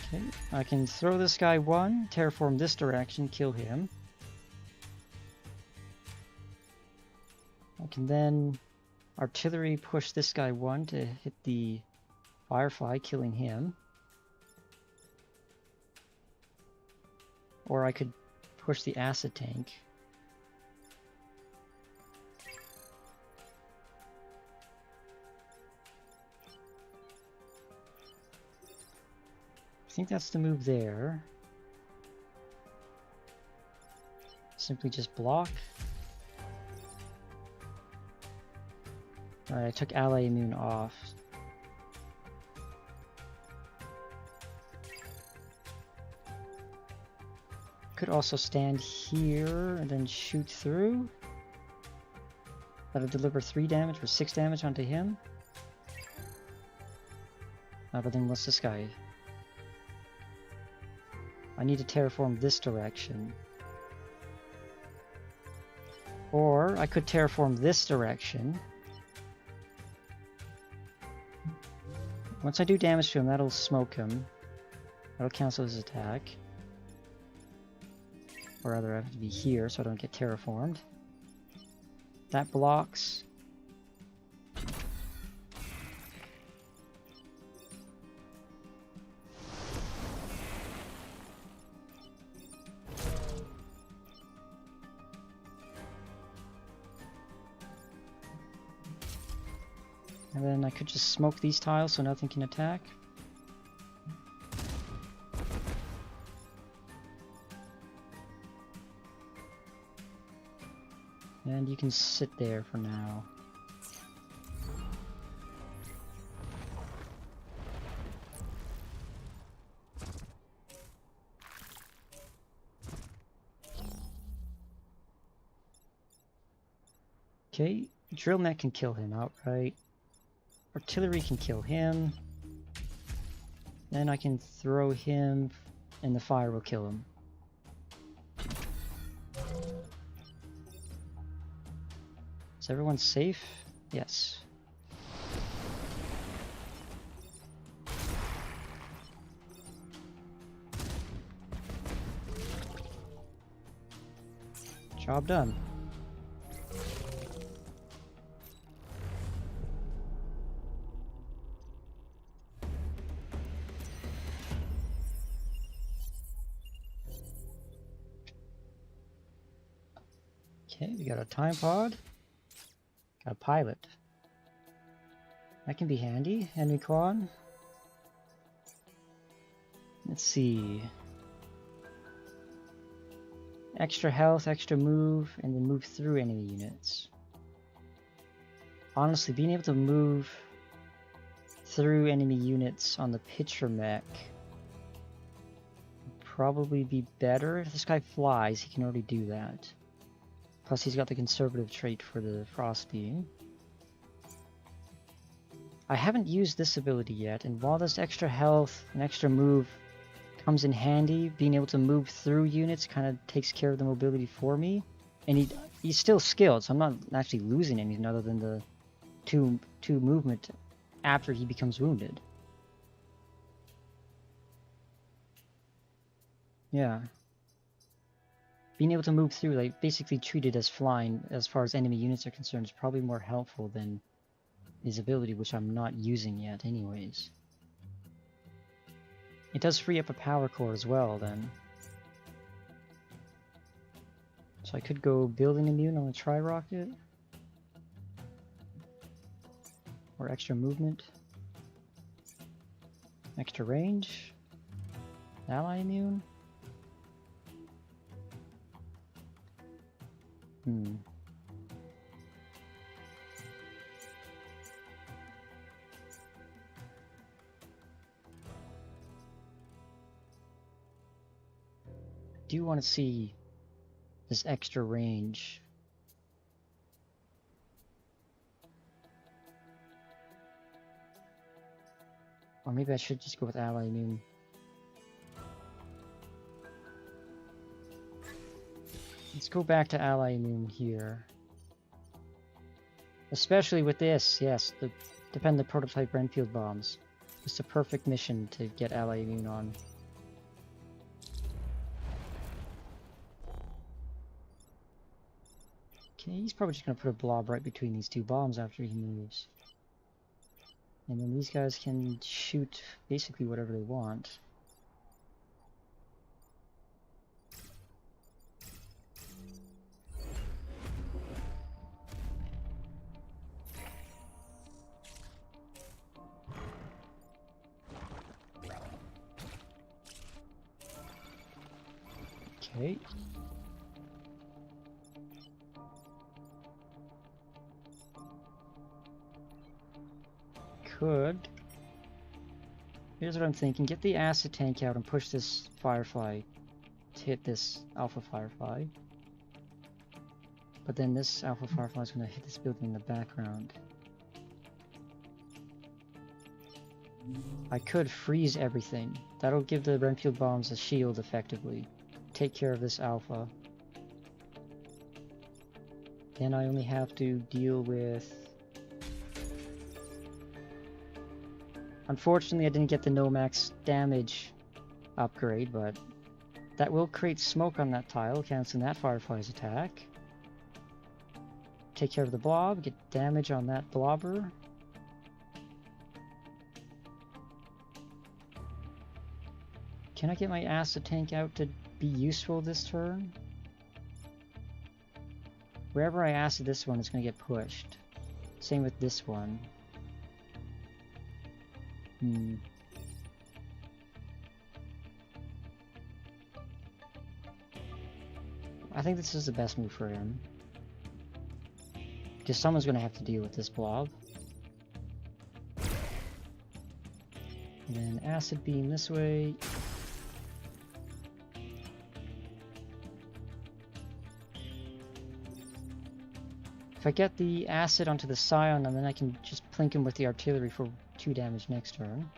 Okay, I can throw this guy one, terraform this direction, kill him. I can then artillery push this guy one to hit the Firefly, killing him. Or I could push the acid tank. I think that's the move there. Simply just block. Alright, I took ally immune off. Could also stand here and then shoot through. That'll deliver 3 damage or 6 damage onto him. But then what's this guy? I need to terraform this direction. Or I could terraform this direction. Once I do damage to him, that'll smoke him. That'll cancel his attack. Or rather, I have to be here so I don't get terraformed. That blocks. And then I could just smoke these tiles so nothing can attack. And you can sit there for now. Okay, drill mech can kill him outright. Artillery can kill him. Then I can throw him and the fire will kill him. Is everyone safe? Yes. Job done. Okay, we got a time pod. Got a pilot. That can be handy. Henry Quan. Let's see. Extra health, extra move, and then move through enemy units. Honestly, being able to move through enemy units on the pitcher mech would probably be better. If this guy flies, he can already do that. Plus he's got the conservative trait for the Frosty. I haven't used this ability yet, and while this extra health and extra move comes in handy, being able to move through units kind of takes care of the mobility for me. And he's still skilled, so I'm not actually losing anything other than the two movement after he becomes wounded. Yeah. Being able to move through, like, basically treated as flying as far as enemy units are concerned is probably more helpful than his ability, which I'm not using yet anyways. It does free up a power core as well then. So I could go build an immune on the tri-rocket. Or extra movement. Extra range. Ally immune. I do want to see this extra range. Or maybe I should just go with ally immune. Let's go back to ally immune here. Especially with this, yes, the dependent prototype Renfield bombs. It's a perfect mission to get ally immune on. Okay, he's probably just gonna put a blob right between these two bombs after he moves. And then these guys can shoot basically whatever they want. Okay. Could. Here's what I'm thinking. Get the acid tank out and push this Firefly to hit this Alpha Firefly. But then this Alpha Firefly is going to hit this building in the background. I could freeze everything. That'll give the Renfield bombs a shield effectively. Take care of this Alpha. Then I only have to deal with... Unfortunately, I didn't get the no max damage upgrade, but that will create smoke on that tile, canceling that Firefly's attack. Take care of the blob, get damage on that blobber. Can I get my acid tank out to be useful this turn? Wherever I acid this one, it's going to get pushed. Same with this one. I think this is the best move for him. Because someone's going to have to deal with this blob. And then acid beam this way. If I get the acid onto the Scion, and then I can just plink him with the artillery for 2 damage next turn.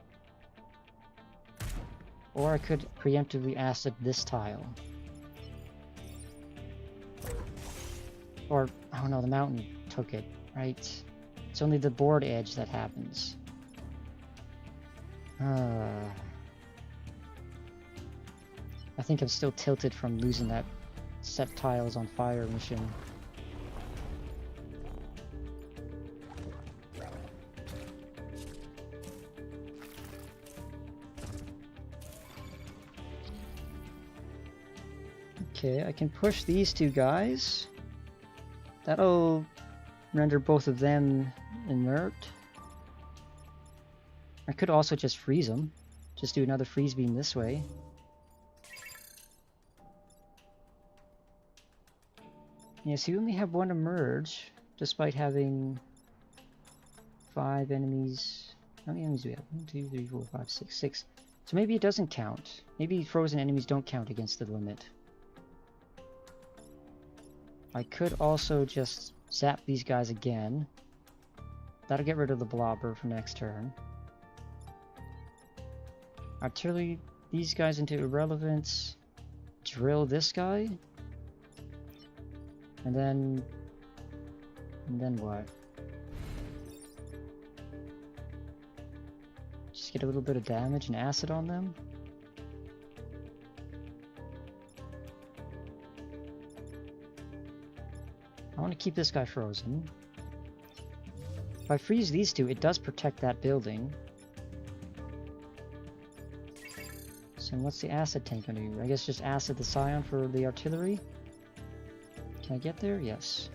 Or I could preemptively acid this tile. Or, oh no, the mountain took it, right? It's only the board edge that happens. I think I'm still tilted from losing that set tiles on fire mission. Okay, I can push these 2 guys. That'll render both of them inert. I could also just freeze them. Just do another freeze beam this way. Yeah, so you only have 1 emerge, despite having 5 enemies. How many enemies do we have? 1, 2, 3, 4, 5, 6, 6. So maybe it doesn't count. Maybe frozen enemies don't count against the limit. I could also just zap these guys again. That'll get rid of the blobber for next turn. Artillery these guys into irrelevance. Drill this guy. And then what? Just get a little bit of damage and acid on them. I want to keep this guy frozen. If I freeze these 2, it does protect that building. So what's the acid tank going to do? I guess just acid the Scion for the artillery? Can I get there? Yes.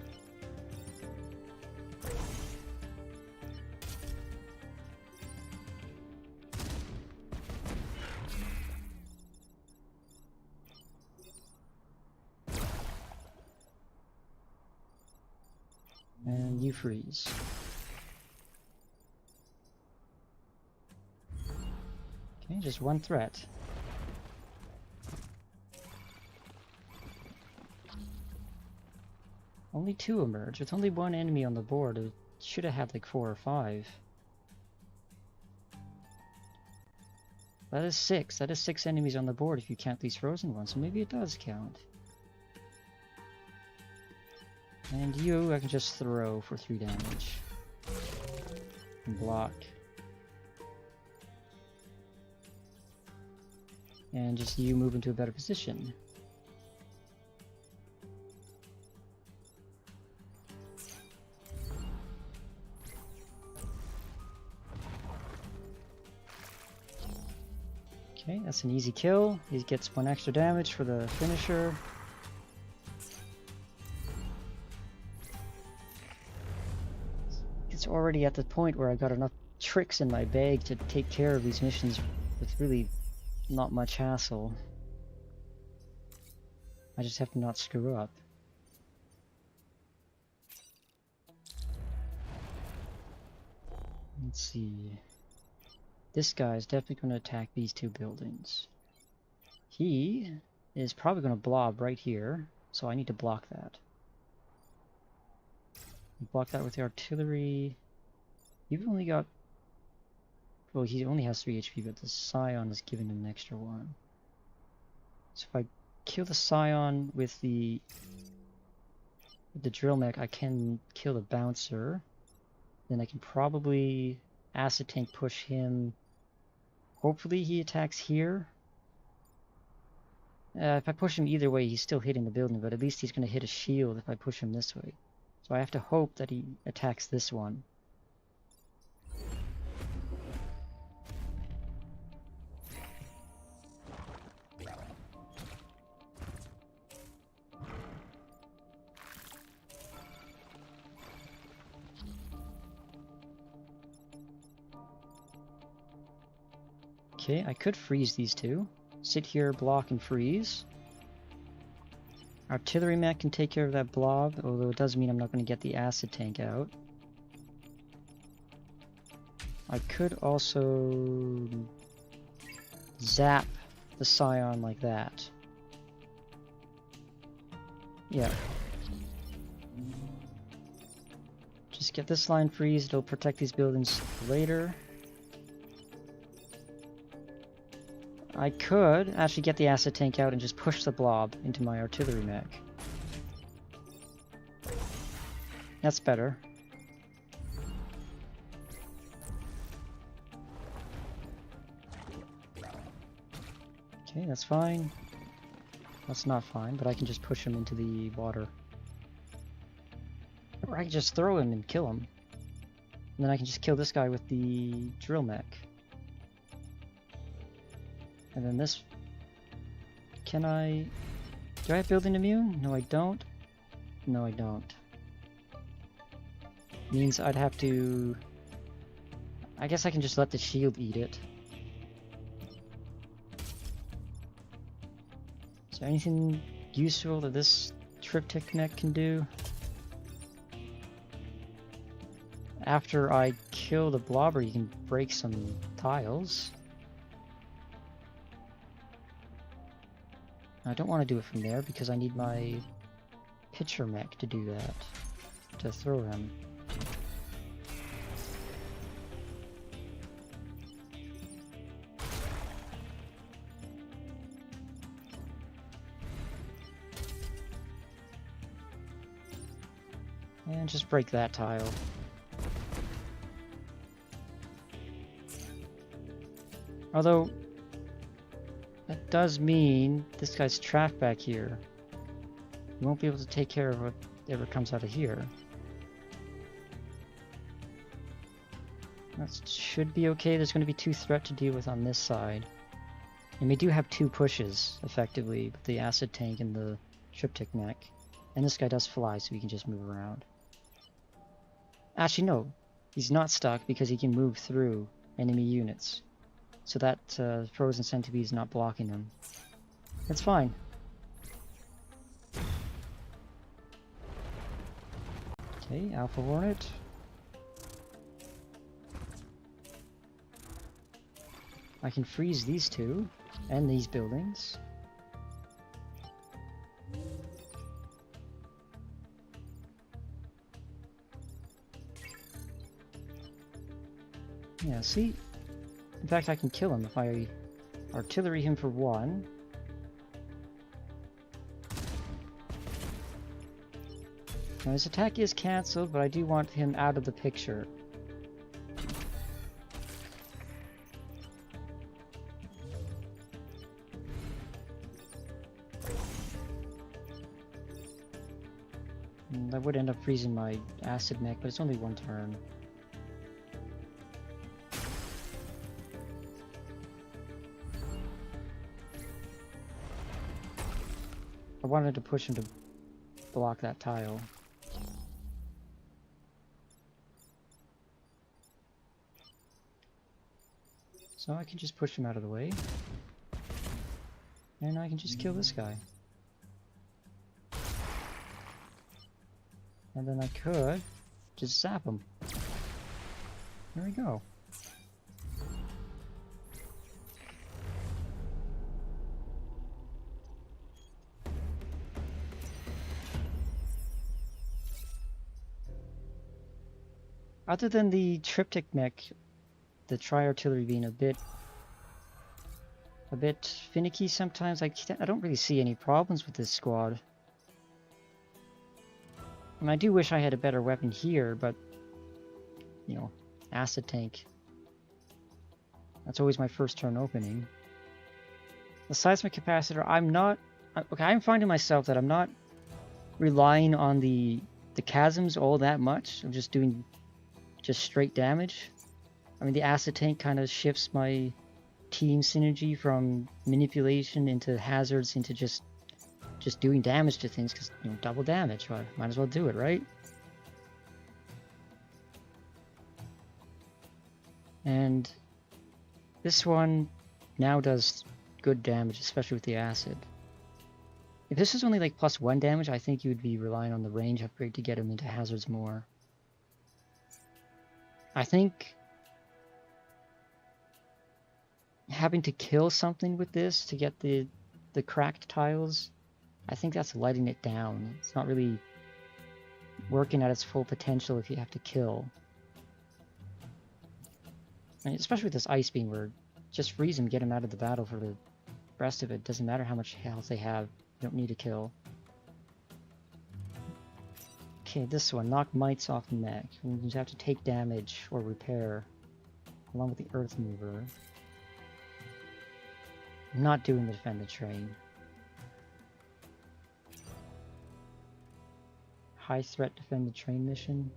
And you freeze. Okay, just 1 threat. Only 2 emerge. With only 1 enemy on the board, it should have had like 4 or 5. That is 6. That is 6 enemies on the board if you count these frozen ones, so maybe it does count. And you, I can just throw for 3 damage. And block. And just you move into a better position. Okay, that's an easy kill. He gets 1 extra damage for the finisher. It's already at the point where I got enough tricks in my bag to take care of these missions with really not much hassle. I just have to not screw up. Let's see. This guy is definitely going to attack these 2 buildings. He is probably going to blob right here, so I need to block that. Block that with the artillery. You've only got... Well, he only has 3 HP, but the Scion is giving him an extra 1. So if I kill the Scion with the drill mech, I can kill the bouncer. Then I can probably acid tank push him. Hopefully he attacks here. If I push him either way, he's still hitting the building, but at least he's going to hit a shield if I push him this way. So I have to hope that he attacks this one. Okay, I could freeze these two. Sit here, block, and freeze. Artillery mech can take care of that blob, although it does mean I'm not going to get the acid tank out. I could also zap the Scion like that. Yeah. Just get this line freezed, it'll protect these buildings later. I could actually get the acid tank out and just push the blob into my artillery mech. That's better. Okay, that's fine. That's not fine, but I can just push him into the water. Or I can just throw him and kill him. And then I can just kill this guy with the drill mech. And then this... Can I... Do I have building immune? No, I don't. No, I don't. Means I'd have to... I guess I can just let the shield eat it. Is there anything useful that this triptych mech can do? After I kill the blobber, you can break some tiles. I don't want to do it from there because I need my pitcher mech to do that, to throw him. And just break that tile. Although, that does mean this guy's trapped back here. He won't be able to take care of whatever comes out of here. That should be okay. There's going to be 2 threat to deal with on this side. And we do have 2 pushes, effectively, with the acid tank and the triptych mech. And this guy does fly, so he can just move around. Actually, no. He's not stuck because he can move through enemy units. So that frozen centipede is not blocking him. That's fine. Okay, Alpha Hornet. I can freeze these 2 and these buildings. Yeah, see? In fact, I can kill him if I artillery him for 1. Now his attack is cancelled, but I do want him out of the picture. And I would end up freezing my acid mech, but it's only 1 turn. I wanted to push him to block that tile. So I can just push him out of the way. And I can just kill this guy. And then I could just zap him. There we go. Other than the triptych mech, the tri-artillery being a bit finicky sometimes, I don't really see any problems with this squad. And I do wish I had a better weapon here, but, you know, acid tank. That's always my first turn opening. The seismic capacitor, I'm finding myself that I'm not relying on the chasms all that much. I'm just doing just straight damage. I mean, the acid tank kind of shifts my team synergy from manipulation into hazards into just doing damage to things, because, you know, double damage. Well, might as well do it, right? And this one, now does good damage, especially with the acid. If this was only like +1 damage, I think you would be relying on the range upgrade to get him into hazards more. I think having to kill something with this to get the cracked tiles, I think that's letting it down. It's not really working at its full potential if you have to kill. And especially with this ice beam, where just freeze him, get him out of the battle for the rest of it. Doesn't matter how much health they have. You don't need to kill. Okay, this one. Knock mites off the mech. You have to take damage or repair, along with the earth mover. I'm not doing the defend the train. High threat defend the train mission.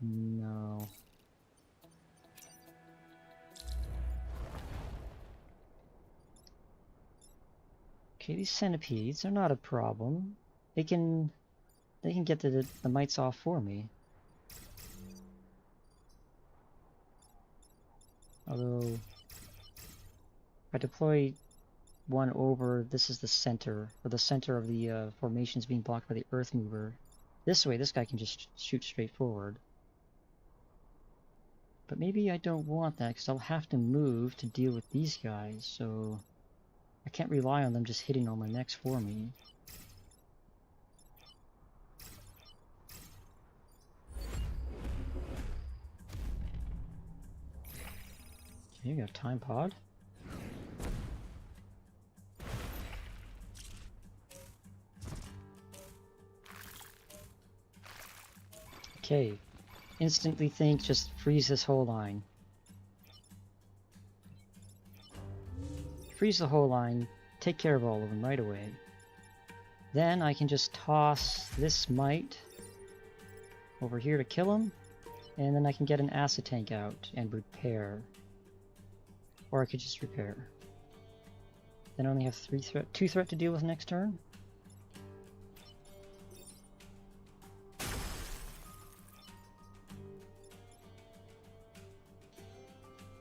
No. Okay, these centipedes are not a problem. They can get the mites off for me. Although, if I deploy one over, this is the center, or the center of the formation is being blocked by the earth mover. This way, this guy can just shoot straight forward. But maybe I don't want that, because I'll have to move to deal with these guys, so I can't rely on them just hitting all my mechs for me. Okay, you got a time pod. Okay, instantly think, just freeze this whole line. Freeze the whole line, take care of all of them right away. Then I can just toss this mite over here to kill him, and then I can get an acid tank out and repair. Or I could just repair. Then I only have 2 threat to deal with next turn.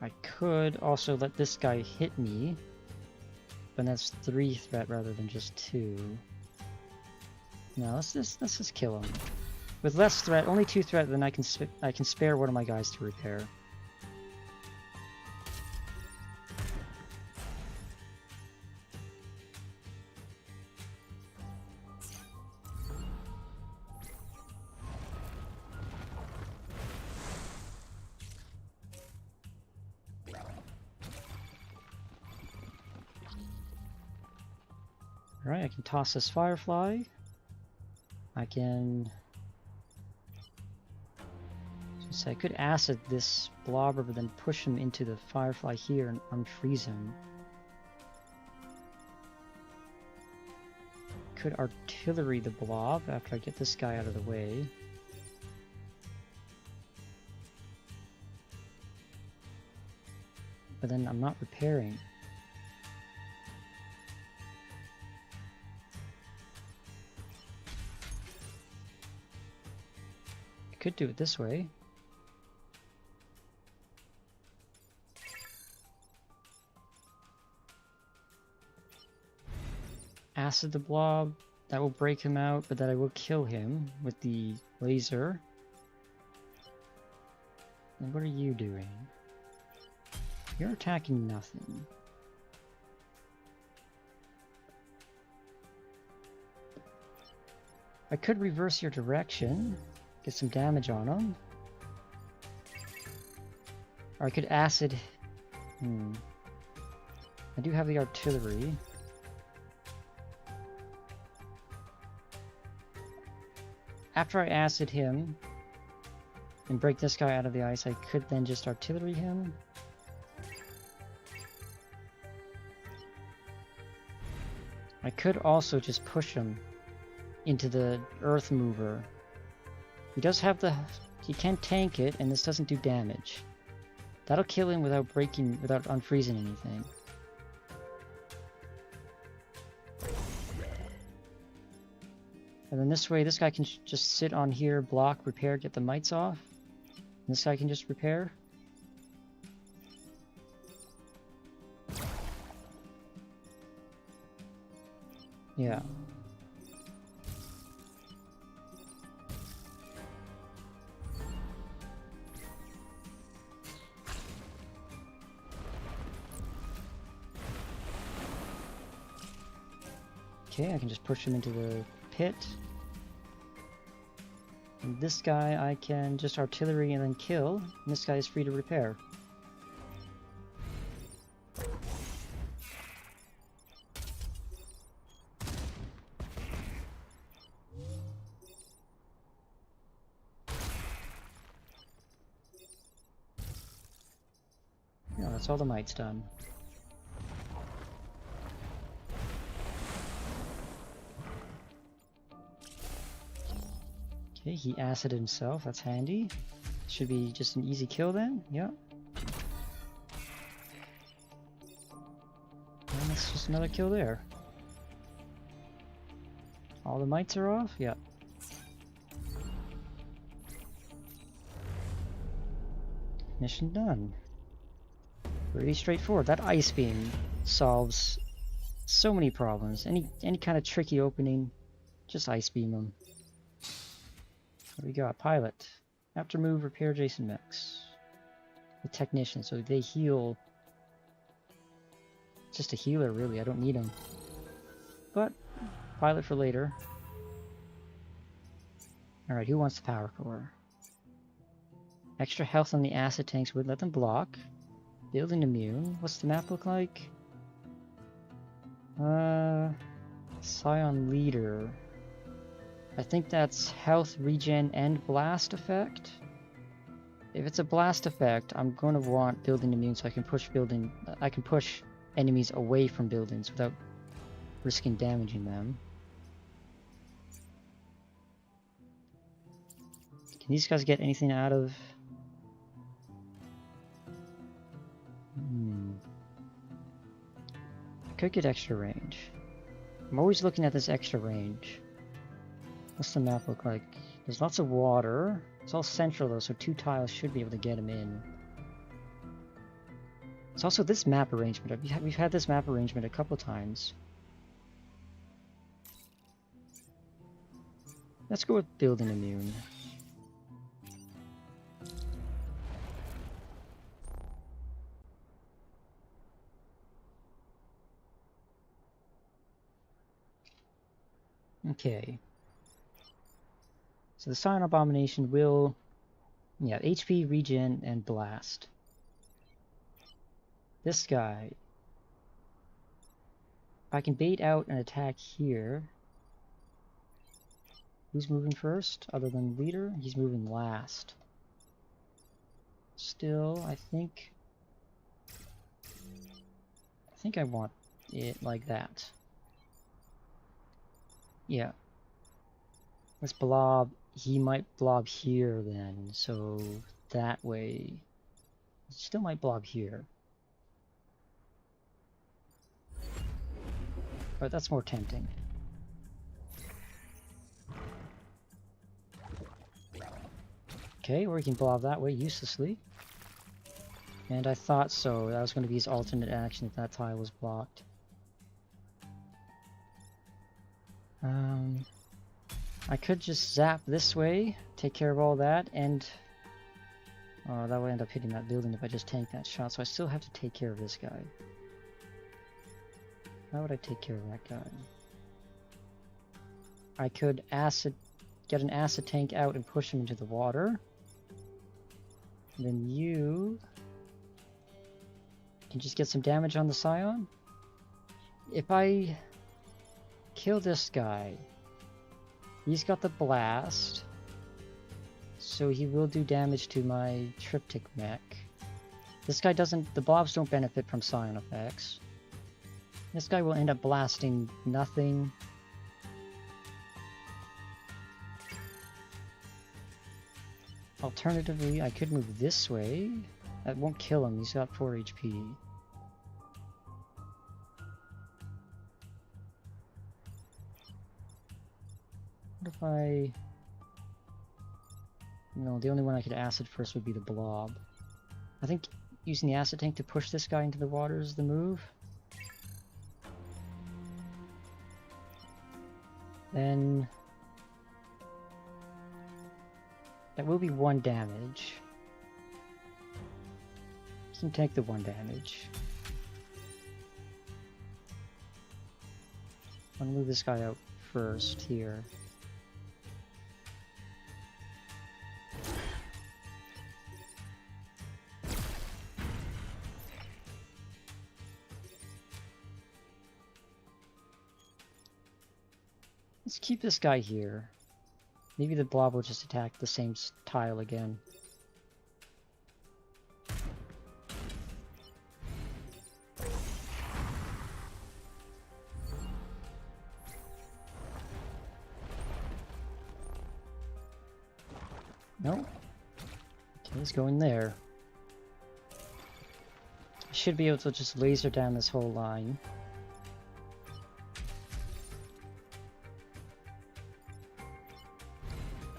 I could also let this guy hit me, but that's 3 threat rather than just 2. No, let's just kill him. With less threat, only 2 threat, then I can spare one of my guys to repair. Alright, I can toss this firefly. I can... So I could acid this blobber, but then push him into the firefly here and unfreeze him. Could artillery the blob after I get this guy out of the way. But then I'm not repairing. Could do it this way. Acid the blob, that will break him out, but then I will kill him with the laser. And what are you doing? You're attacking nothing. I could reverse your direction. Get some damage on him. Or I could acid... I do have the artillery. After I acid him and break this guy out of the ice, I could then just artillery him. I could also just push him into the earth mover. He does have the... he can tank it, and this doesn't do damage. That'll kill him without breaking... without unfreezing anything. And then this way, this guy can just sit on here, block, repair, get the mites off. And this guy can just repair. Yeah. Okay, I can just push him into the pit. And this guy I can just artillery and then kill. And this guy is free to repair. Yeah, that's all the might's done. Okay, he acided himself, that's handy. Should be just an easy kill then, yeah. And that's just another kill there. All the mites are off? Yeah. Mission done. Pretty straightforward. That ice beam solves so many problems. Any kind of tricky opening, just ice beam them. What do we got? Pilot. After move, repair adjacent mechs. The technician, so they heal. Just a healer, really. I don't need him. But pilot for later. Alright, who wants the power core? Extra health on the acid tanks would let them block. Building immune. What's the map look like? Scion leader. I think that's health, regen, and blast effect. If it's a blast effect, I'm going to want building immune so I can push enemies away from buildings without risking damaging them. Can these guys get anything out of... I could get extra range. I'm always looking at this extra range. What's the map look like? There's lots of water. It's all central though, so 2 tiles should be able to get him in. It's also this map arrangement. We've had this map arrangement a couple times. Let's go with building immune. Okay. So the Scion Abomination will... yeah, HP, regen, and blast. This guy... I can bait out an attack here. Who's moving first, other than leader? He's moving last. Still, I think I want it like that. Yeah. This blob, he might blob here then, so that way... he still might blob here. But that's more tempting. Okay, or he can blob that way uselessly. And I thought so. That was going to be his alternate action if that tile was blocked. I could just zap this way, take care of all that, and... oh, that would end up hitting that building if I just tank that shot, so I still have to take care of this guy. How would I take care of that guy? I could get an acid tank out and push him into the water. And then you can just get some damage on the Scion. If I kill this guy, he's got the blast, so he will do damage to my triptych mech. This guy doesn't, the blobs don't benefit from Scion effects. This guy will end up blasting nothing. Alternatively, I could move this way. That won't kill him, he's got 4 HP. What if I... no, the only one I could acid first would be the blob. I think using the acid tank to push this guy into the water is the move. Then that will be 1 damage. You can take the 1 damage. I'm gonna move this guy out first here. Let's keep this guy here. Maybe the blob will just attack the same tile again. No. Okay, let's go in there. I should be able to just laser down this whole line.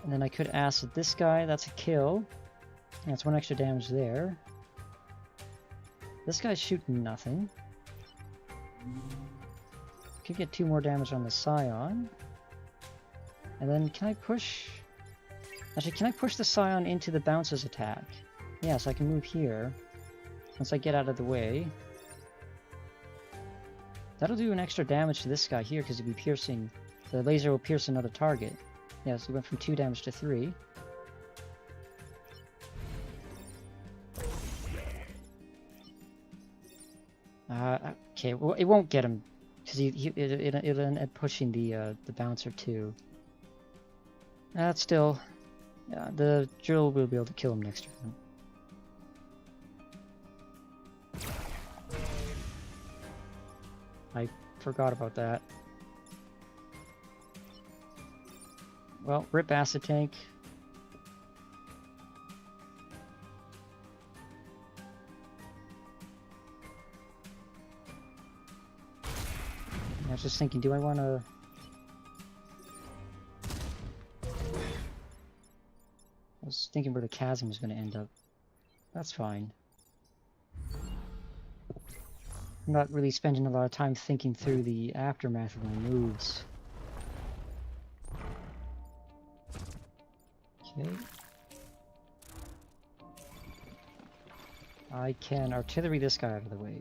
And then I could acid this guy, that's a kill. That's 1 extra damage there. This guy's shooting nothing. Could get 2 more damage on the Scion. And then can I push... Actually, can I push the Scion into the bouncer's attack? Yeah, so I can move here. Once I get out of the way. That'll do an extra damage to this guy here because it'll be piercing... The laser will pierce another target. Yeah, so we went from 2 damage to 3. Okay, well, it won't get him because it'll end up pushing the bouncer too. That's still, yeah, the drill will be able to kill him next turn. I forgot about that. Well, rip acid tank. I was just thinking, do I want to... I was thinking where the chasm was going to end up. That's fine. I'm not really spending a lot of time thinking through the aftermath of my moves. Okay. I can artillery this guy out of the way.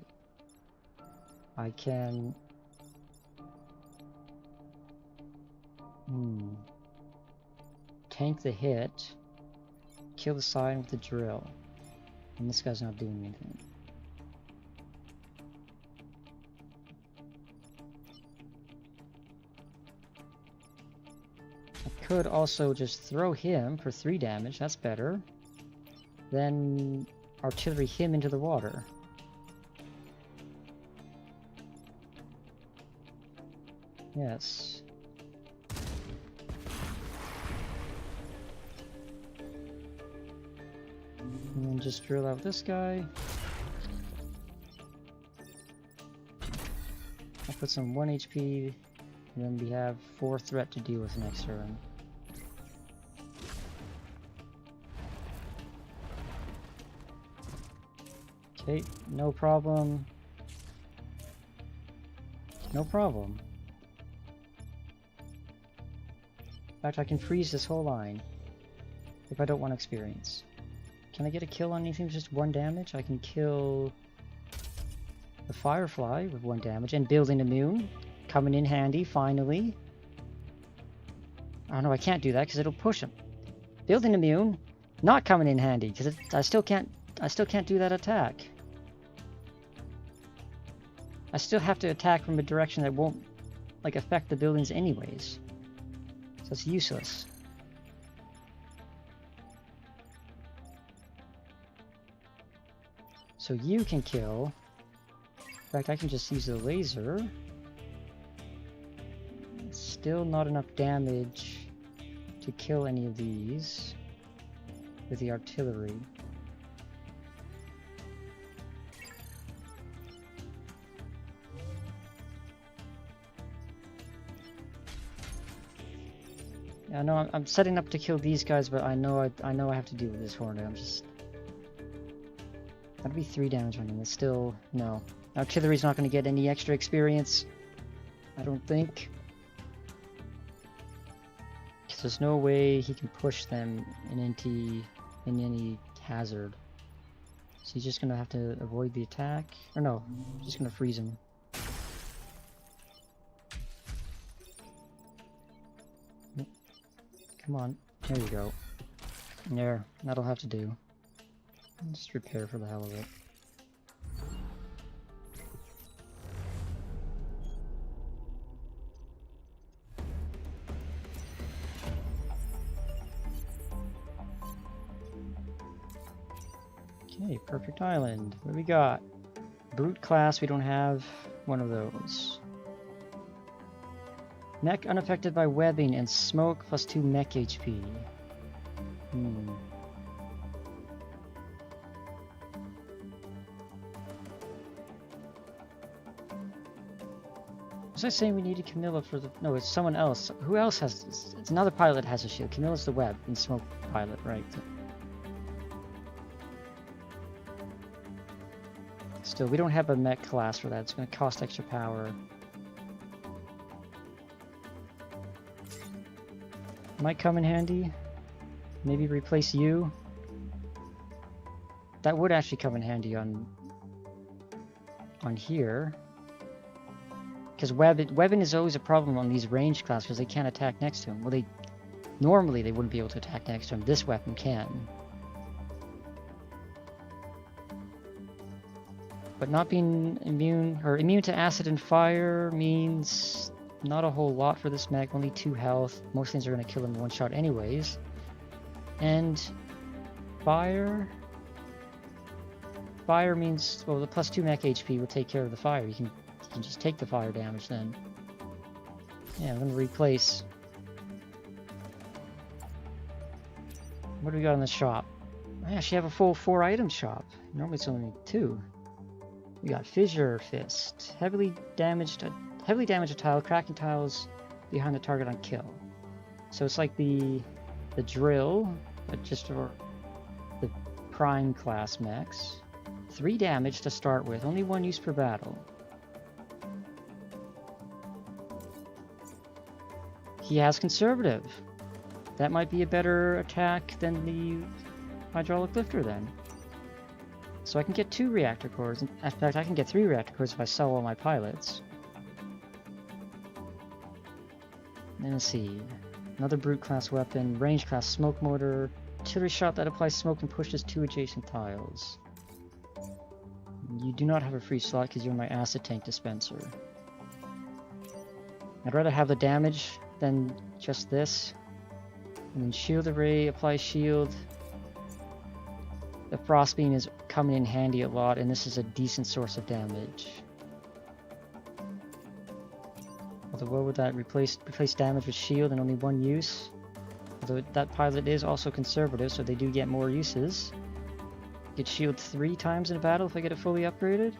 I can... tank the hit, kill the Scion with the drill, and this guy's not doing anything. I could also just throw him for 3 damage, that's better. Then artillery him into the water. Yes. And then just drill out this guy. I'll put some 1 HP, and then we have 4 threat to deal with next turn. Okay, no problem. No problem. In fact, I can freeze this whole line if I don't want experience. Can I get a kill on anything with just 1 damage? I can kill the Firefly with 1 damage and building immune. Coming in handy, finally. Oh no, I can't do that because it'll push him. Building immune, not coming in handy because I still can't do that attack. I still have to attack from a direction that won't like affect the buildings anyways. So it's useless. So you can kill. In fact, I can just use the laser. It's still not enough damage to kill any of these with the artillery. I know I'm setting up to kill these guys, but I know I have to deal with this Hornet. I'm just... That'd be 3 damage on him. It's still... No. Artillery's not going to get any extra experience. I don't think. there's no way he can push them in any hazard. So he's just gonna have to avoid the attack. Or no, just gonna freeze him. Come on, there you go. There, that'll have to do. Just repair for the hell of it. Okay, perfect island. What do we got? Brute class, we don't have one of those. Mech unaffected by webbing and smoke plus 2 mech HP. Was I saying we needed Camilla for the... No, it's someone else. Who else has this? It's another pilot that has a shield. Camilla's the web and smoke pilot, right? Still, we don't have a mech class for that. It's going to cost extra power. Might come in handy. Maybe replace you. That would actually come in handy on here. Because webbing is always a problem on these range class because they can't attack next to him. Well, normally they wouldn't be able to attack next to him. This weapon can. But not being immune to acid and fire means not a whole lot for this mech, only 2 health. Most things are going to kill him in one shot anyways. And fire means, well, the plus 2 mech HP will take care of the fire. You can just take the fire damage then. Yeah, I'm going to replace. What do we got in the shop? I actually have a full 4 item shop. Normally it's only 2. We got Fissure Fist, heavily damaged a tile, cracking tiles behind the target on kill. So it's like the drill, but just for the prime class mechs. 3 damage to start with, only 1 use per battle. He has conservative. That might be a better attack than the hydraulic lifter then. So I can get 2 reactor cores. In fact, I can get 3 reactor cores if I sell all my pilots. And let's see. Another brute class weapon, range class smoke mortar, artillery shot that applies smoke and pushes 2 adjacent tiles. You do not have a free slot because you're my acid tank dispenser. I'd rather have the damage than just this. And then shield array, apply shield. The frost beam is coming in handy a lot, and this is a decent source of damage. Although what would that replace damage with shield and only 1 use? Although that pilot is also conservative, so they do get more uses. Get shield 3 times in a battle if I get it fully upgraded.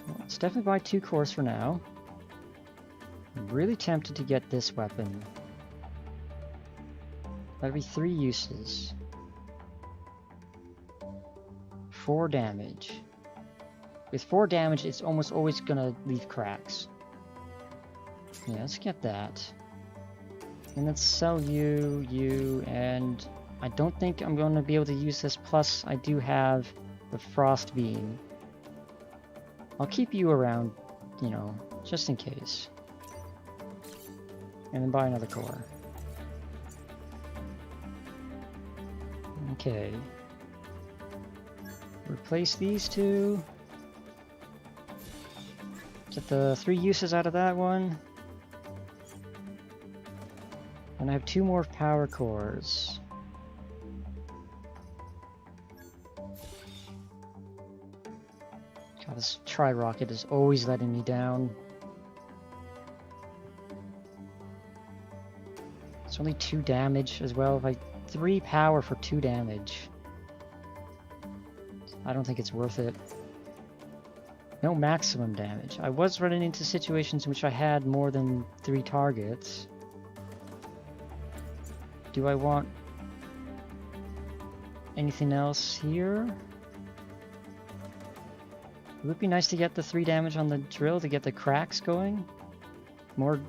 Well, let's definitely buy 2 cores for now. I'm really tempted to get this weapon. That'd be 3 uses. 4 damage. With 4 damage, it's almost always gonna leave cracks. Yeah, let's get that. And let's sell you, and I don't think I'm gonna be able to use this, plus I do have the frost beam. I'll keep you around, you know, just in case. And then buy another core. Okay. Replace these 2. Get the 3 uses out of that one. And I have 2 more power cores. God, this tri-rocket is always letting me down. It's only 2 damage as well. If I 3 power for 2 damage. I don't think it's worth it. No maximum damage. I was running into situations in which I had more than 3 targets. Do I want anything else here? It would be nice to get the 3 damage on the drill to get the cracks going. More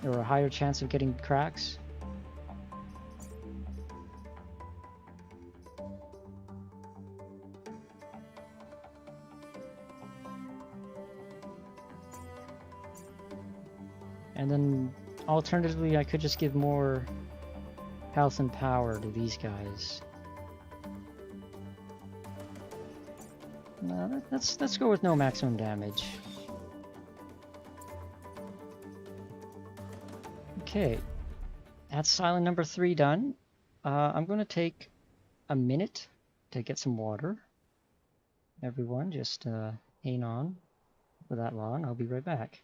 or a higher chance of getting cracks. And then alternatively, I could just give more health and power to these guys. No, let's go with no maximum damage. Okay, that's island number 3 done. I'm going to take a minute to get some water. Everyone, just hang on for that long. I'll be right back.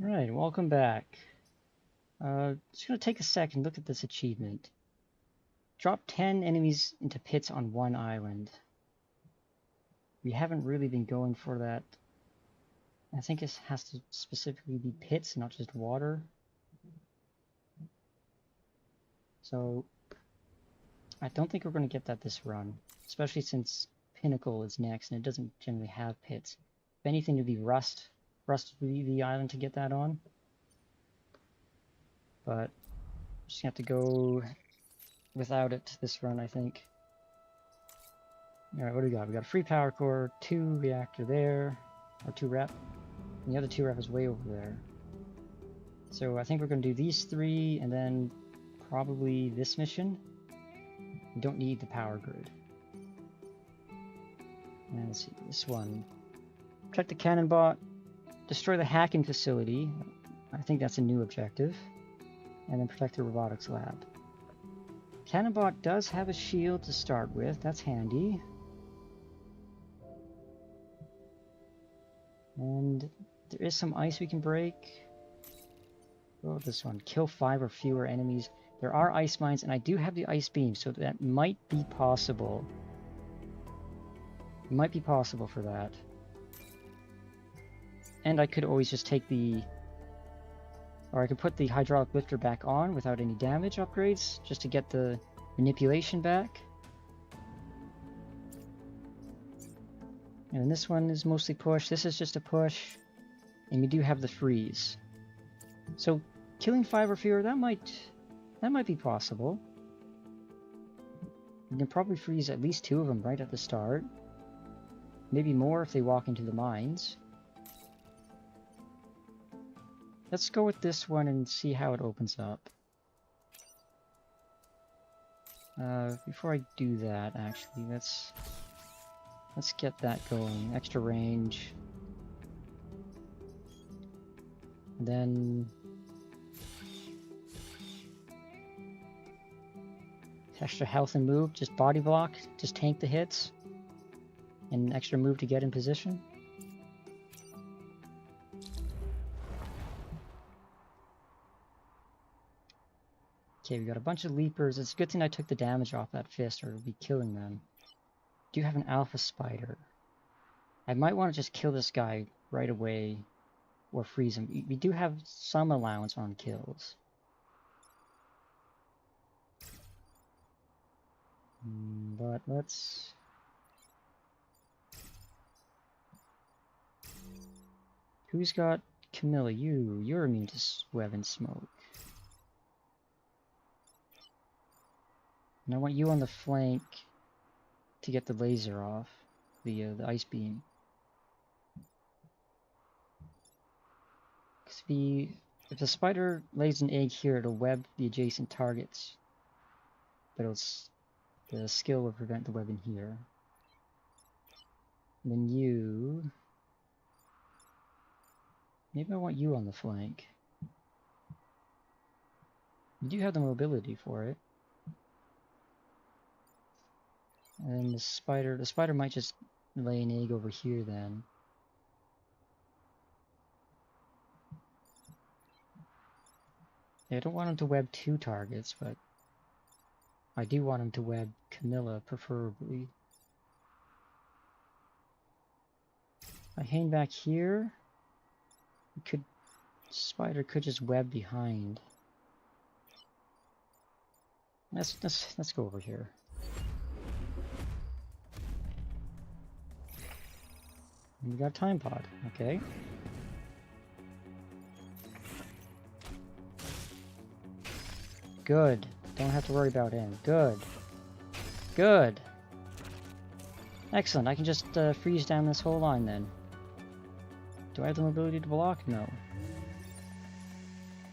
Alright, welcome back. Just gonna take a second, look at this achievement. Drop 10 enemies into pits on one island. We haven't really been going for that. I think it has to specifically be pits, not just water. So, I don't think we're going to get that this run. Especially since Pinnacle is next and it doesn't generally have pits. If anything, it would be Rust would be the island to get that on. But, just have to go without it this run, I think. Alright, what do we got? We got a free power core, 2 reactor there, or 2 rep, and the other 2 rep is way over there. So I think we're going to do these 3, and then probably this mission. We don't need the power grid. And let's see, this one. Protect the cannon bot, destroy the hacking facility. I think that's a new objective. And then protect the robotics lab. Cannonbot does have a shield to start with, that's handy. And there is some ice we can break. Oh, this one. Kill 5 or fewer enemies. There are ice mines, and I do have the ice beam, so that might be possible. It might be possible for that. And I could always just take the... Or I could put the hydraulic lifter back on without any damage upgrades, just to get the manipulation back. And this one is mostly push. This is just a push. And we do have the freeze. So killing 5 or fewer, that might be possible. You can probably freeze at least 2 of them right at the start. Maybe more if they walk into the mines. Let's go with this one and see how it opens up. Before I do that, actually, let's get that going. Extra range. And then extra health and move, just body block, just tank the hits. And extra move to get in position. Okay, we got a bunch of leapers. It's a good thing I took the damage off that fist, or it would be killing them. Do have an alpha spider. I might want to just kill this guy right away, or freeze him. We do have some allowance on kills. But let's... Who's got Camilla? You're immune to web and smoke. And I want you on the flank to get the laser off, the ice beam. Because if the spider lays an egg here, it'll web the adjacent targets, but the skill will prevent the webbing here. And then you... Maybe I want you on the flank. You do have the mobility for it. And the spider might just lay an egg over here then. Yeah, I don't want him to web 2 targets, but I do want him to web Camilla, preferably. I hang back here. Spider could just web behind. Let's go over here. We got time pod, okay. Good. Don't have to worry about him. Good. Good. Excellent. I can just freeze down this whole line then. Do I have the mobility to block? No.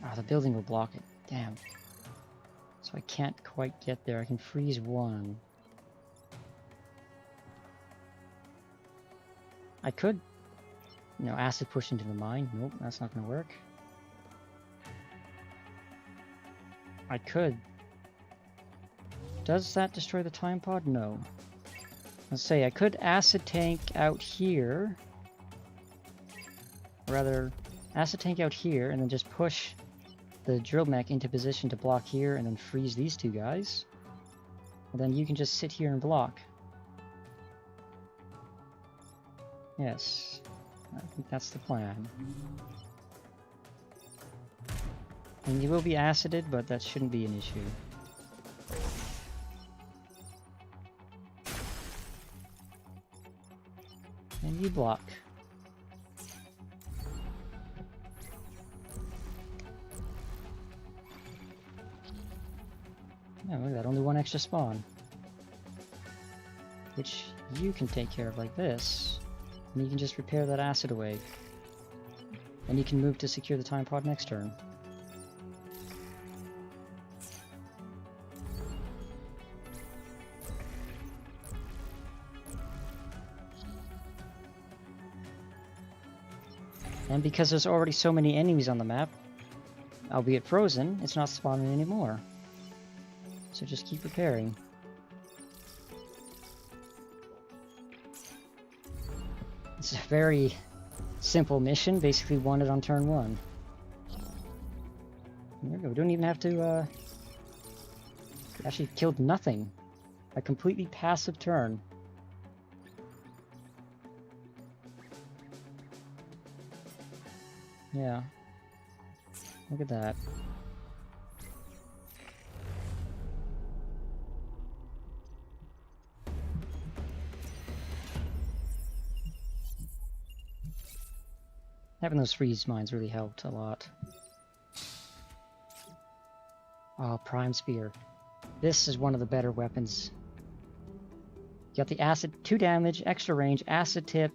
Ah, the building will block it. Damn. So I can't quite get there. I can freeze one. I could, acid push into the mine. Nope, that's not going to work. I could. Does that destroy the time pod? No. Let's say I could acid tank out here. Or rather, acid tank out here and then just push the drill mech into position to block here and then freeze these 2 guys. And then you can just sit here and block. Yes, I think that's the plan. And you will be acided, but that shouldn't be an issue. And you block. Yeah, look at that, only 1 extra spawn. Which you can take care of like this. And you can just repair that acid away. And you can move to secure the time pod next turn. And because there's already so many enemies on the map, albeit frozen, it's not spawning anymore. So just keep repairing. It's a very simple mission, basically won it on turn 1. There we go, we don't even have to, actually killed nothing. A completely passive turn. Yeah. Look at that. Having those freeze mines really helped a lot. Oh, Prime Spear. This is one of the better weapons. You got the acid, 2 damage, extra range, acid tip.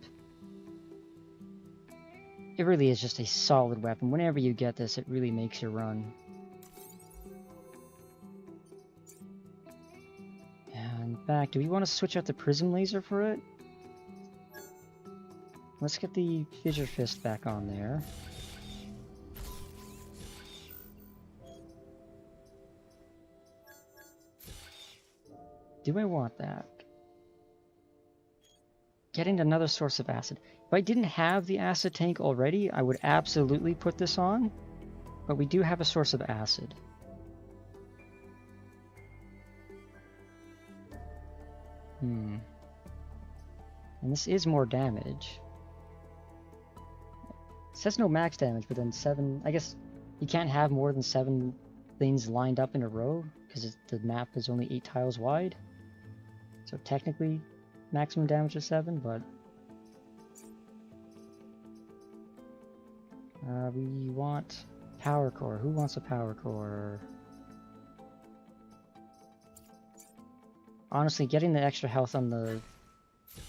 It really is just a solid weapon. Whenever you get this, it really makes you run. And in fact, do we want to switch out the prism laser for it? Let's get the fissure fist back on there. Do I want that? Getting another source of acid. If I didn't have the acid tank already, I would absolutely put this on. But we do have a source of acid. And this is more damage. It says no max damage, but then 7... I guess you can't have more than 7 things lined up in a row, because the map is only 8 tiles wide. So technically, maximum damage is 7, but... we want power core. Who wants a power core? Honestly, getting the extra health on the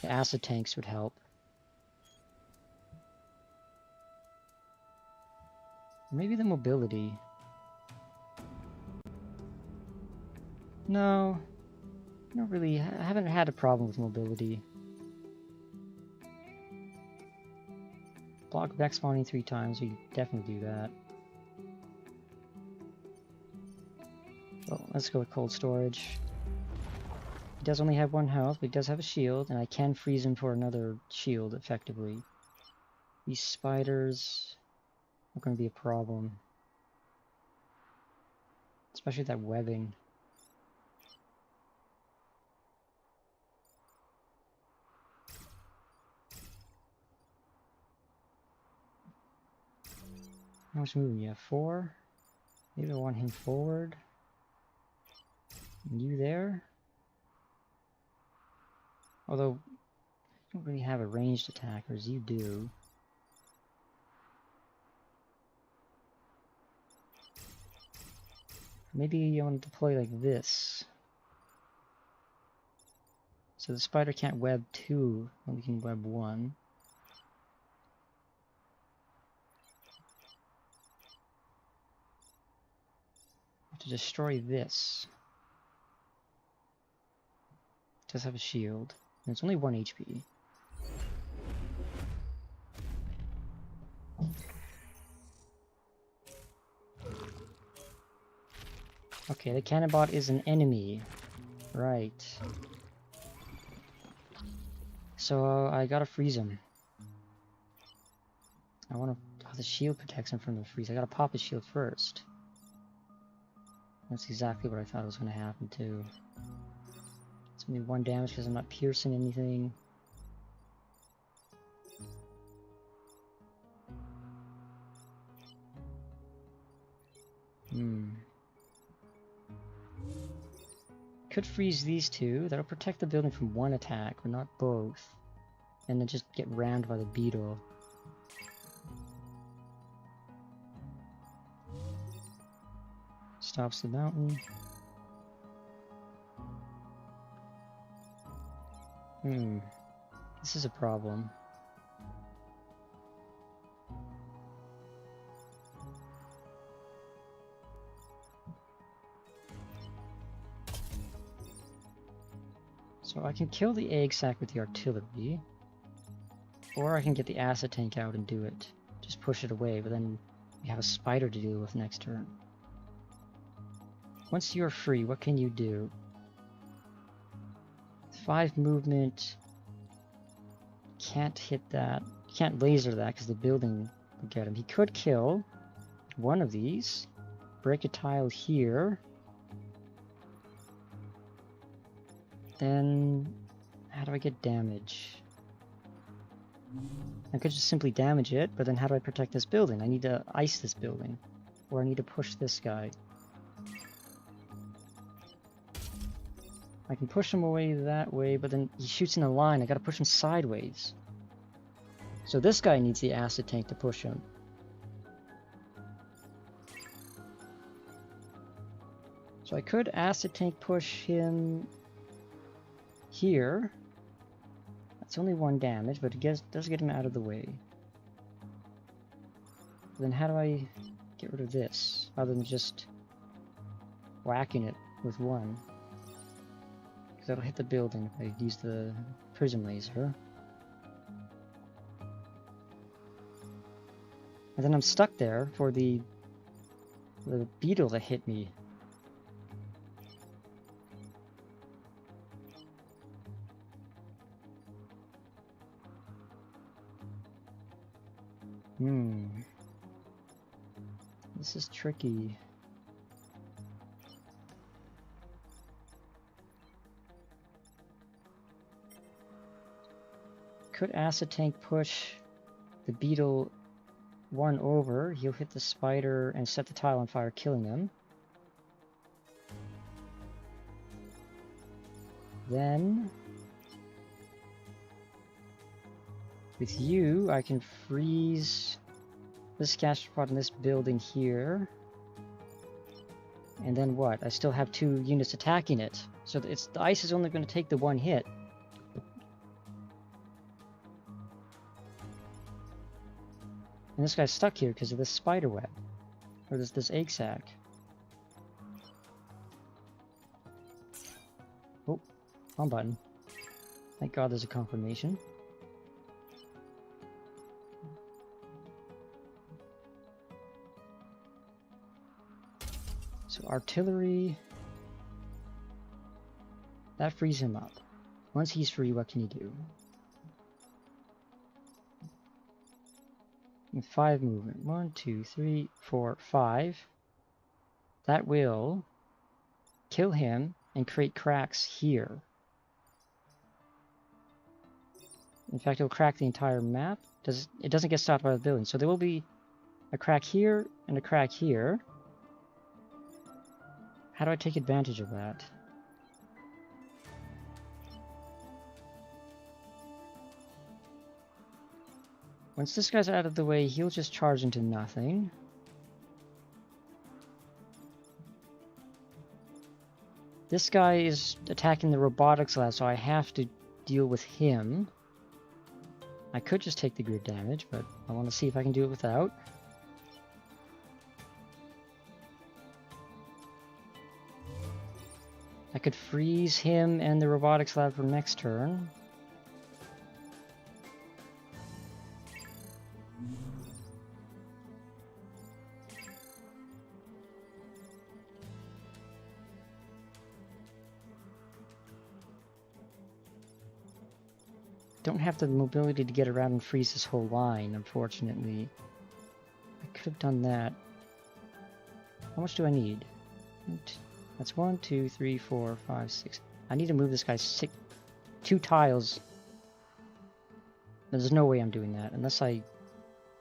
acid tanks would help. Maybe the mobility. No. Not really. I haven't had a problem with mobility. Block back spawning 3 times. We definitely do that. Well, let's go with cold storage. He does only have 1 health, but he does have a shield, and I can freeze him for another shield effectively. These spiders are going to be a problem. Especially that webbing. How much movement? You have 4. Maybe I want him forward. And you there. Although, I don't really have a ranged attackers. You do. Maybe I want to deploy like this. So the spider can't web 2, only can web 1. To destroy this. It does have a shield. And it's only 1 HP. Okay, the cannonbot is an enemy. Right. So I gotta freeze him. I wanna... Oh, the shield protects him from the freeze. I gotta pop his shield first. That's exactly what I thought was going to happen too. It's only 1 damage because I'm not piercing anything. Could freeze these 2. That'll protect the building from 1 attack, but not both. And then just get rammed by the beetle. Stops the mountain. This is a problem. So I can kill the egg sac with the artillery. Or I can get the acid tank out and do it. Just push it away, but then we have a spider to deal with next turn. Once you're free, what can you do? 5 movement. Can't hit that. Can't laser that because the building will get him. He could kill one of these. Break a tile here. Then, how do I get damage? I could just simply damage it, but then how do I protect this building? I need to ice this building. Or I need to push this guy. I can push him away that way, but then he shoots in a line. I gotta push him sideways. So this guy needs the acid tank to push him. So I could acid tank push him here. That's only 1 damage, but it does get him out of the way. Then how do I get rid of this, other than just whacking it with 1? Because that'll hit the building if I use the prism laser. And then I'm stuck there for the beetle that hit me. This is tricky. Could acid tank push the beetle 1 over. He'll hit the spider and set the tile on fire, killing him. Then with you, I can freeze this gastropod in this building here. And then what? I still have 2 units attacking it. So the ice is only going to take the 1 hit. And this guy's stuck here because of this spider web. Or this egg sac. Oh, wrong button. Thank God there's a confirmation. So artillery, that frees him up. Once he's free, what can he do? And 5 movement. 1, 2, 3, 4, 5. That will kill him and create cracks here. In fact, it'll crack the entire map. It doesn't get stopped by the building. So there will be a crack here and a crack here. How do I take advantage of that? Once this guy's out of the way, he'll just charge into nothing. This guy is attacking the robotics lab, so I have to deal with him. I could just take the grid damage, but I want to see if I can do it without. I could freeze him and the robotics lab for next turn. Don't have the mobility to get around and freeze this whole line, unfortunately. I could have done that. How much do I need? That's 1, 2, 3, 4, 5, 6. I need to move this guy 2 tiles. There's no way I'm doing that unless and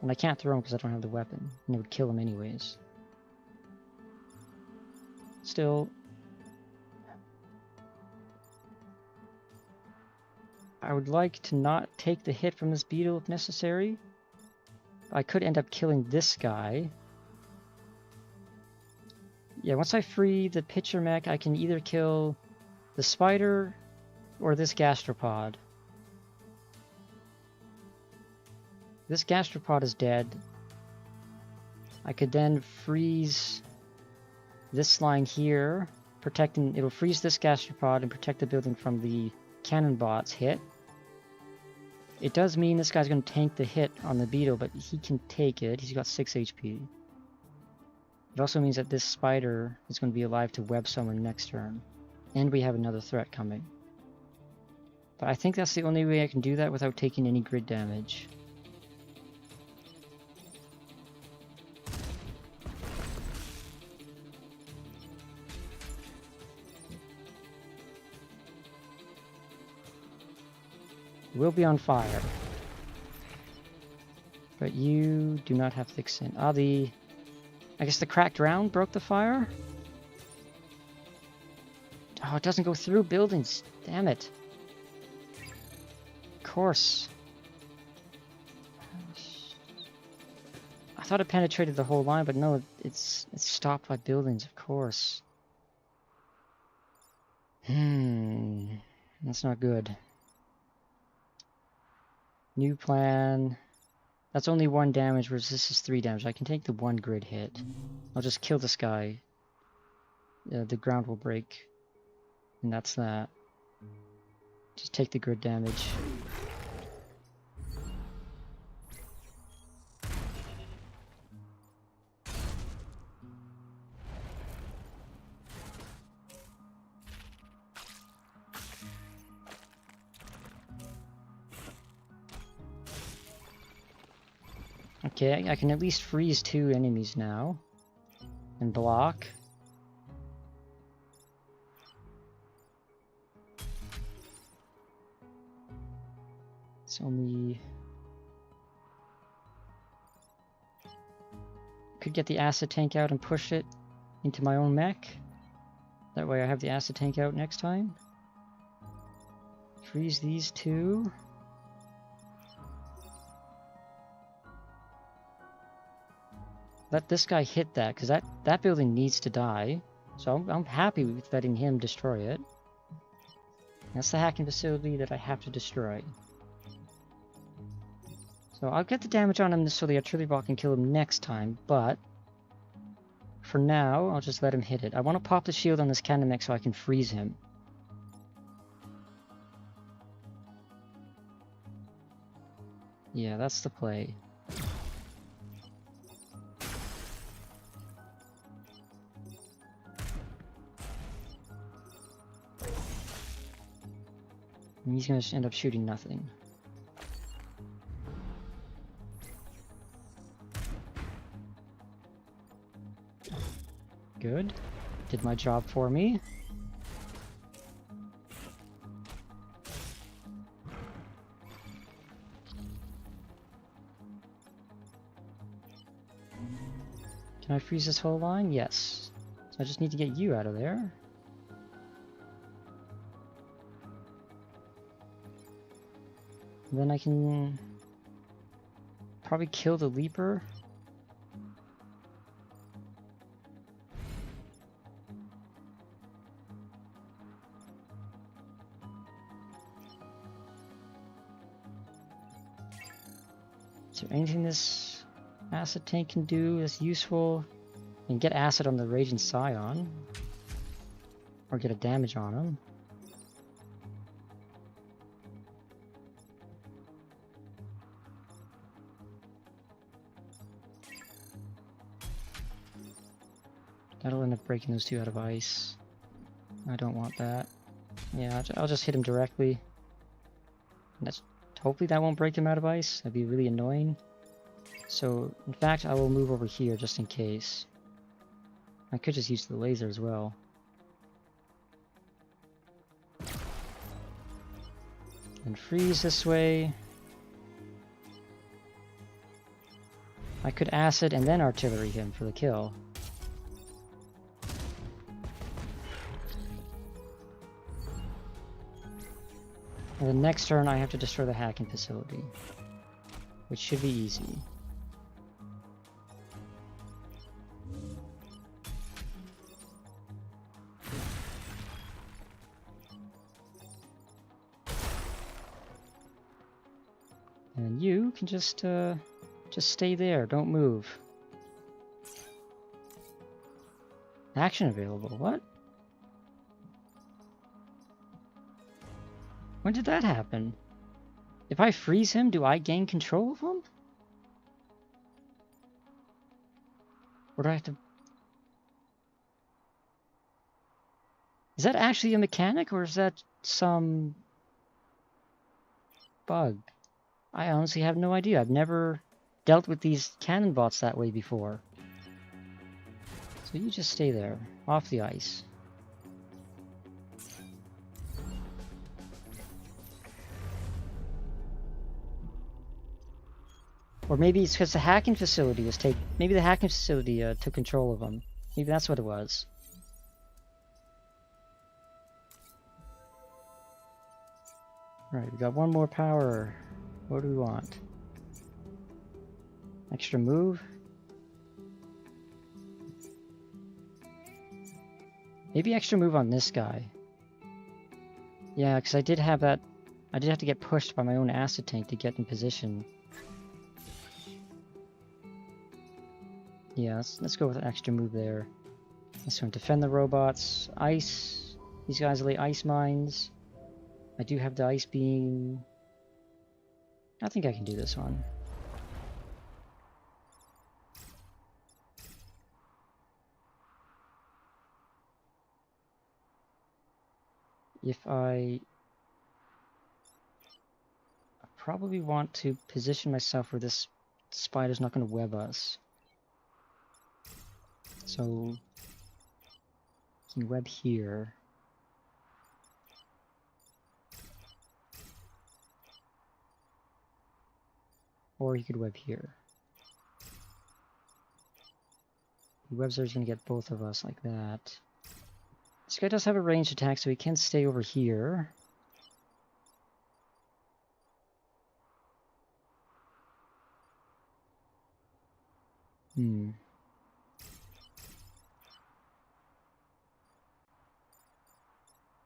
I can't throw him because I don't have the weapon, and it would kill him anyways. Still, I would like to not take the hit from this beetle if necessary. I could end up killing this guy. Yeah, once I free the pitcher mech, I can either kill the spider or this gastropod. This gastropod is dead. I could then freeze this line here, it'll freeze this gastropod and protect the building from the cannon bot's hit. It does mean this guy's going to tank the hit on the beetle, but he can take it. He's got 6 HP. It also means that this spider is going to be alive to web someone next turn. And we have another threat coming. But I think that's the only way I can do that without taking any grid damage. We'll be on fire. But you do not have thick skin. Ah, I guess the cracked round broke the fire? Oh, it doesn't go through buildings. Damn it. Of course. I thought it penetrated the whole line, but no, it's stopped by buildings, of course. That's not good. New plan. That's only 1 damage, whereas this is 3 damage. I can take the 1 grid hit. I'll just kill this guy. The ground will break. And that's that. Just take the grid damage. Okay, I can at least freeze 2 enemies now. And block. It's only... Could get the acid tank out and push it into my own mech. That way I have the acid tank out next time. Freeze these 2. Let this guy hit that, because that building needs to die. So I'm happy with letting him destroy it. That's the hacking facility that I have to destroy. So I'll get the damage on him so the artillery bot can kill him next time, but for now, I'll just let him hit it. I want to pop the shield on this cannon mech so I can freeze him. Yeah, that's the play. And he's going to end up shooting nothing. Good. Did my job for me. Can I freeze this whole line? Yes. So I just need to get you out of there. And then I can probably kill the Leaper. Is there anything this acid tank can do that's useful? I can get acid on the Raging Scion. Or get a damage on him. That'll end up breaking those 2 out of ice. I don't want that. Yeah, I'll just hit him directly. Hopefully that won't break him out of ice. That'd be really annoying. So, in fact, I will move over here just in case. I could just use the laser as well. And freeze this way. I could acid and then artillery him for the kill. And the next turn I have to destroy the hacking facility, which should be easy. And you can just stay there, don't move. Action available, what? When did that happen? If I freeze him, do I gain control of him? Or do I have to... Is that actually a mechanic, or is that some bug? I honestly have no idea. I've never dealt with these cannon bots that way before. So you just stay there, off the ice. Or maybe it's because the hacking facility was maybe the hacking facility took control of them. Maybe that's what it was. Alright, we got one more power. What do we want? Extra move? Maybe extra move on this guy. Yeah, because I did have that. I did have to get pushed by my own acid tank to get in position. Yeah, let's go with an extra move there. Let's go and defend the robots. Ice. These guys lay ice mines. I do have the ice beam. I think I can do this one. If I probably want to position myself where this spider's not going to web us. So, you can web here. Or you could web here. The webs are going to get both of us like that. This guy does have a ranged attack, so he can stay over here.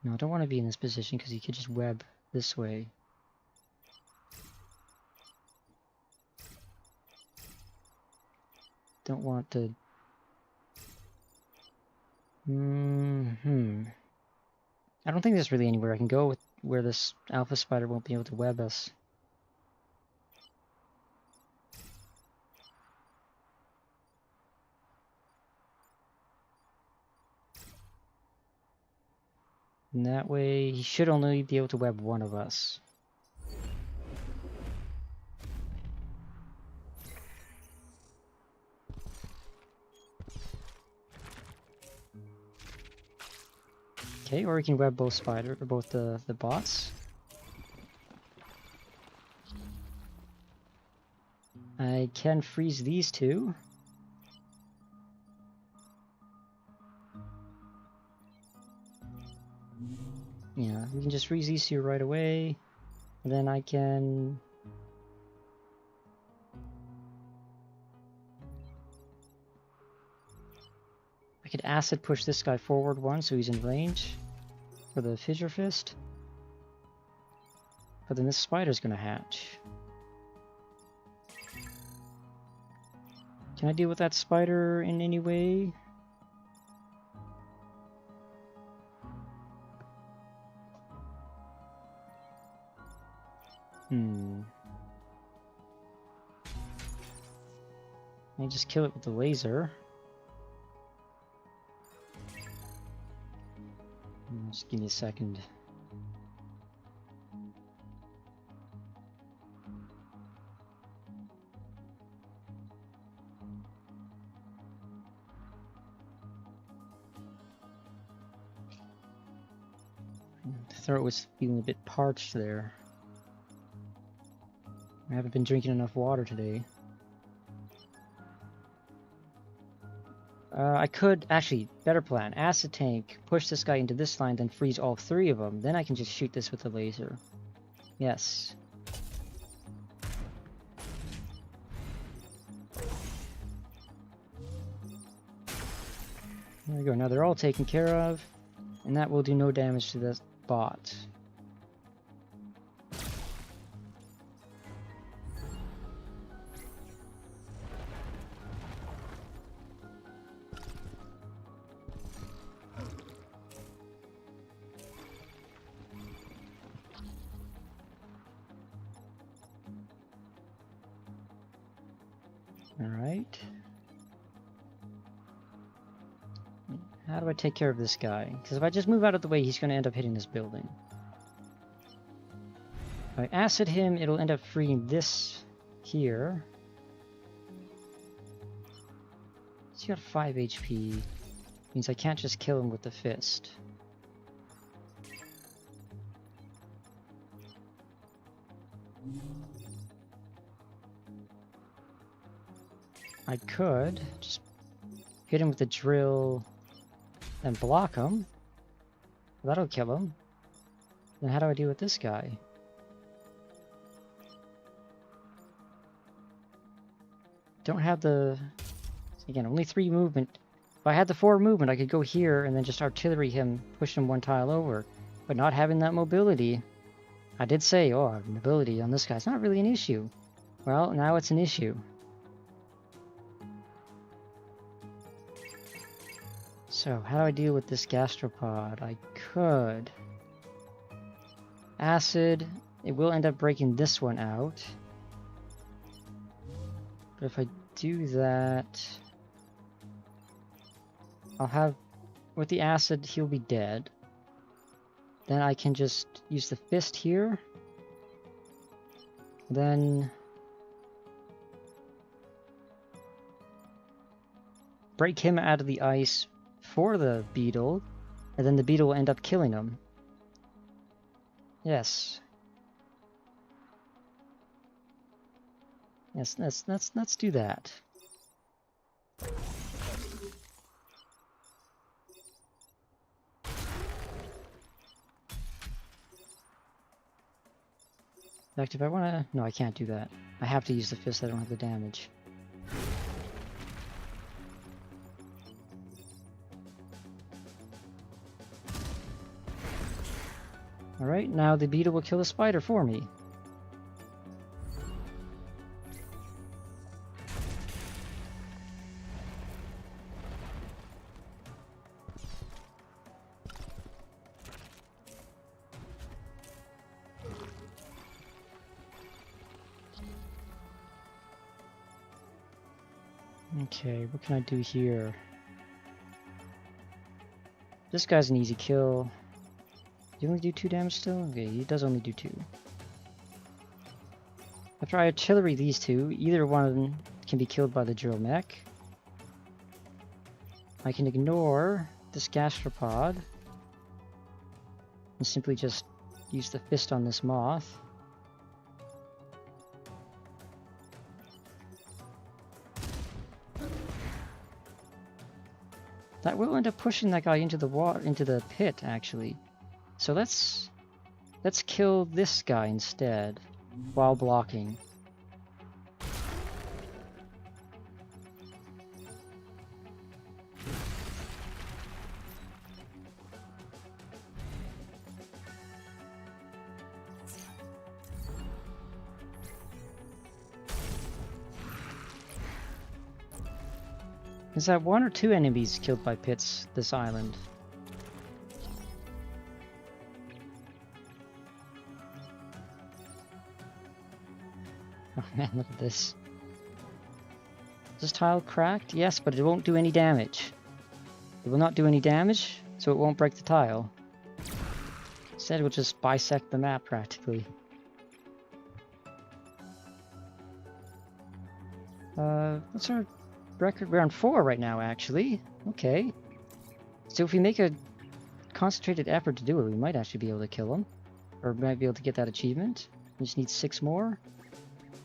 No, I don't want to be in this position because he could just web this way. Don't want to... I don't think there's really anywhere I can go with where this alpha spider won't be able to web us. And that way, he should only be able to web one of us. Okay, or we can web both the bots. I can freeze these two. Yeah, we can just freeze these two right away. And then I can... I could acid push this guy forward one so he's in range for the fissure fist. But then this spider's gonna hatch. Can I deal with that spider in any way? I just kill it with the laser. Just give me a second. The throat was feeling a bit parched there. I haven't been drinking enough water today. I could, actually, better plan. Acid tank, push this guy into this line, then freeze all three of them. Then I can just shoot this with the laser. Yes. There we go, now they're all taken care of. And that will do no damage to the bot. Alright. How do I take care of this guy? Because if I just move out of the way, he's going to end up hitting this building. If I acid him, it'll end up freeing this here. He's got 5 HP. Means I can't just kill him with the fist. I could just hit him with the drill and block him. That'll kill him. Then how do I deal with this guy? Don't have the... Again, only 3 movement. If I had the 4 movement, I could go here and then just artillery him, push him 1 tile over. But not having that mobility... I did say, oh, mobility on this guy's not really an issue. Well, now it's an issue. So, how do I deal with this gastropod? I could... Acid, it will end up breaking this one out. But if I do that... I'll have... With the acid, he'll be dead. Then I can just use the fist here. Then... break him out of the ice for the beetle, and then the beetle will end up killing him. Yes. Yes, let's do that. In fact, if I wanna... No, I can't do that. I have to use the fist, I don't have the damage. Alright, now the beetle will kill the spider for me. Okay, what can I do here? This guy's an easy kill. Do you only do 2 damage still? Okay, he does only do 2. After I artillery these 2, either one of them can be killed by the drill mech. I can ignore this gastropod and simply just use the fist on this moth. That will end up pushing that guy into the water, into the pit, actually. So let's kill this guy instead, while blocking. Is that 1 or 2 enemies killed by pits this island? Oh man, look at this. Is this tile cracked? Yes, but it won't do any damage. It will not do any damage, so it won't break the tile. Instead, it will just bisect the map practically. What's our record? We're on 4 right now, actually. Okay. So if we make a concentrated effort to do it, we might actually be able to kill him. Or we might be able to get that achievement. We just need 6 more.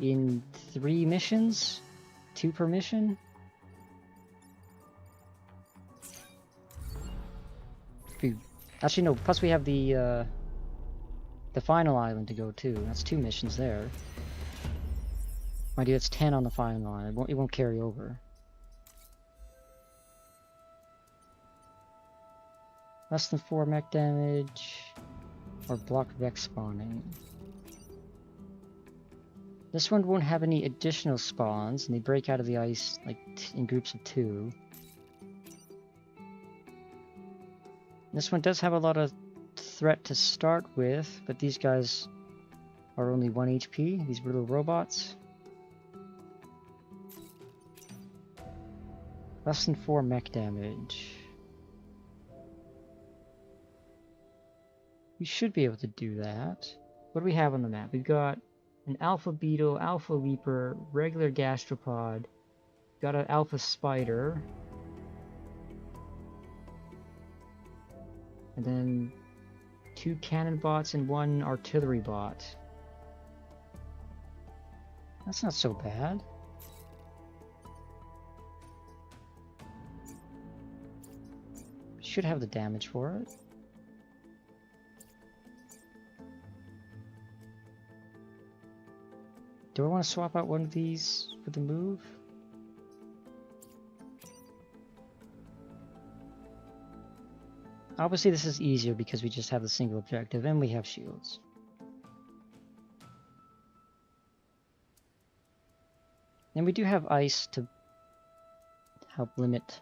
In 3 missions? 2 per mission? Actually, no. Plus, we have the final island to go too. That's 2 missions there. Mind you, it's 10 on the final island. It won't carry over. Less than 4 mech damage, or block Vex spawning. This one won't have any additional spawns, and they break out of the ice like in groups of 2. This one does have a lot of threat to start with, but these guys are only 1 HP, these little robots. Less than 4 mech damage. We should be able to do that. What do we have on the map? We've got an alpha beetle, alpha leaper, regular gastropod, got an alpha spider, and then 2 cannon bots and 1 artillery bot. That's not so bad. Should have the damage for it. Do I want to swap out one of these for the move? Obviously this is easier because we just have the single objective and we have shields. And we do have ice to help limit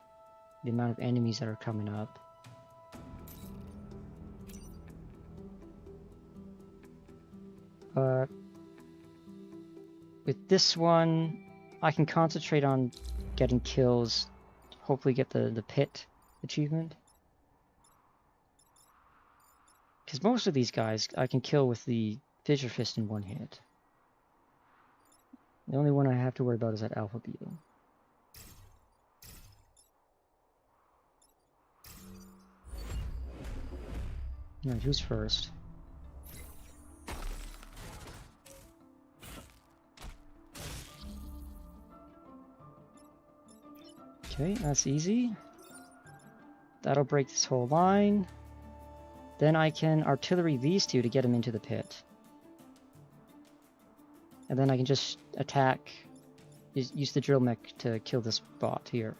the amount of enemies that are coming up. But with this one, I can concentrate on getting kills, hopefully get the pit achievement. Because most of these guys I can kill with the Fissure Fist in one hit. The only one I have to worry about is that Alpha Beetle. Alright, who's first? Okay, that's easy. That'll break this whole line. Then I can artillery these two to get them into the pit. And then I can just attack, use the drill mech to kill this bot here.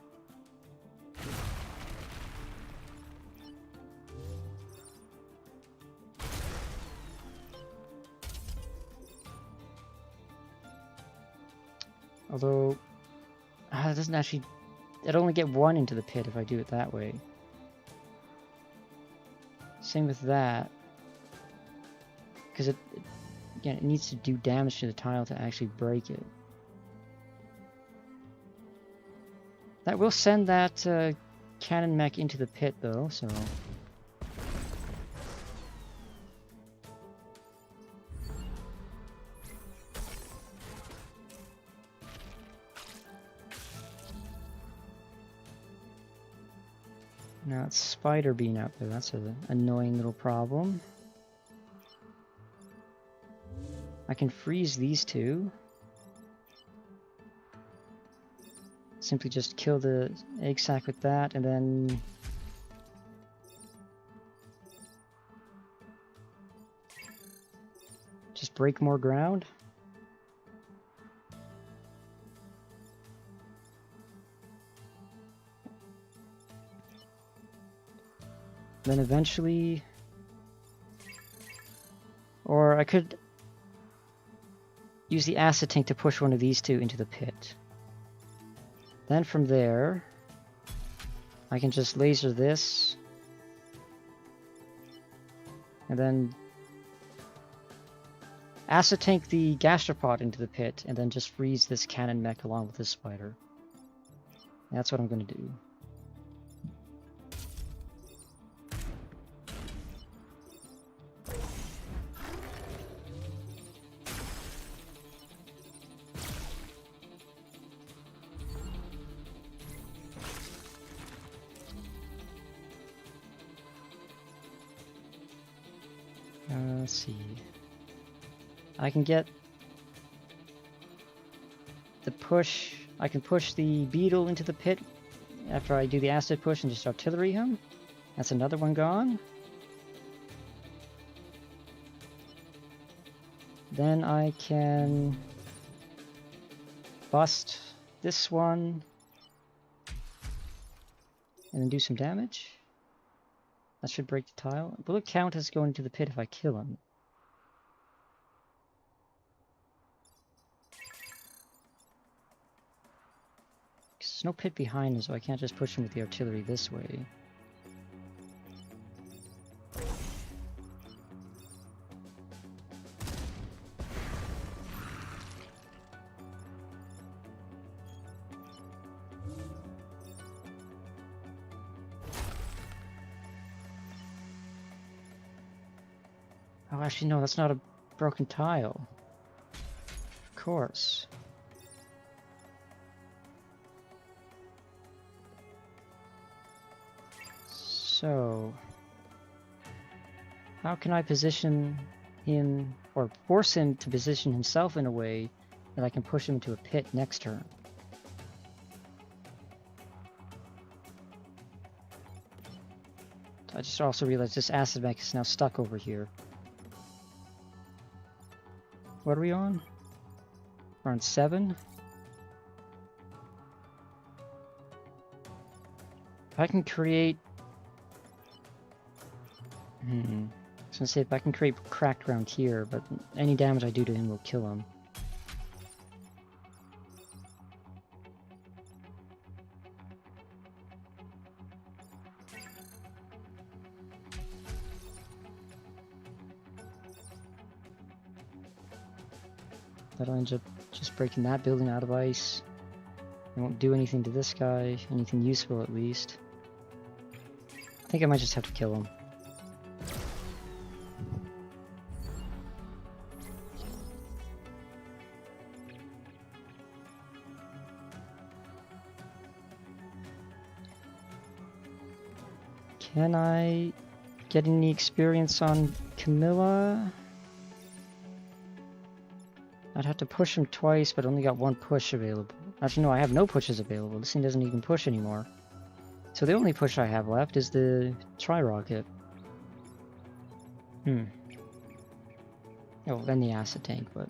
Although, it doesn't actually, it'll only get one into the pit if I do it that way. Same with that, because again, it needs to do damage to the tile to actually break it. That will send that cannon mech into the pit though, so... Now it's spider being out there, that's an annoying little problem. I can freeze these two. Simply just kill the egg sac with that, and then... just break more ground. Then eventually... Or I could use the acid tank to push one of these two into the pit. Then from there, I can just laser this. And then acid tank the gastropod into the pit, and then just freeze this cannon mech along with this spider. That's what I'm going to do. Let's see. I can get the push. I can push the beetle into the pit after I do the acid push and just artillery him. That's another one gone. Then I can bust this one and then do some damage. That should break the tile. Will it count as going into the pit if I kill him? There's no pit behind him, so I can't just push him with the artillery this way. Oh, actually, no, that's not a broken tile. Of course. So, how can I position him, or force him to position himself in a way that I can push him into a pit next turn? I just also realized this acid mech is now stuck over here. What are we on? We're on 7. If I can create... I was gonna say if I can create cracked around here, but any damage I do to him will kill him. That'll end up just breaking that building out of ice. It won't do anything to this guy, anything useful at least. I think I might just have to kill him. Can I get any experience on Camilla? I'd have to push him twice, but only got 1 push available. Actually, no, I have no pushes available. This thing doesn't even push anymore. So the only push I have left is the tri-rocket. Oh, then the acid tank, but...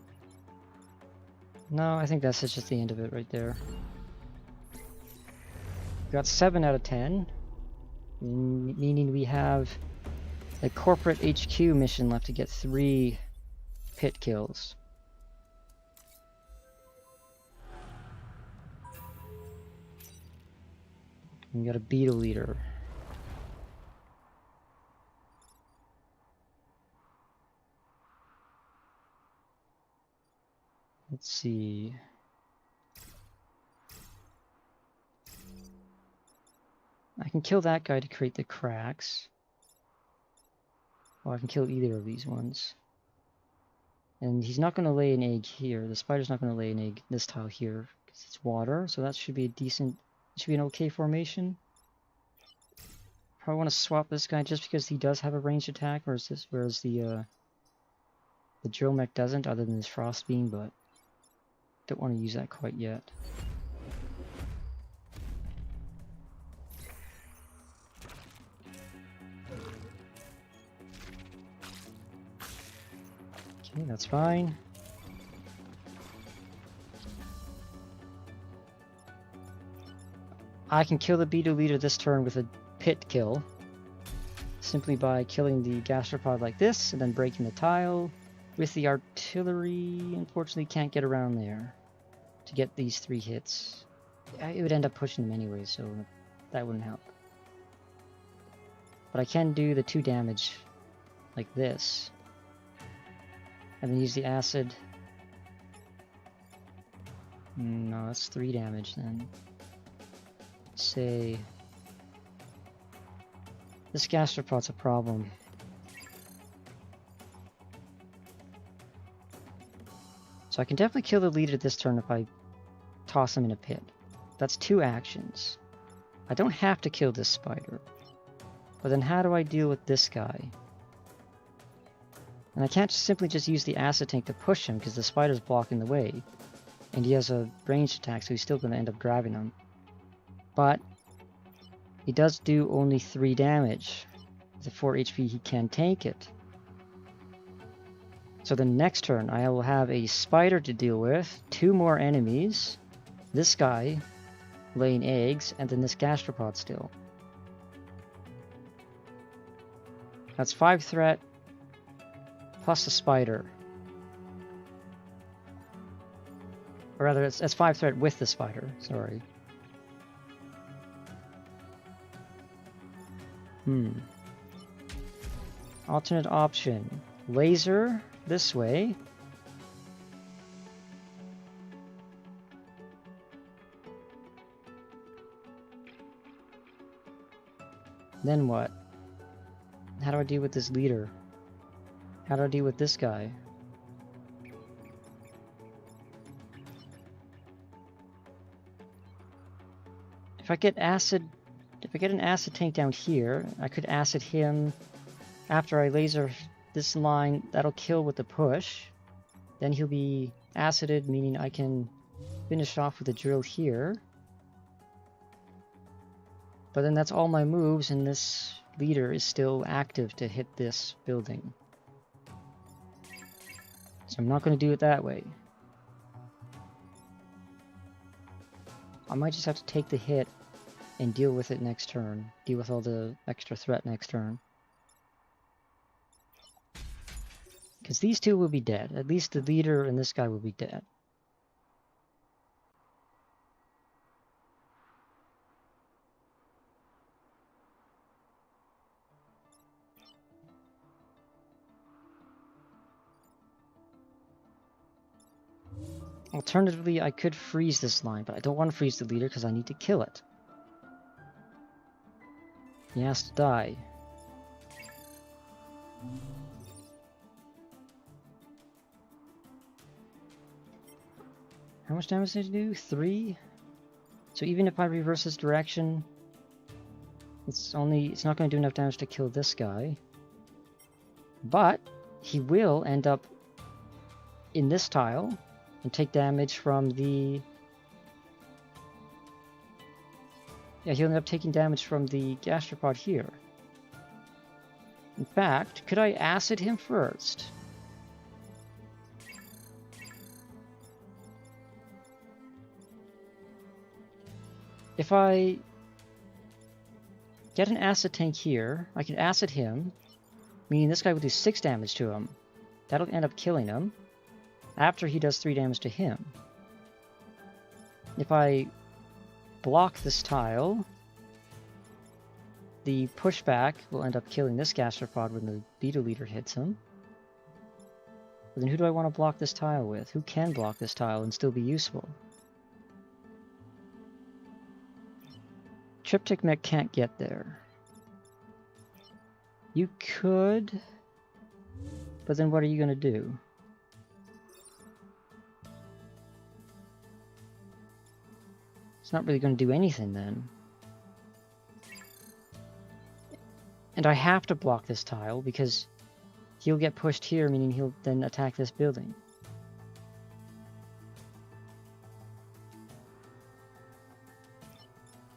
No, I think that's just the end of it right there. Got 7 out of 10. Meaning we have a corporate HQ mission left to get 3 pit kills. We got a beetle leader. Let's see. I can kill that guy to create the cracks. Or I can kill either of these ones. And he's not going to lay an egg here. The spider's not going to lay an egg this tile here because it's water, so that should be a decent... Should be an okay formation. Probably want to swap this guy just because he does have a ranged attack, whereas the drill mech doesn't, other than his frost beam, but don't want to use that quite yet. Okay, that's fine. I can kill the beetle leader this turn with a pit kill, simply by killing the gastropod like this and then breaking the tile. With the artillery, unfortunately can't get around there to get these 3 hits. It would end up pushing them anyway, so that wouldn't help. But I can do the 2 damage like this, and then use the acid. No, that's 3 damage then. Say this gastropod's a problem. So I can definitely kill the leader this turn if I toss him in a pit. That's 2 actions. I don't have to kill this spider. But then how do I deal with this guy? And I can't simply just use the acid tank to push him because the spider's blocking the way. And he has a ranged attack, so he's still going to end up grabbing him. But he does do only 3 damage. With a 4 HP, he can tank it. So the next turn, I will have a spider to deal with, 2 more enemies, this guy laying eggs, and then this gastropod still. That's 5 threat, plus the spider. Or rather, it's 5 threat with the spider, sorry. Alternate option. Laser this way. Then what? How do I deal with this leader? How do I deal with this guy? If I get an acid tank down here, I could acid him after I laser this line. That'll kill with the push. Then he'll be acided, meaning I can finish off with a drill here. But then that's all my moves, and this leader is still active to hit this building. So I'm not going to do it that way. I might just have to take the hit and deal with it next turn. Deal with all the extra threat next turn. Because these two will be dead. At least the leader and this guy will be dead. Alternatively, I could freeze this line, but I don't want to freeze the leader because I need to kill it. He has to die. How much damage did it do? 3? So even if I reverse this direction, it's not going to do enough damage to kill this guy. But he will end up in this tile and take damage from the... Yeah, he'll end up taking damage from the gastropod here. In fact, could I acid him first? If I get an acid tank here, I can acid him, meaning this guy will do 6 damage to him. That'll end up killing him after he does 3 damage to him. If I block this tile, the pushback will end up killing this gastropod when the beta leader hits him. But then who do I want to block this tile with? Who can block this tile and still be useful? Triptych Mech can't get there. You could, but then what are you going to do? It's not really going to do anything then. And I have to block this tile because he'll get pushed here, meaning he'll then attack this building.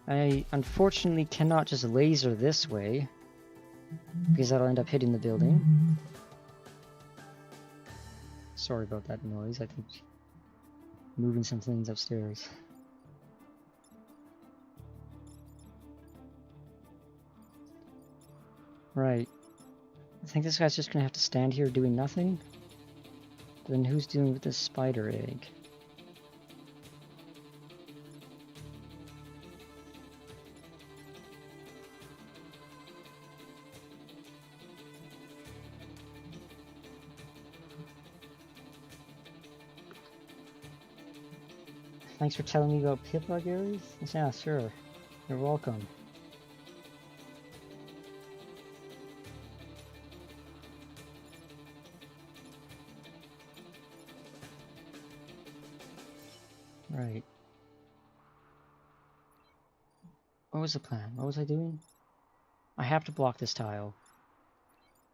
I unfortunately cannot just laser this way, because that'll end up hitting the building. Sorry about that noise, I think moving some things upstairs. Right. I think this guy's just gonna have to stand here doing nothing. Then who's dealing with this spider egg? Thanks for telling me about pit bug areas? Yeah, sure. You're welcome. Right. What was the plan? What was I doing? I have to block this tile.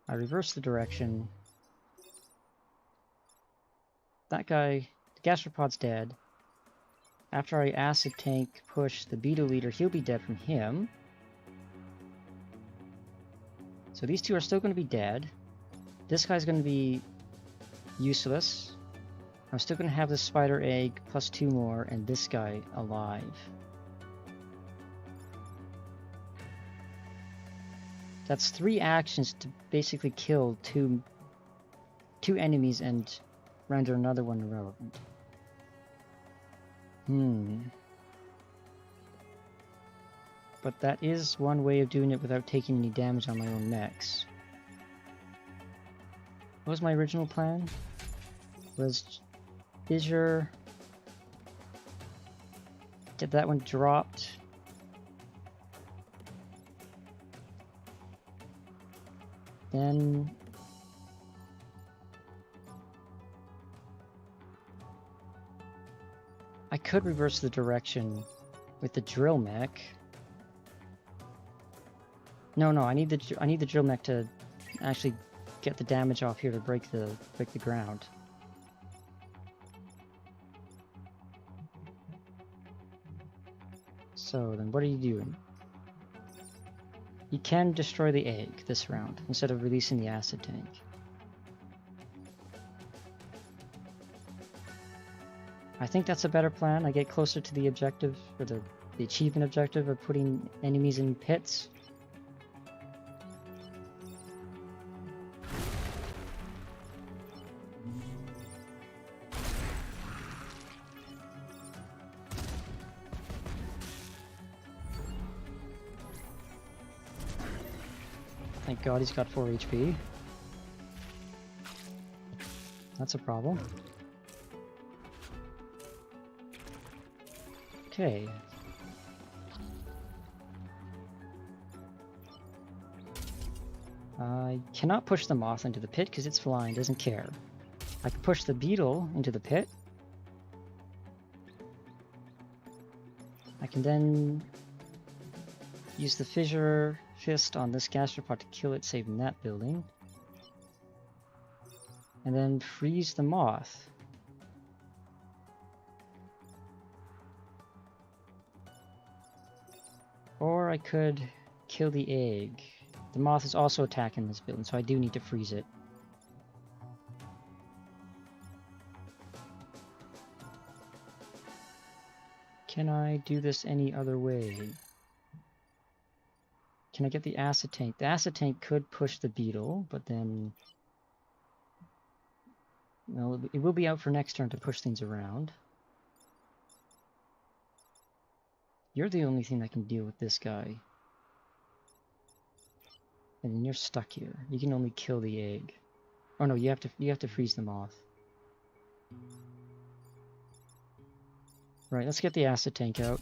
I reverse the direction. That guy, the gastropod's dead. After I acid tank push the beta leader, he'll be dead from him. So these two are still going to be dead. This guy's going to be useless. I'm still going to have the spider egg plus 2 more and this guy alive. That's 3 actions to basically kill two enemies and render another one irrelevant. But that is one way of doing it without taking any damage on my own mechs. What was my original plan? Was fissure, get that one dropped. Then I could reverse the direction with the drill mech. No, I need the drill mech to actually get the damage off here to break the ground. So then what are you doing? You can destroy the egg this round instead of releasing the acid tank. I think that's a better plan. I get closer to the objective, or the achievement objective of putting enemies in pits. Thank God he's got 4 HP. That's a problem. Okay. I cannot push the moth into the pit because it's flying, doesn't care. I can push the beetle into the pit. I can then use the fissure fist on this gastropod to kill it, saving that building. And then freeze the moth. Or I could kill the egg. The moth is also attacking this building, so I do need to freeze it. Can I do this any other way? Can I get the acid tank? The acid tank could push the beetle, but then... well, it will be out for next turn to push things around. You're the only thing that can deal with this guy. And then you're stuck here. You can only kill the egg. Oh no, you have to freeze the moth. Right, let's get the acid tank out.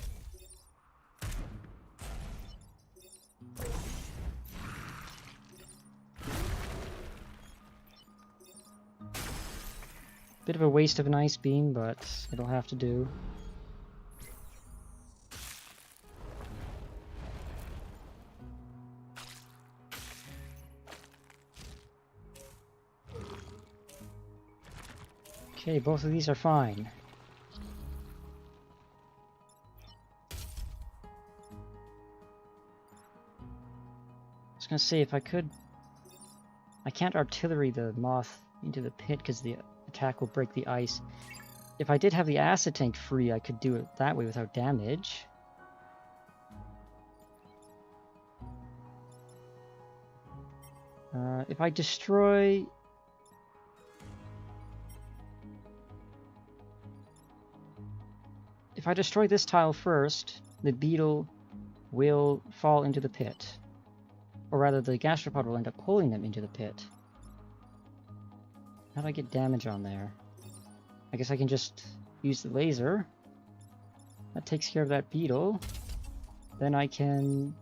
Bit of a waste of an ice beam, but it'll have to do. Okay, both of these are fine. I was gonna say, if I could... I can't artillery the moth into the pit because the attack will break the ice. If I did have the acid tank free, I could do it that way without damage. If I destroy... if I destroy this tile first, the beetle will fall into the pit. Or rather, the gastropod will end up pulling them into the pit. How do I get damage on there? I guess I can just use the laser. That takes care of that beetle. Then I can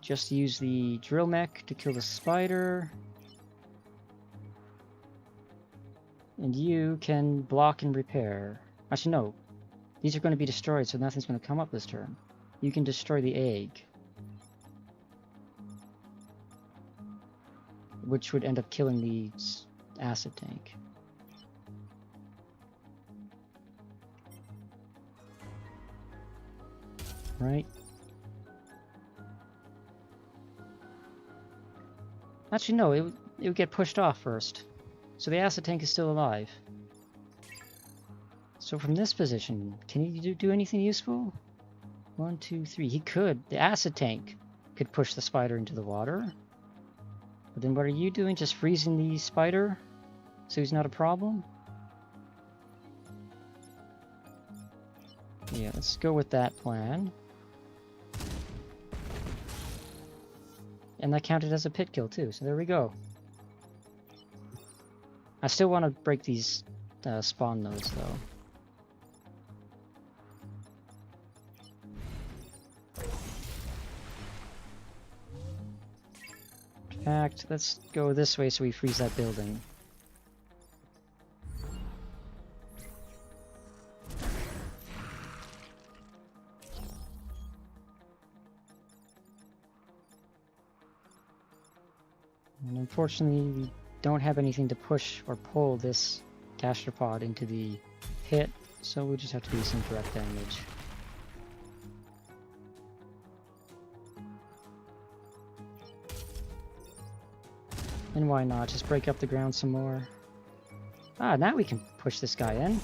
just use the drill mech to kill the spider. And you can block and repair. Actually, no. These are going to be destroyed, so nothing's going to come up this turn. You can destroy the egg. Which would end up killing the acid tank. Right? Actually, no. It would get pushed off first. So the acid tank is still alive. So from this position, can he do anything useful? 1, 2, 3. He could. The acid tank could push the spider into the water. But then what are you doing? Just freezing the spider? So he's not a problem? Yeah, let's go with that plan. And that counted as a pit kill too, so there we go. I still want to break these spawn nodes though. In fact, let's go this way so we freeze that building. And unfortunately, we don't have anything to push or pull this gastropod into the pit, so we just have to do some direct damage. And why not? Just break up the ground some more. Ah, now we can push this guy in.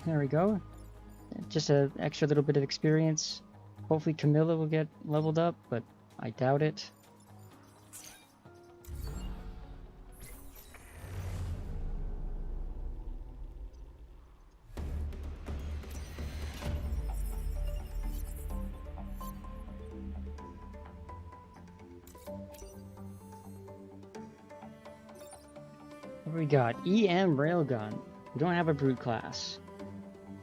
There we go. Just an extra little bit of experience. Hopefully Camilla will get leveled up, but I doubt it. What do we got? EM Railgun. We don't have a brute class.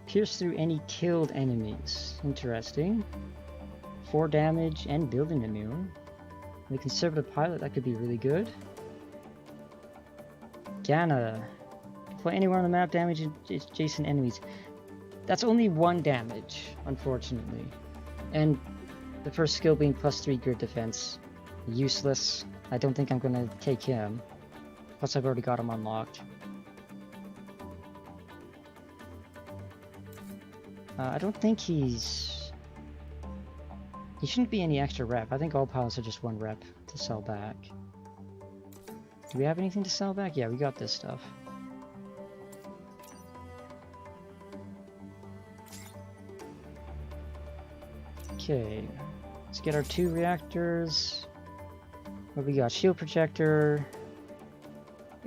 Pierce through any killed enemies. Interesting. 4 damage and building immune. The conservative pilot, that could be really good. Gana. Deploy anywhere on the map, damage adjacent enemies. That's only 1 damage, unfortunately. And the first skill being +3 grid defense. Useless. I don't think I'm gonna take him. Plus I've already got him unlocked. I don't think he shouldn't be any extra rep. I think all pilots are just 1 rep to sell back. Do we have anything to sell back? Yeah, we got this stuff. Okay, let's get our 2 reactors. What we got? Shield projector,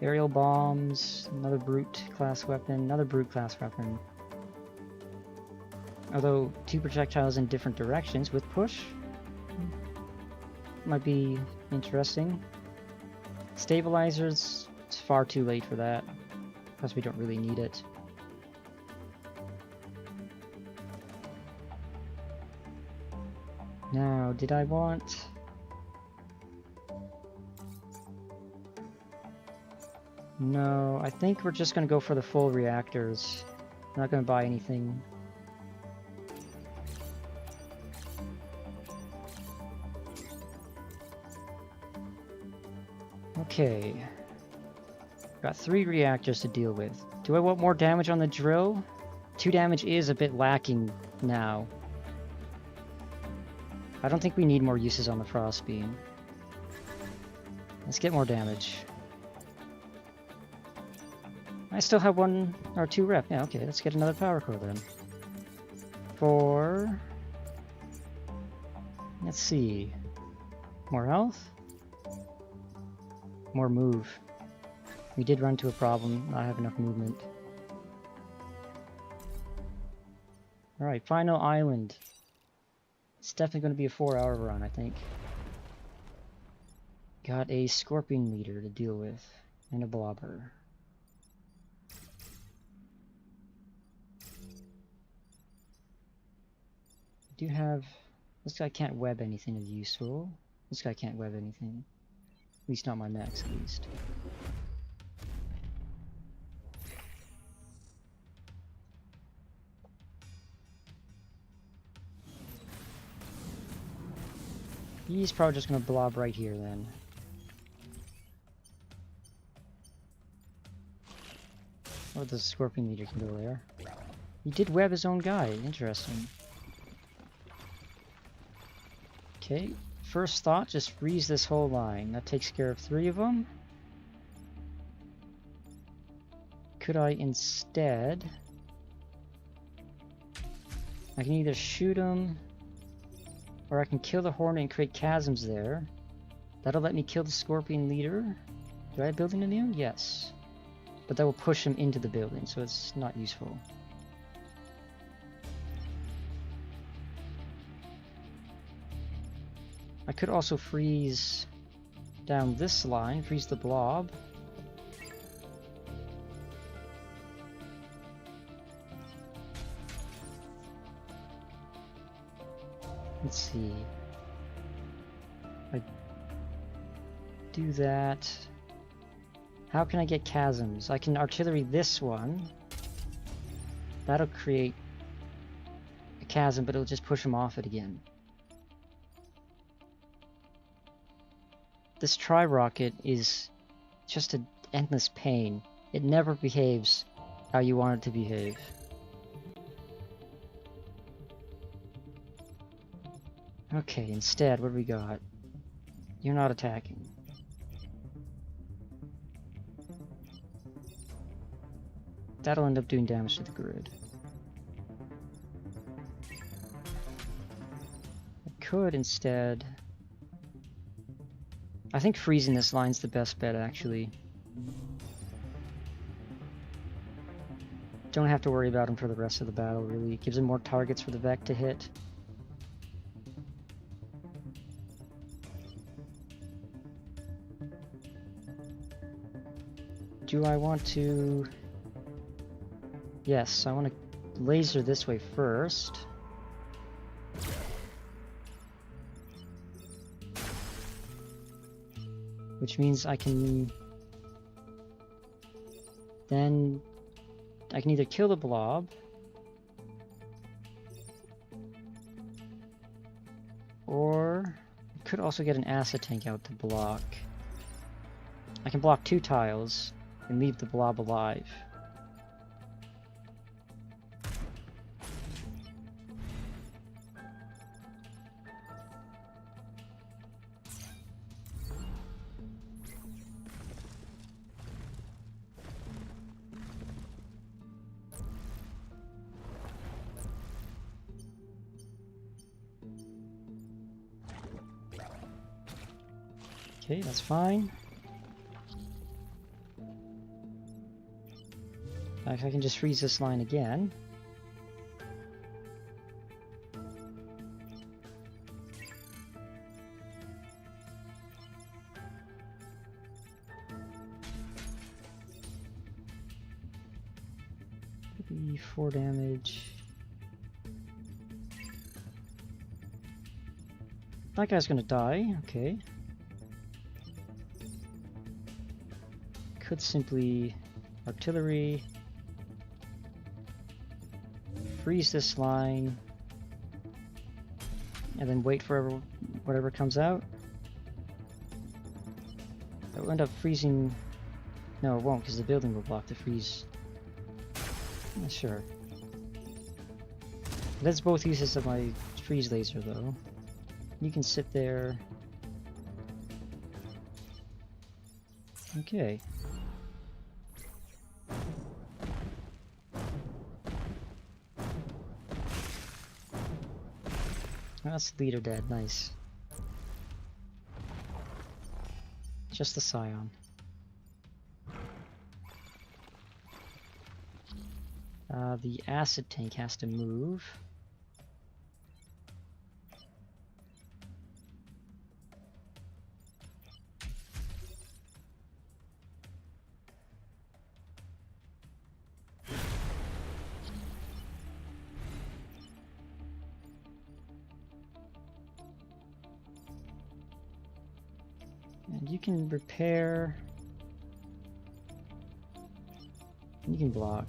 aerial bombs, another brute class weapon, another brute class weapon. Although 2 projectiles in different directions with push might be interesting. Stabilizers, it's far too late for that. Plus we don't really need it. Now, did I want... No, I think we're just gonna go for the full reactors. I'm not gonna buy anything. Okay. Got 3 reactors to deal with. Do I want more damage on the drill? 2 damage is a bit lacking now. I don't think we need more uses on the frost beam. Let's get more damage. I still have 1 or 2 rep. Yeah, okay, let's get another power core then. 4. Let's see. More health? More move. We did run into a problem, not have enough movement. Alright, final island. It's definitely going to be a 4-hour run, I think. Got a scorpion leader to deal with, and a blobber. Do have... This guy can't web anything of useful. This guy can't web anything. At least not my Mechs, at least. He's probably just gonna blob right here then. Oh, the scorpion leader can go there. He did web his own guy. Interesting. Okay, first thought, just freeze this whole line. That takes care of 3 of them. Could I instead... I can either shoot him, or I can kill the Hornet and create chasms there. That'll let me kill the scorpion leader. Do I have building immune? Yes. But that will push him into the building, so it's not useful. I could also freeze down this line, freeze the blob. Let's see. I do that. How can I get chasms? I can artillery this one. That'll create a chasm, but it'll just push him off it again. This tri-rocket is just an endless pain. It never behaves how you want it to behave. Okay, instead, what do we got? You're not attacking. That'll end up doing damage to the grid. I could instead... I think freezing this line's the best bet, actually. Don't have to worry about him for the rest of the battle, really. It gives him more targets for the Mech to hit. Do I want to... Yes, I want to laser this way first. Which means I can... Then... I can either kill the blob... Or... I could also get an acid tank out to block. I can block 2 tiles and leave the blob alive. Okay, that's fine. If I can just freeze this line again. Maybe 4 damage. That guy's gonna die, okay. Could simply artillery, freeze this line, and then wait for whatever comes out. That will end up freezing. No, it won't, because the building will block the freeze. Yeah, sure. That's both uses of my freeze laser, though. You can sit there. Okay. That's the leader dead, nice. Just the scion. The acid tank has to move. And you can repair. You can block.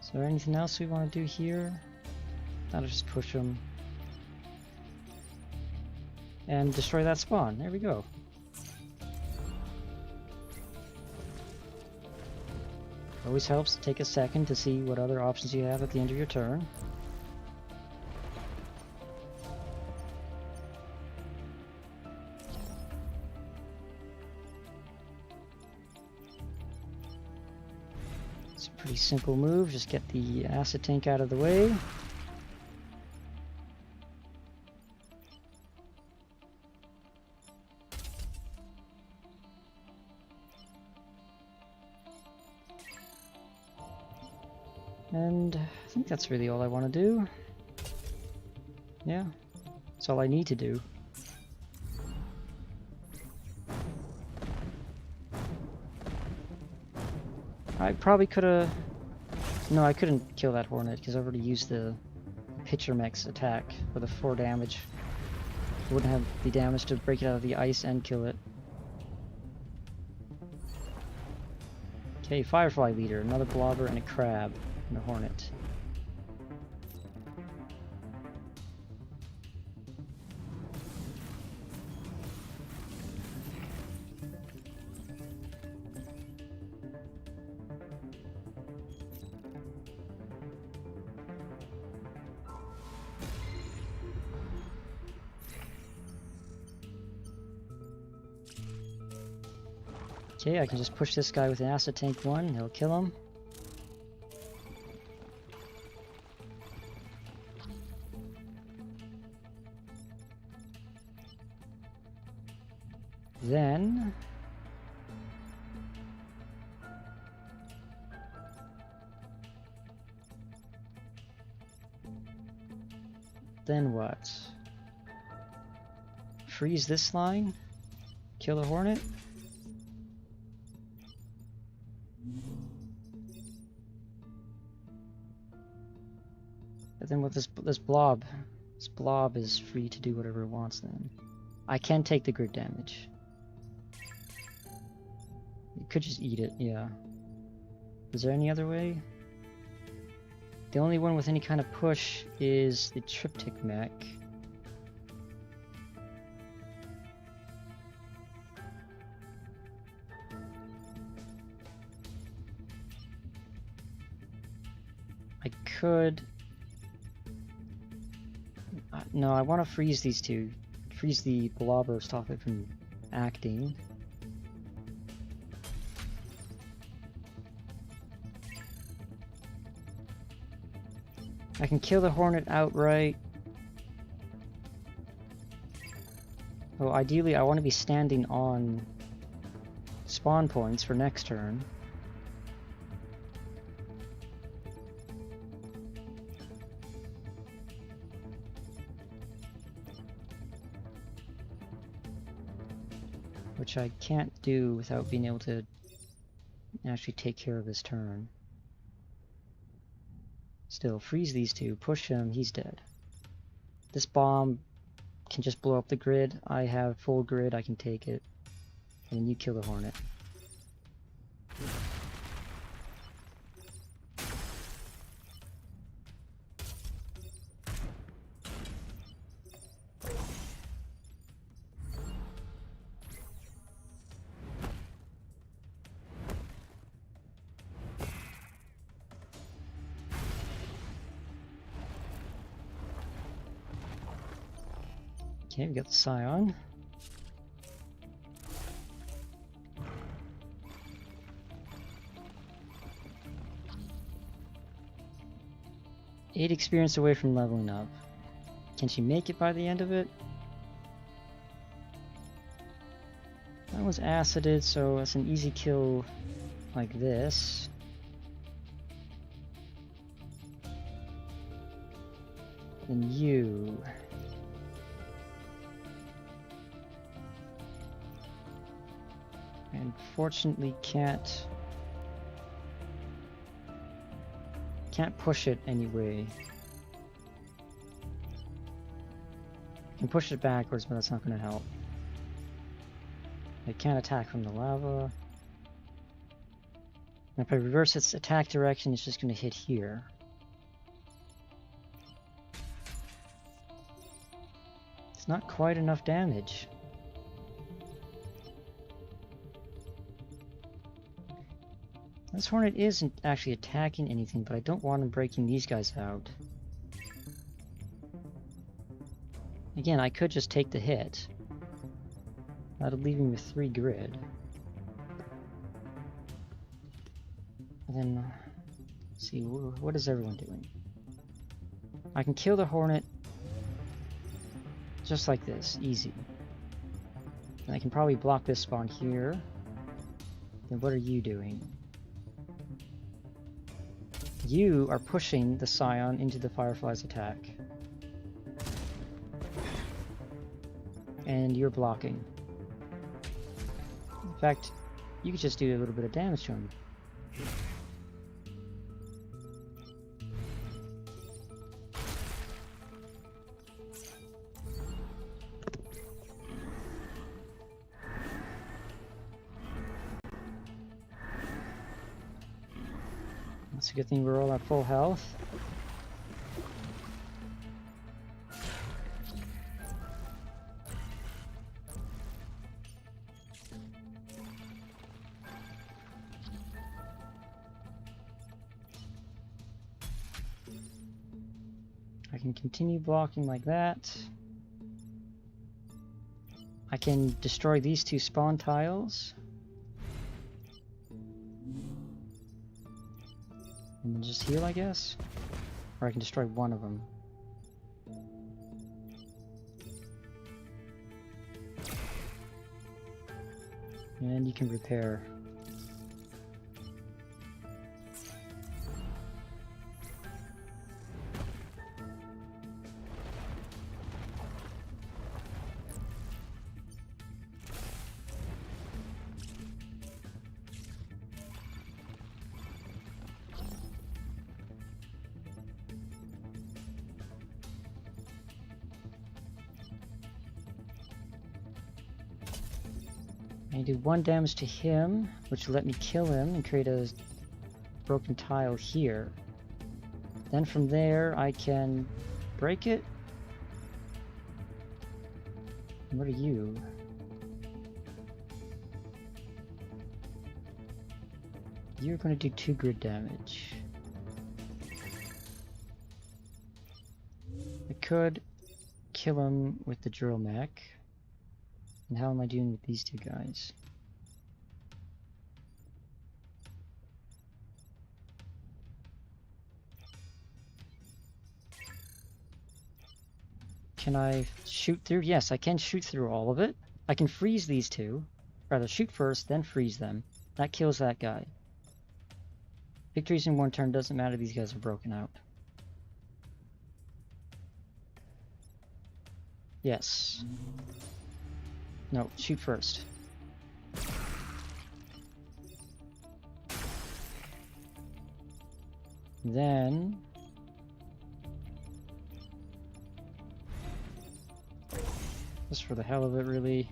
Is there anything else we want to do here? That'll just push them. And destroy that spawn. There we go. Always helps to take a second to see what other options you have at the end of your turn. It's a pretty simple move, just get the acid tank out of the way. And I think that's really all I want to do. Yeah, that's all I need to do. I probably could have... No, I couldn't kill that Hornet because I already used the pitcher mech's attack for the 4 damage. I wouldn't have the damage to break it out of the ice and kill it. Okay, Firefly Leader, another Blobber and a Crab. And a Hornet. Okay, I can just push this guy with an acid tank 1, he'll kill him. Then what? Freeze this line? Kill the Hornet? But then with this blob is free to do whatever it wants then. I can take the grid damage. You could just eat it, yeah. Is there any other way? The only one with any kind of push is the Triptych Mech. I could... no, I want to freeze these two. Freeze the blobber, stop it from acting. I can kill the Hornet outright. Well, ideally I want to be standing on spawn points for next turn. Which I can't do without being able to actually take care of his turn. Still, freeze these two, push him, he's dead. This bomb can just blow up the grid. I have full grid, I can take it. And then you kill the Hornet. Okay, we got the Scion. Eight experience away from leveling up. Can she make it by the end of it? That was acided, so it's an easy kill like this. Then you... unfortunately can't push it anyway. I can push it backwards, but that's not going to help. I can't attack from the lava. And if I reverse its attack direction, it's just going to hit here. It's not quite enough damage. This Hornet isn't actually attacking anything, but I don't want him breaking these guys out. Again, I could just take the hit. That'll leave me with 3 grid. And then, let's see, what is everyone doing? I can kill the Hornet just like this, easy. And I can probably block this spawn here. Then what are you doing? You are pushing the Scion into the Firefly's attack. And you're blocking. In fact, you could just do a little bit of damage to him. It's a good thing we're all at full health. I can continue blocking like that. I can destroy these 2 spawn tiles. And then just heal, I guess? Or I can destroy one of them. And you can repair. I do 1 damage to him, which will let me kill him and create a broken tile here. Then from there, I can break it. What are you? You're going to do 2 grid damage. I could kill him with the drill mech. And how am I doing with these 2 guys? Can I shoot through? Yes, I can shoot through all of it. I can freeze these 2. Rather, shoot first, then freeze them. That kills that guy. Victories in 1 turn, doesn't matter, these guys are broken out. Yes. No, shoot first. Then... just for the hell of it, really.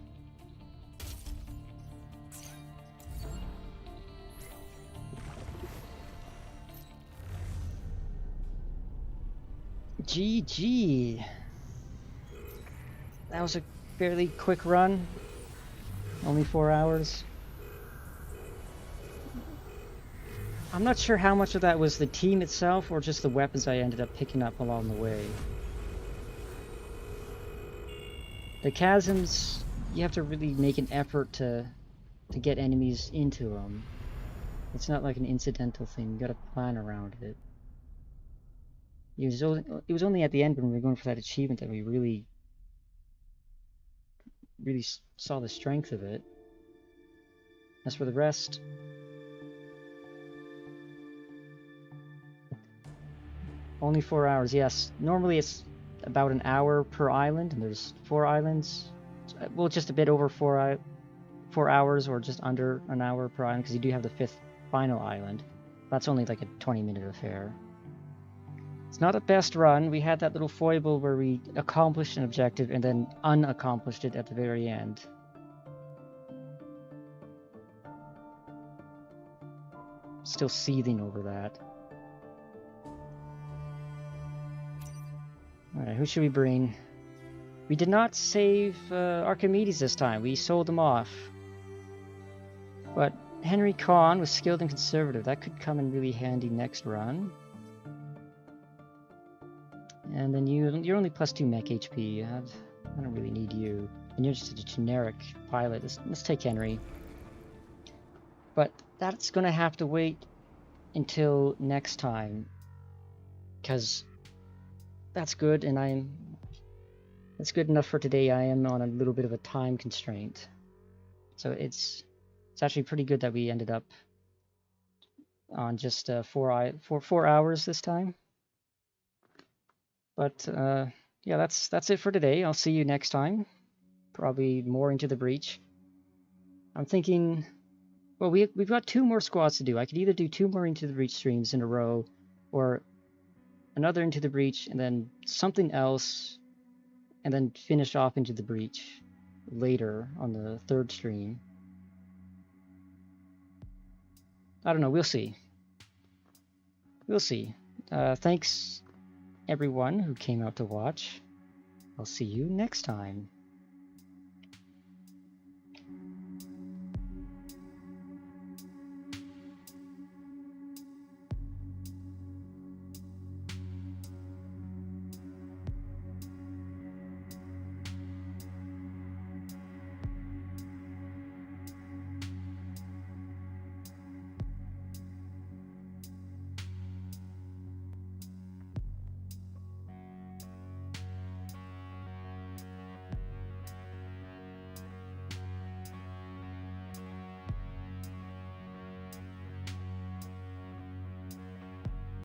GG! That was a fairly quick run. Only 4 hours. I'm not sure how much of that was the team itself or just the weapons I ended up picking up along the way. The chasms, you have to really make an effort to get enemies into them. It's not like an incidental thing, you gotta plan around it. It was only at the end when we were going for that achievement that we really saw the strength of it. As for the rest, only 4 hours, yes. Normally it's about an hour per island, and there's 4 islands. Well, just a bit over 4 hours, or just under an hour per island, because you do have the 5th final island. That's only like a 20-minute affair. It's not a best run. We had that little foible where we accomplished an objective and then unaccomplished it at the very end. Still seething over that. Alright, who should we bring? We did not save Archimedes this time. We sold him off. But Henry Kahn was skilled and conservative. That could come in really handy next run. And then you're only +2 mech HP. I don't really need you. And you're just a generic pilot. Let's take Henry. But that's gonna have to wait until next time. Because that's good, and that's good enough for today. I am on a little bit of a time constraint. So it's actually pretty good that we ended up on just 4 hours this time. But yeah, that's it for today. I'll see you next time. Probably more Into the Breach. I'm thinking, well, we've got 2 more squads to do. I could either do 2 more Into the Breach streams in a row, or another Into the Breach, and then something else, and then finish off Into the Breach later on the 3rd stream. I don't know. We'll see. We'll see. Thanks everyone who came out to watch. I'll see you next time.